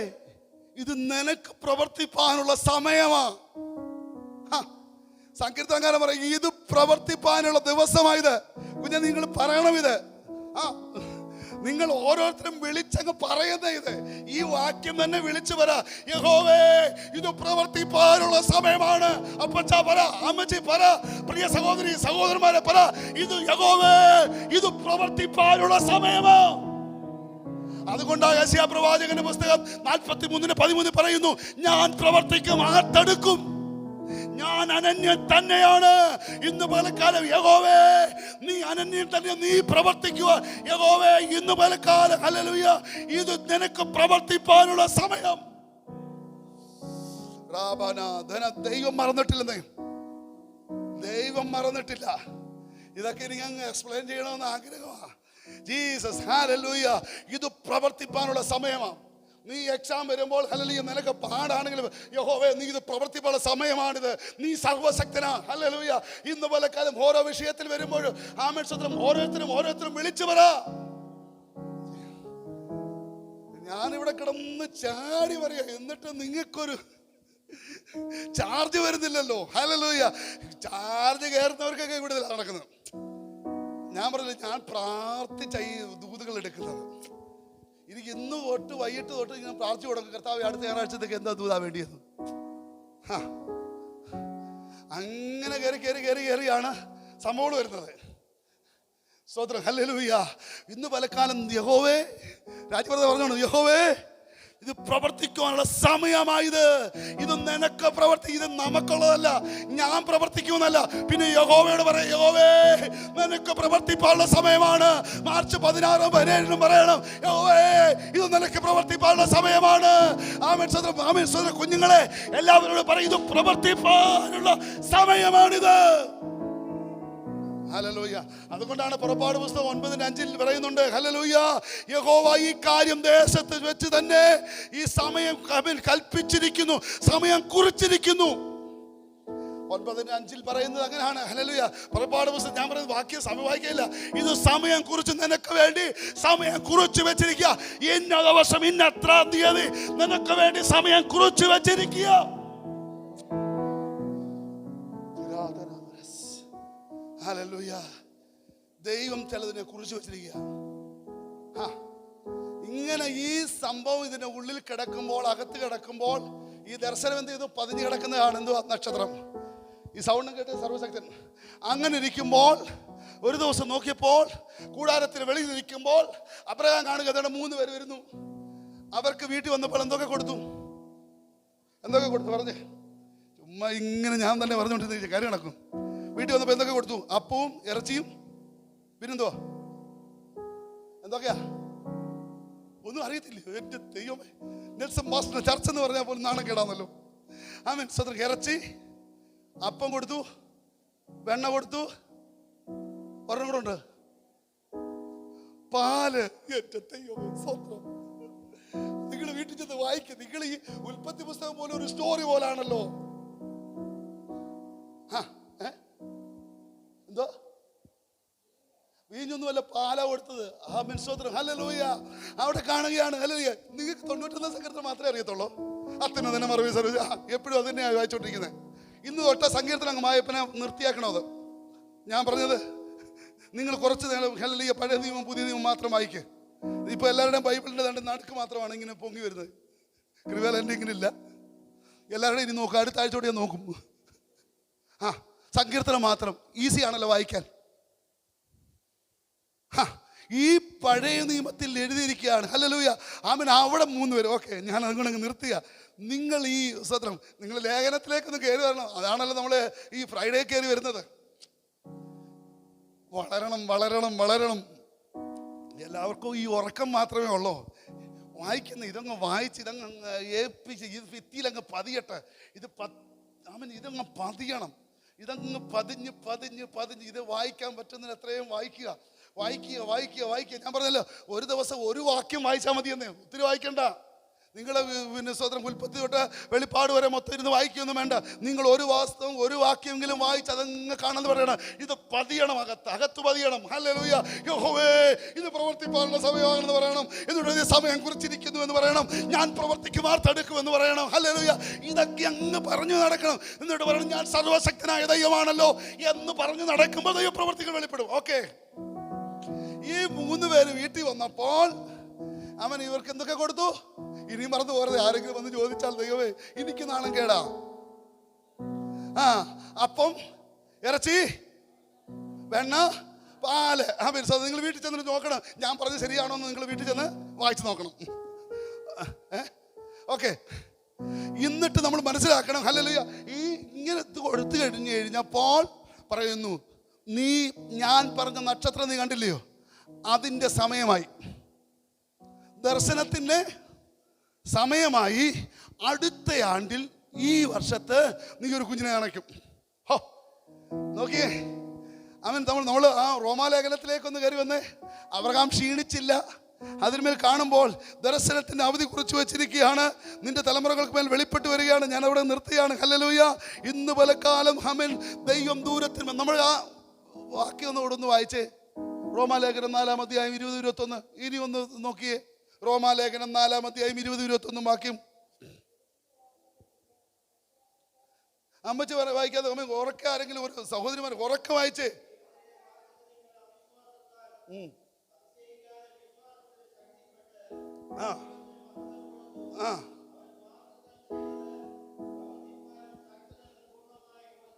ഇത് നിനക്ക് പ്രവർത്തിപ്പാനുള്ള സമയമാ. സങ്കീർത്തനക്കാരൻ പറയും ഇത് പ്രവർത്തിപ്പാനുള്ള ദിവസമായത്. കുഞ്ഞെ നിങ്ങൾ പറയണം ഇത്. നിങ്ങൾ ഓരോരുത്തരും വിളിച്ചങ്ങ് പറയുന്ന ഇത് ഈ വാക്യം തന്നെ വിളിച്ചു പറ. യഹോവേ ഇത് പ്രവർത്തിപ്പാനുള്ള സമയമാണ്. അപ്പച്ചാ പറ, അമ്മച്ചി പറ, പ്രിയ സഹോദരി സഹോദരന്മാരെ പറ, ഇത് യഹോവേ ഇത് പ്രവർത്തിപ്പാനുള്ള സമയമാ. അതുകൊണ്ടാണ് യെശയ്യാ പ്രവാചകന്റെ പുസ്തകം 43:13 പറയുന്നു, ഞാൻ പ്രവർത്തിക്കും, ആർ തടുക്കും? ഞാൻ അനന്യൻ തന്നെയാണ്. ഇന്ന് പലക്കാലം യഹോവേ നീ അനന്യൻ തന്നെ, നീ പ്രവർത്തിക്കുക. യഹോവേ ഇന്ന് പലക്കാലം ഹല്ലേലൂയ ഇത് നിനക്ക് പ്രവർത്തിപ്പാനുള്ള സമയം. ദൈവം മറന്നിട്ടില്ലെന്നേ, ദൈവം മറന്നിട്ടില്ല. ഇതൊക്കെ എനിക്ക് അങ്ങ് എക്സ്പ്ലെയിൻ ചെയ്യണമെന്ന് ആഗ്രഹമാണ്. ജീസസ് ഹല്ലേലൂയ ഇത് പ്രവർത്തിപ്പാനുള്ള സമയമാണ്. നീ എക്സാം വരുമ്പോൾ ഹല്ലേലൂയ നിനക്ക് പാടാണെങ്കിലും യഹോവേ നീ ഇത് പ്രവർത്തിപ്പാനുള്ള സമയമാണിത്. നീ സർവശക്തനാ. ഹല്ലേലൂയ ഇന്ന് പലക്കാലം ഓരോ വിഷയത്തിൽ വരുമ്പോഴും ആമേൻ സ്തോത്രം ഓരോരുത്തരും വിളിച്ചു പറ. ഞാനിവിടെ കിടന്ന് ചാടി പറയാ, എന്നിട്ട് നിങ്ങൾക്കൊരു ചാർജ് വരുന്നില്ലല്ലോ. ഹല്ലേലൂയ ചാർജ് കയറുന്നവർക്കൊക്കെ ഇവിടെ നടക്കുന്നത്. ഞാൻ പറഞ്ഞില്ല, ഞാൻ പ്രാർത്ഥിച്ച ഈ ദൂതുകൾ എടുക്കുന്നത്. എനിക്ക് ഇന്ന് തൊട്ട് വൈകിട്ട് തൊട്ട് ഞാൻ പ്രാർത്ഥിച്ചു കൊടുക്കും, കർത്താവ് അടുത്ത ഞായറാഴ്ചത്തേക്ക് എന്താ ദൂതാ വേണ്ടിയത്. അങ്ങനെ കയറിയാണ് സംഭവം വരുന്നത്. സ്തോത്രം ഹല്ലേലൂയ. ഇന്ന് പലക്കാലം യഹോവേ രാജപ്രഭു പറഞ്ഞോളൂ, യഹോവേ ഇത് പ്രവർത്തിക്കുവാനുള്ള സമയമായത്. ഇത് നിനക്ക് ഇത് നമുക്കുള്ളതല്ല, ഞാൻ പ്രവർത്തിക്കുമെന്നല്ല. പിന്നെ യഹോവയോട് പറയാം, യഹോവേ നിനക്ക് പ്രവർത്തിപ്പാനുള്ള സമയമാണ്. മാർച്ച് 16 17 പറയണം, യഹോവേ ഇത് നിനക്ക് പ്രവർത്തിപ്പാനുള്ള സമയമാണ്. ആമേൻ സ്തോത്രം, ആമേൻ സ്തോത്രം. കുഞ്ഞുങ്ങളെ എല്ലാവരോടും പറയും, ഇത് പ്രവർത്തിപ്പാനുള്ള സമയമാണിത്. ഹല്ലേലൂയ. അതുകൊണ്ടാണ് പുറപ്പാട് പുസ്തകം 9:5 പറയുന്നുണ്ട്, ഹല്ലേലൂയ, യഹോവ ഈ കാര്യം ദേശത്ത് വെച്ച് തന്നെ ഈ സമയം കൽപ്പിച്ചിരിക്കുന്നു, സമയം കുറിച്ചിരിക്കുന്നു. 9:5 പറയുന്നത് അങ്ങനെയാണ്. ഹല്ലേലൂയ. പുറപ്പാട് പുസ്തകം, ഞാൻ പറയുന്നത് വാക്യം സമയം വായിക്കില്ല, ഇത് സമയം കുറിച്ച് നിനക്ക് വേണ്ടി സമയം കുറിച്ച് വെച്ചിരിക്കുക. ഇന്ന ദിവസം ഇന്നത്ര തീയതി നിനക്ക് വേണ്ടി സമയം കുറിച്ച് വെച്ചിരിക്കുക. ഹല്ലേലൂയ. ദൈവം ചിലതിനെ കുറിച്ച് വെച്ചിരിക്കുക. ഇങ്ങനെ ഈ സംഭവം ഇതിന്റെ ഉള്ളിൽ കിടക്കുമ്പോൾ, അകത്ത് കിടക്കുമ്പോൾ, ഈ ദർശനം എന്ത് ചെയ്തു? പതിഞ്ഞു കിടക്കുന്നതാണ്. എന്തുവാ? നക്ഷത്രം. ഈ സൗണ്ടും കേട്ട് സർവശക്തൻ. അങ്ങനെ ഇരിക്കുമ്പോൾ ഒരു ദിവസം നോക്കിയപ്പോൾ കൂടാരത്തിന് വെളിയിൽ ഇരിക്കുമ്പോൾ അബ്രഹാം കാണുക, അതോടെ 3 പേര് വരുന്നു. അവർക്ക് വീട്ടിൽ വന്നപ്പോൾ എന്തൊക്കെ കൊടുത്തു പറഞ്ഞേ? ചുമ്മാ ഇങ്ങനെ ഞാൻ തന്നെ പറഞ്ഞുകൊണ്ടിരുന്ന കാര്യം നടക്കും. വീട്ടിൽ വന്നപ്പോൾ എന്തൊക്കെ കൊടുത്തു? അപ്പവും ഇറച്ചിയും, പിന്നെന്തുവാ? എന്തൊക്കെയാ? ഒന്നും അറിയത്തില്ല. എന്റെ ദൈവമേ, നെൽസൺ മാസ്റ്റർ ചർച്ച എന്ന് പറഞ്ഞാൽ പോലും നാണം കേടാന്നല്ലോ. ആമേൻ. സ്വതന്ത്രം. ഇറച്ചി, അപ്പം കൊടുത്തു, വെണ്ണ കൊടുത്തു, ഒരെണ്ണം കൂടെ ഉണ്ട്, പാല്. എന്റെ ദൈവമേ, സ്വന്തം. നിങ്ങൾ വീട്ടിൽ ചെന്ന് വായിക്കുക. നിങ്ങൾ ഈ ഉൽപ്പത്തി പുസ്തകം പോലെ ഒരു സ്റ്റോറി പോലാണല്ലോ. എന്തോ വീഞ്ഞൊന്നുമല്ല, പാല കൊടുത്തത്. ആമേൻ. സ്തോത്രം. ഹല്ലേലൂയ. അവിടെ കാണുകയാണ്. ഹല്ലേലൂയ. നിങ്ങൾക്ക് 91 സങ്കീർത്തനം മാത്രമേ അറിയത്തുള്ളൂ. അത്യുന്നതനെ മറുപടി സർവ്വ എപ്പോഴും അത് തന്നെയാണ് വായിച്ചോണ്ടിരിക്കുന്നത്. ഇന്ന് തൊട്ട സങ്കീർത്തനം അങ്ങ് മായപ്പനെ നിർത്തിയാക്കണോ? അത് ഞാൻ പറഞ്ഞത്. നിങ്ങൾ കുറച്ച് നേരം ഹല്ലേലൂയ പഴയ നിയമം പുതിയ നിയമം മാത്രം വായിക്കുക. ഇപ്പൊ എല്ലാവരുടെയും ബൈബിളിന്റെ നടുക്ക് മാത്രമാണ് ഇങ്ങനെ പൊങ്ങി വരുന്നത്. കൃപയാൽ എൻ്റെ ഇങ്ങനെ ഇല്ല. എല്ലാവരുടെയും ഇനി നോക്കുക. അടുത്ത ആഴ്ചയോടെ ഞാൻ നോക്കും. സങ്കീർത്തനം മാത്രം ഈസി ആണല്ലോ വായിക്കാൻ. ഈ പഴയ നിയമത്തിൽ എഴുതിയിരിക്കുകയാണ്. ഹല്ലേലൂയ. ആമേൻ. അവിടെ 3 പേര്. ഓക്കെ, ഞാൻ അതുകൊണ്ടങ്ങ് നിർത്തുക. നിങ്ങൾ ഈ സ്വത്രം, നിങ്ങൾ ലേഖനത്തിലേക്കൊന്ന് കയറി വരണം. അതാണല്ലോ നമ്മൾ ഈ ഫ്രൈഡേ കയറി വരുന്നത്. വളരണം വളരണം വളരണം. എല്ലാവർക്കും ഈ ഉറക്കം മാത്രമേ ഉള്ളൂ. വായിക്കുന്ന ഇതങ്ങ് വായിച്ച് ഇതങ്ങ് ഏൽപ്പിച്ച് ഇത് ഭിത്തിയിലങ്ങ് പതിയട്ടെ. ആമേൻ. ഇതങ്ങ് പതിയണം. ഇതങ്ങ് പതിഞ്ഞ് പതിഞ്ഞ് പതിഞ്ഞ് ഇത് വായിക്കാൻ പറ്റുന്നതിന് എത്രയും വായിക്കുക. ഞാൻ പറഞ്ഞല്ലോ, ഒരു ദിവസം ഒരു വാക്യം വായിച്ചാൽ മതിയെന്നേ, ഒത്തിരി വായിക്കണ്ട. നിങ്ങൾ പിന്നെ സ്വതന്ത്രം ഉൽപ്പത്തി തൊട്ട് വെളിപ്പാട് വരെ മൊത്തം ഇരുന്ന് വായിക്കൊന്നും വേണ്ട. നിങ്ങൾ ഒരു വാസ്തവം ഒരു വാക്യമെങ്കിലും വായിച്ച് അതങ്ങ് കാണാന്ന് പറയണം. ഇത് പതിയണം, അകത്ത് പതിയണം. ഹല്ലേലൂയ. യഹോവേ, ഇത് പ്രവർത്തിപ്പാനുള്ള സമയമാണെന്ന് പറയണം. എന്നിട്ട് സമയം കുറിച്ചിരിക്കുന്നു എന്ന് പറയണം. ഞാൻ പ്രവർത്തിക്കുമാർ തടുക്കുമെന്ന് പറയണം. ഹല്ലേലൂയ. ഇതൊക്കെ അങ്ങ് പറഞ്ഞു നടക്കണം. എന്നിട്ട് പറയണം, ഞാൻ സർവശക്തനായ ദൈവമാണല്ലോ എന്ന് പറഞ്ഞു നടക്കുമ്പോൾ ദൈവപ്രവർത്തികൾ വെളിപ്പെടും. ഓക്കെ. ഈ 3 പേര് വീട്ടിൽ വന്നപ്പോൾ അവൻ ഇവർക്ക് എന്തൊക്കെ കൊടുത്തു? ഇനിയും മറന്നു പോകരുത്. ആരെങ്കിലും വന്ന് ചോദിച്ചാൽ ദൈവമേ എനിക്ക് നാണം കേടാ. അപ്പം, ഇറച്ചി, വെണ്ണ, പാല്. നിങ്ങൾ വീട്ടിൽ ചെന്നിട്ട് നോക്കണം. ഞാൻ പറഞ്ഞത് ശരിയാണോ എന്ന് നിങ്ങൾ വീട്ടിൽ ചെന്ന് വായിച്ചു നോക്കണം. ഓക്കെ. എന്നിട്ട് നമ്മൾ മനസ്സിലാക്കണം. ഹല്ലേലൂയ. ഈ ഇങ്ങനെ കൊടുത്തു കഴിഞ്ഞപ്പോൾ പറയുന്നു, ഞാൻ പറഞ്ഞ നക്ഷത്രം നീ കണ്ടില്ലയോ? അതിൻ്റെ സമയമായി, ദർശനത്തിൻ്റെ സമയമായി. അടുത്ത ആണ്ടിൽ ഈ വർഷത്ത് നീ ഒരു കുഞ്ഞിനെ അണയ്ക്കും. ഹോ, നോക്കിയേ. നമ്മൾ ആ റോമാലേഖനത്തിലേക്കൊന്ന് കയറി വന്നേ. അബ്രഹാം ക്ഷീണിച്ചില്ല. അതിന്മേൽ കാണുമ്പോൾ ദർശനത്തിൻ്റെ അവധി കുറിച്ച് വെച്ചിരിക്കുകയാണ്. നിന്റെ തലമുറകൾക്ക് മേൽ വെളിപ്പെട്ട് വരികയാണ്. ഞാൻ അവിടെ നിർത്തുകയാണ്. ഹല്ലേലൂയ. ഇന്ന് പലകാലം ഹമൻ ദൈവം ദൂരത്തിൽ. നമ്മൾ ആ വാക്യം ഒന്ന് വായിച്ചേ. റോമാലേഖനം 4-ാം അധ്യായം 20-21. ഇനി ഒന്ന് നോക്കിയേ. റോമാലേഖനം 4-ാം അധ്യായം 20-21 വാക്യം. അമ്മച്ചി വായിക്കാതെ ഉറക്ക ആരെങ്കിലും ഒരു സഹോദരിമാർ ഉറക്ക വായിച്ചേ.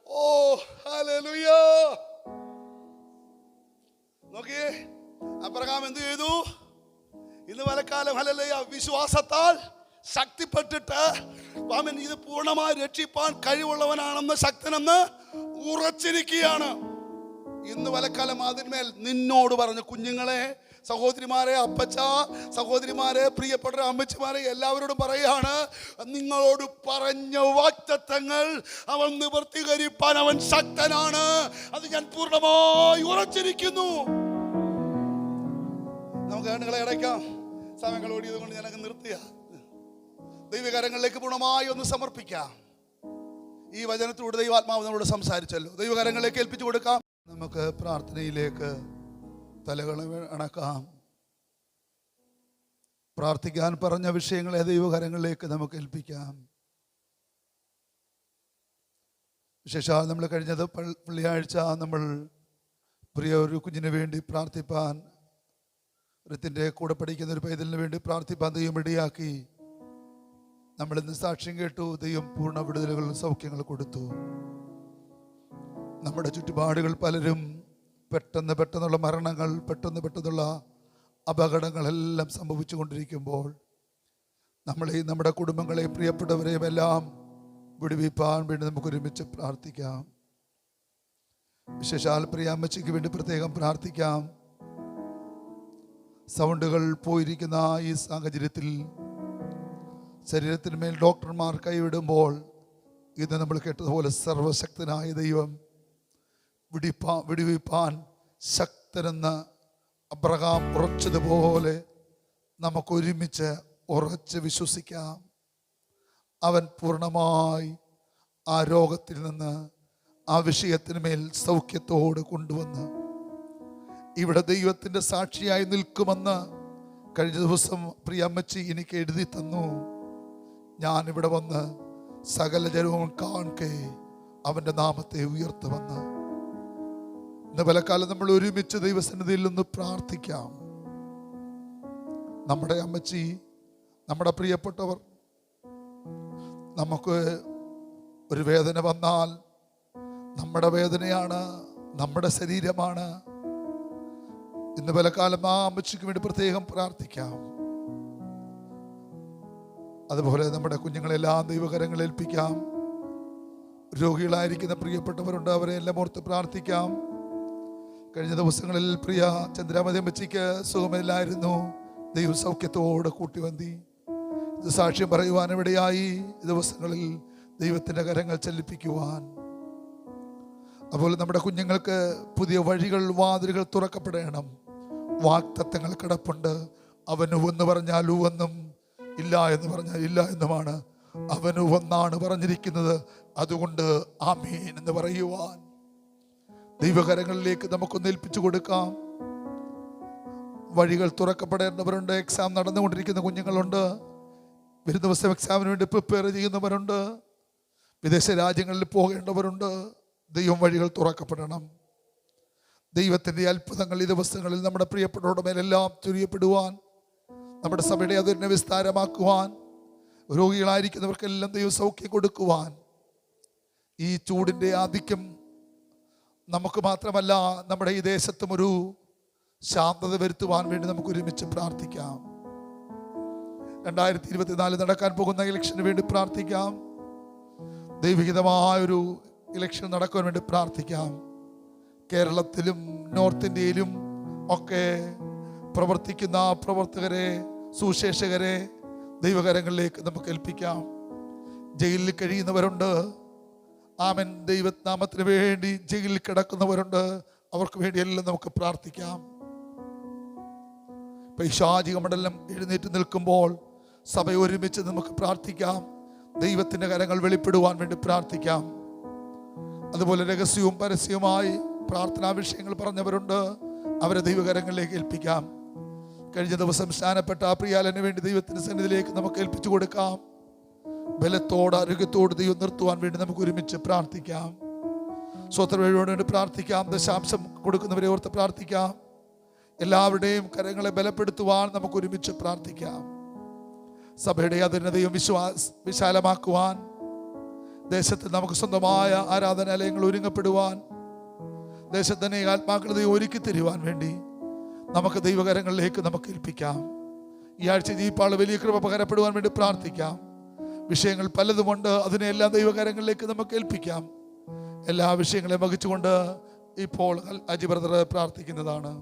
ഓ ഹല്ലേലൂയ. നോക്കിയേ, അബ്രഹാം എന്ത് ചെയ്തു? ഇന്ന് വലക്കാലം ഹല്ലേലൂയ വിശ്വാസത്താൽ ശക്തിപ്പെട്ടിട്ട് അവൻ ഇത് പൂർണ്ണമായി രക്ഷിപ്പാൻ കഴിവുള്ളവനാണെന്ന് ശക്തനെന്ന് ഉറച്ചിരിക്കുകയാണ്. ഇന്ന് വലക്കാലം അതിന്മേൽ നിന്നോട് പറഞ്ഞു, കുഞ്ഞുങ്ങളെ സഹോദരിമാരെ, അപ്പച്ച, സഹോദരിമാരെ, പ്രിയപ്പെട്ട അമ്മച്ചിമാരെ, എല്ലാവരോടും പറയാണ്, നിങ്ങളോട് പറഞ്ഞ വാഗ്ദത്തങ്ങൾ അവൻ നിവർത്തീകരിപ്പാൻ അവൻ ശക്തനാണ്. അത് ഞാൻ പൂർണ്ണമായി ഉറച്ചിരിക്കുന്നു. നമുക്ക് കണ്ണുകളെ അടയ്ക്കാം. സമയങ്ങൾ ഓടിയത് കൊണ്ട് ഞാനങ്ങ് നിർത്തിയ ദൈവകരങ്ങളിലേക്ക് പൂർണ്ണമായി ഒന്ന് സമർപ്പിക്കാം. ഈ വചനത്തിലൂടെ ദൈവാത്മാവ് നമ്മളോട് സംസാരിച്ചല്ലോ. ദൈവകരങ്ങളിലേക്ക് ഏൽപ്പിച്ചു കൊടുക്കാം. നമുക്ക് പ്രാർത്ഥനയിലേക്ക് തലകൾ അണക്കാം. പ്രാർത്ഥിക്കാൻ പറഞ്ഞ വിഷയങ്ങളെ ദൈവകരങ്ങളിലേക്ക് നമുക്ക് ഏൽപ്പിക്കാം. വിശേഷാൽ നമ്മൾ കഴിഞ്ഞത് വെള്ളിയാഴ്ച നമ്മൾ പ്രിയ ഒരു കുഞ്ഞിന് വേണ്ടി പ്രാർത്ഥിപ്പാൻ, ഋത്തിൻ്റെ കൂടെ പഠിക്കുന്ന ഒരു പൈതലിന് വേണ്ടി പ്രാർത്ഥിപ്പാൻ ദൈവം ഇടയാക്കി. നമ്മളിന്ന് സാക്ഷ്യം കേട്ടു. ദൈവം പൂർണ്ണ വിടുതലുകൾ, സൗഖ്യങ്ങൾ കൊടുത്തു. നമ്മുടെ ചുറ്റുപാടുകൾ പലരും പെട്ടെന്നുള്ള മരണങ്ങൾ, പെട്ടെന്നുള്ള അപകടങ്ങളെല്ലാം സംഭവിച്ചു കൊണ്ടിരിക്കുമ്പോൾ നമ്മളെയും നമ്മുടെ കുടുംബങ്ങളെയും പ്രിയപ്പെട്ടവരെയും എല്ലാം വിടുവിപ്പാൻ വേണ്ടി നമുക്ക് ഒരുമിച്ച് പ്രാർത്ഥിക്കാം. വിശേഷാൽ പ്രിയ അമ്മച്ചിക്ക് വേണ്ടി പ്രത്യേകം പ്രാർത്ഥിക്കാം. സൗണ്ടുകൾ പോയിരിക്കുന്ന ഈ സാഹചര്യത്തിൽ ശരീരത്തിന് മേൽ ഡോക്ടർമാർ കൈവിടുമ്പോൾ ഇത് നമ്മൾ കേട്ടതുപോലെ സർവശക്തനായ ദൈവം വിടുവിപ്പാൻ ശക്തനെന്ന് അബ്രഹാം ഉറച്ചതുപോലെ നമുക്ക് ഒരുമിച്ച് ഉറച്ച് വിശ്വസിക്കാം. അവൻ പൂർണ്ണമായി ആ രോഗത്തിൽ നിന്ന്, ആ വിഷയത്തിന് മേൽ സൗഖ്യത്തോട് കൊണ്ടുവന്ന് ഇവിടെ ദൈവത്തിൻ്റെ സാക്ഷിയായി നിൽക്കുമെന്ന് കഴിഞ്ഞ ദിവസം പ്രിയ അമ്മച്ചി എനിക്ക് എഴുതി തന്നു. ഞാനിവിടെ വന്ന് സകല ജനവും കാണെ അവൻ്റെ നാമത്തെ ഉയർത്തുവന്ന്. ഇന്ന് പലകാലം നമ്മൾ ഒരുമിച്ച് ദൈവസന്നിധിയിൽ നിന്ന് പ്രാർത്ഥിക്കാം. നമ്മുടെ അമ്മച്ചി, നമ്മുടെ പ്രിയപ്പെട്ടവർ, നമുക്ക് ഒരു വേദന വന്നാൽ നമ്മുടെ വേദനയാണ്, നമ്മുടെ ശരീരമാണ്. ഇന്ന് പലകാലം ആ അമ്മച്ചിക്ക് വേണ്ടി പ്രത്യേകം പ്രാർത്ഥിക്കാം. അതുപോലെ നമ്മുടെ കുഞ്ഞുങ്ങളെല്ലാം ദൈവകരങ്ങളിൽ ഏൽപ്പിക്കാം. രോഗികളായിരിക്കുന്ന പ്രിയപ്പെട്ടവരുണ്ട്, അവരെ എല്ലാം ഓർത്ത് പ്രാർത്ഥിക്കാം. കഴിഞ്ഞ ദിവസങ്ങളിൽ പ്രിയ ചന്ദ്രാമതി അമ്മച്ചിക്ക് സുഖമില്ലായിരുന്നു. ദൈവ സൗഖ്യത്തോടെ കൂട്ടിവന്തി. ഇത് സാക്ഷ്യം പറയുവാൻ ഇവിടെയായി. ദിവസങ്ങളിൽ ദൈവത്തിൻ്റെ കരങ്ങൾ ചലിപ്പിക്കുവാൻ. അതുപോലെ നമ്മുടെ കുഞ്ഞുങ്ങൾക്ക് പുതിയ വഴികൾ, വാതിലുകൾ തുറക്കപ്പെടണം. വാഗ്ദത്തങ്ങൾ കിടപ്പുണ്ട്. അവന് എന്ന് പറഞ്ഞാൽ ഉവെന്നും, ഇല്ല എന്ന് പറഞ്ഞാൽ ഇല്ല എന്നുമാണ്. അവന് ഒന്നാണ് പറഞ്ഞിരിക്കുന്നത്. അതുകൊണ്ട് ആമീൻ എന്ന് പറയുവാൻ ദൈവകരങ്ങളിലേക്ക് നമുക്കൊന്ന് ഏൽപ്പിച്ചു കൊടുക്കാം. വഴികൾ തുറക്കപ്പെടേണ്ടവരുണ്ട്. എക്സാം നടന്നുകൊണ്ടിരിക്കുന്ന കുഞ്ഞുങ്ങളുണ്ട്. വരും ദിവസം എക്സാമിന് വേണ്ടി പ്രിപ്പയർ ചെയ്യുന്നവരുണ്ട്. വിദേശ രാജ്യങ്ങളിൽ പോകേണ്ടവരുണ്ട്. ദൈവം വഴികൾ തുറക്കപ്പെടണം. ദൈവത്തിൻ്റെ അത്ഭുതങ്ങൾ ഈ ദിവസങ്ങളിൽ നമ്മുടെ പ്രിയപ്പെട്ടവരുടെ മേലെല്ലാം ചൊരിയപ്പെടുവാൻ, നമ്മുടെ സഭയുടെ അതിനെ വിസ്താരമാക്കുവാൻ, രോഗികളായിരിക്കുന്നവർക്കെല്ലാം ദൈവം സൗഖ്യം കൊടുക്കുവാൻ, ഈ ചൂടിൻ്റെ ആധിക്യം നമുക്ക് മാത്രമല്ല നമ്മുടെ ഈ ദേശത്തും ഒരു ശാന്തത വരുത്തുവാൻ വേണ്ടി നമുക്ക് ഒരുമിച്ച് പ്രാർത്ഥിക്കാം. 2024 നടക്കാൻ പോകുന്ന ഇലക്ഷന് വേണ്ടി പ്രാർത്ഥിക്കാം. ദൈവഹിതമായൊരു ഇലക്ഷൻ നടക്കാൻ വേണ്ടി പ്രാർത്ഥിക്കാം. കേരളത്തിലും നോർത്ത് ഇന്ത്യയിലും ഒക്കെ പ്രവർത്തിക്കുന്ന പ്രവർത്തകരെ, സുശേഷകരെ ദൈവകരങ്ങളിലേക്ക് നമുക്ക് ഏൽപ്പിക്കാം. ജയിലിൽ കഴിയുന്നവരുണ്ട്. ആമൻ. ദൈവനാമത്തിന് വേണ്ടി ജയിലിൽ കിടക്കുന്നവരുണ്ട്. അവർക്ക് വേണ്ടിയെല്ലാം നമുക്ക് പ്രാർത്ഥിക്കാം. പൈശാചിക മണ്ഡലം എഴുന്നേറ്റ് നിൽക്കുമ്പോൾ സഭ ഒരുമിച്ച് നമുക്ക് പ്രാർത്ഥിക്കാം. ദൈവത്തിൻ്റെ കരങ്ങൾ വെളിപ്പെടുവാൻ വേണ്ടി പ്രാർത്ഥിക്കാം. അതുപോലെ രഹസ്യവും പരസ്യവുമായി പ്രാർത്ഥനാ വിഷയങ്ങൾ പറഞ്ഞവരുണ്ട്. അവരെ ദൈവകരങ്ങളിലേക്ക് ഏൽപ്പിക്കാം. കഴിഞ്ഞ ദിവസം സ്നാനപ്പെട്ട ആ പ്രിയാലന് വേണ്ടി ദൈവത്തിൻ്റെ സന്നിധിയിലേക്ക് നമുക്ക് ഏൽപ്പിച്ചു കൊടുക്കാം. ബലത്തോട്, ആരോഗ്യത്തോട് ദൈവം നിർത്തുവാൻ വേണ്ടി നമുക്ക് ഒരുമിച്ച് പ്രാർത്ഥിക്കാം. സ്വത്രവഴിയോട് വേണ്ടി പ്രാർത്ഥിക്കാം. ദശാംശം കൊടുക്കുന്നവരെ ഓർത്ത് പ്രാർത്ഥിക്കാം. എല്ലാവരുടെയും കരങ്ങളെ ബലപ്പെടുത്തുവാൻ നമുക്ക് ഒരുമിച്ച് പ്രാർത്ഥിക്കാം. സഭയുടെ അതിർണതയും വിശാലമാക്കുവാൻ, ദേശത്ത് നമുക്ക് സ്വന്തമായ ആരാധനാലയങ്ങൾ ഒരുങ്ങപ്പെടുവാൻ, ദേശത്തിനെ ആത്മാക്കളതയെ ഒരുക്കി തരുവാൻ വേണ്ടി നമുക്ക് ദൈവകരങ്ങളിലേക്ക് നമുക്ക് ഏൽപ്പിക്കാം. ഈ ആഴ്ച ജീപ്പാൾ വലിയ കൃപ പകരപ്പെടുവാൻ വേണ്ടി പ്രാർത്ഥിക്കാം. വിഷയങ്ങൾ പലതുമുണ്ട്. അതിനെല്ലാം ദൈവകരങ്ങളിലേക്ക് നമുക്ക് ഏൽപ്പിക്കാം. എല്ലാ വിഷയങ്ങളെയും വഹിച്ചുകൊണ്ട് ഇപ്പോൾ അജി ബ്രദർ പ്രാർത്ഥിക്കുന്നതാണ്.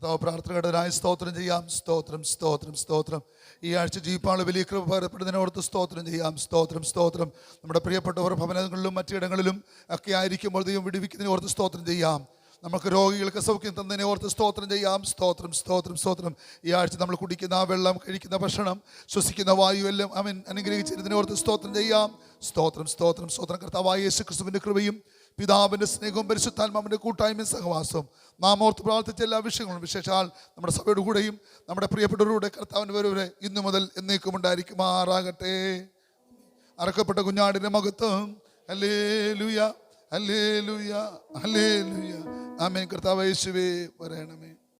കർത്താവ് പ്രാർത്ഥനകടനായി സ്തോത്രം ചെയ്യാം. സ്തോത്രം സ്തോത്രം സ്തോത്രം. ഈ ആഴ്ച ജീപ്പാള് വലിയ കൃപ പകരപ്പെടുന്നതിനോർത്ത് സ്തോത്രം ചെയ്യാം. സ്തോത്രം സ്തോത്രം. നമ്മുടെ പ്രിയപ്പെട്ടവർ ഭവനങ്ങളിലും മറ്റിടങ്ങളിലും ഒക്കെ ആയിരിക്കുമ്പോൾ ദൈവം വിടുവിക്കുന്നതിനോർത്ത് സ്തോത്രം ചെയ്യാം. നമുക്ക് രോഗികൾക്ക് സൗഖ്യം തന്നതിനെ ഓർത്ത് സ്തോത്രം ചെയ്യാം. സ്തോത്രം സ്തോത്രം സ്തോത്രം. ഈ ആഴ്ച നമ്മൾ കുടിക്കുന്ന ആ വെള്ളം, കഴിക്കുന്ന ഭക്ഷണം, ശ്വസിക്കുന്ന വായു എല്ലാം അവൻ അനുഗ്രഹിച്ചിരുന്നതിനെ ഓർത്ത് സ്തോത്രം ചെയ്യാം. സ്തോത്രം സ്തോത്രം സ്തോത്രം. കർത്താവായ യേശു ക്രിസ്തുവിൻ്റെ കൃപയും പിതാവിൻ്റെ സ്നേഹവും പരിശുദ്ധാത്മാവിൻ്റെ കൂട്ടായ്മയും സഹവാസവും നാം ഓർത്ത് പ്രാർത്ഥിച്ച എല്ലാ വിഷയങ്ങളും, വിശേഷാൽ നമ്മുടെ സഭയുടെ കൂടെയും നമ്മുടെ പ്രിയപ്പെട്ടവരുടെ കർത്താവിൻ്റെ വരവരെ ഇന്നു മുതൽ എന്നേക്കും ഉണ്ടായിരിക്കുമാറാകട്ടെ. അറക്കപ്പെട്ട കുഞ്ഞാടിൻ്റെ മഹത്വം. ഹല്ലേലൂയ ഹല്ലേലൂയ ഹല്ലേലൂയ. ആമേൻ. കർത്താവേ യേശുവേ പറയണമേ.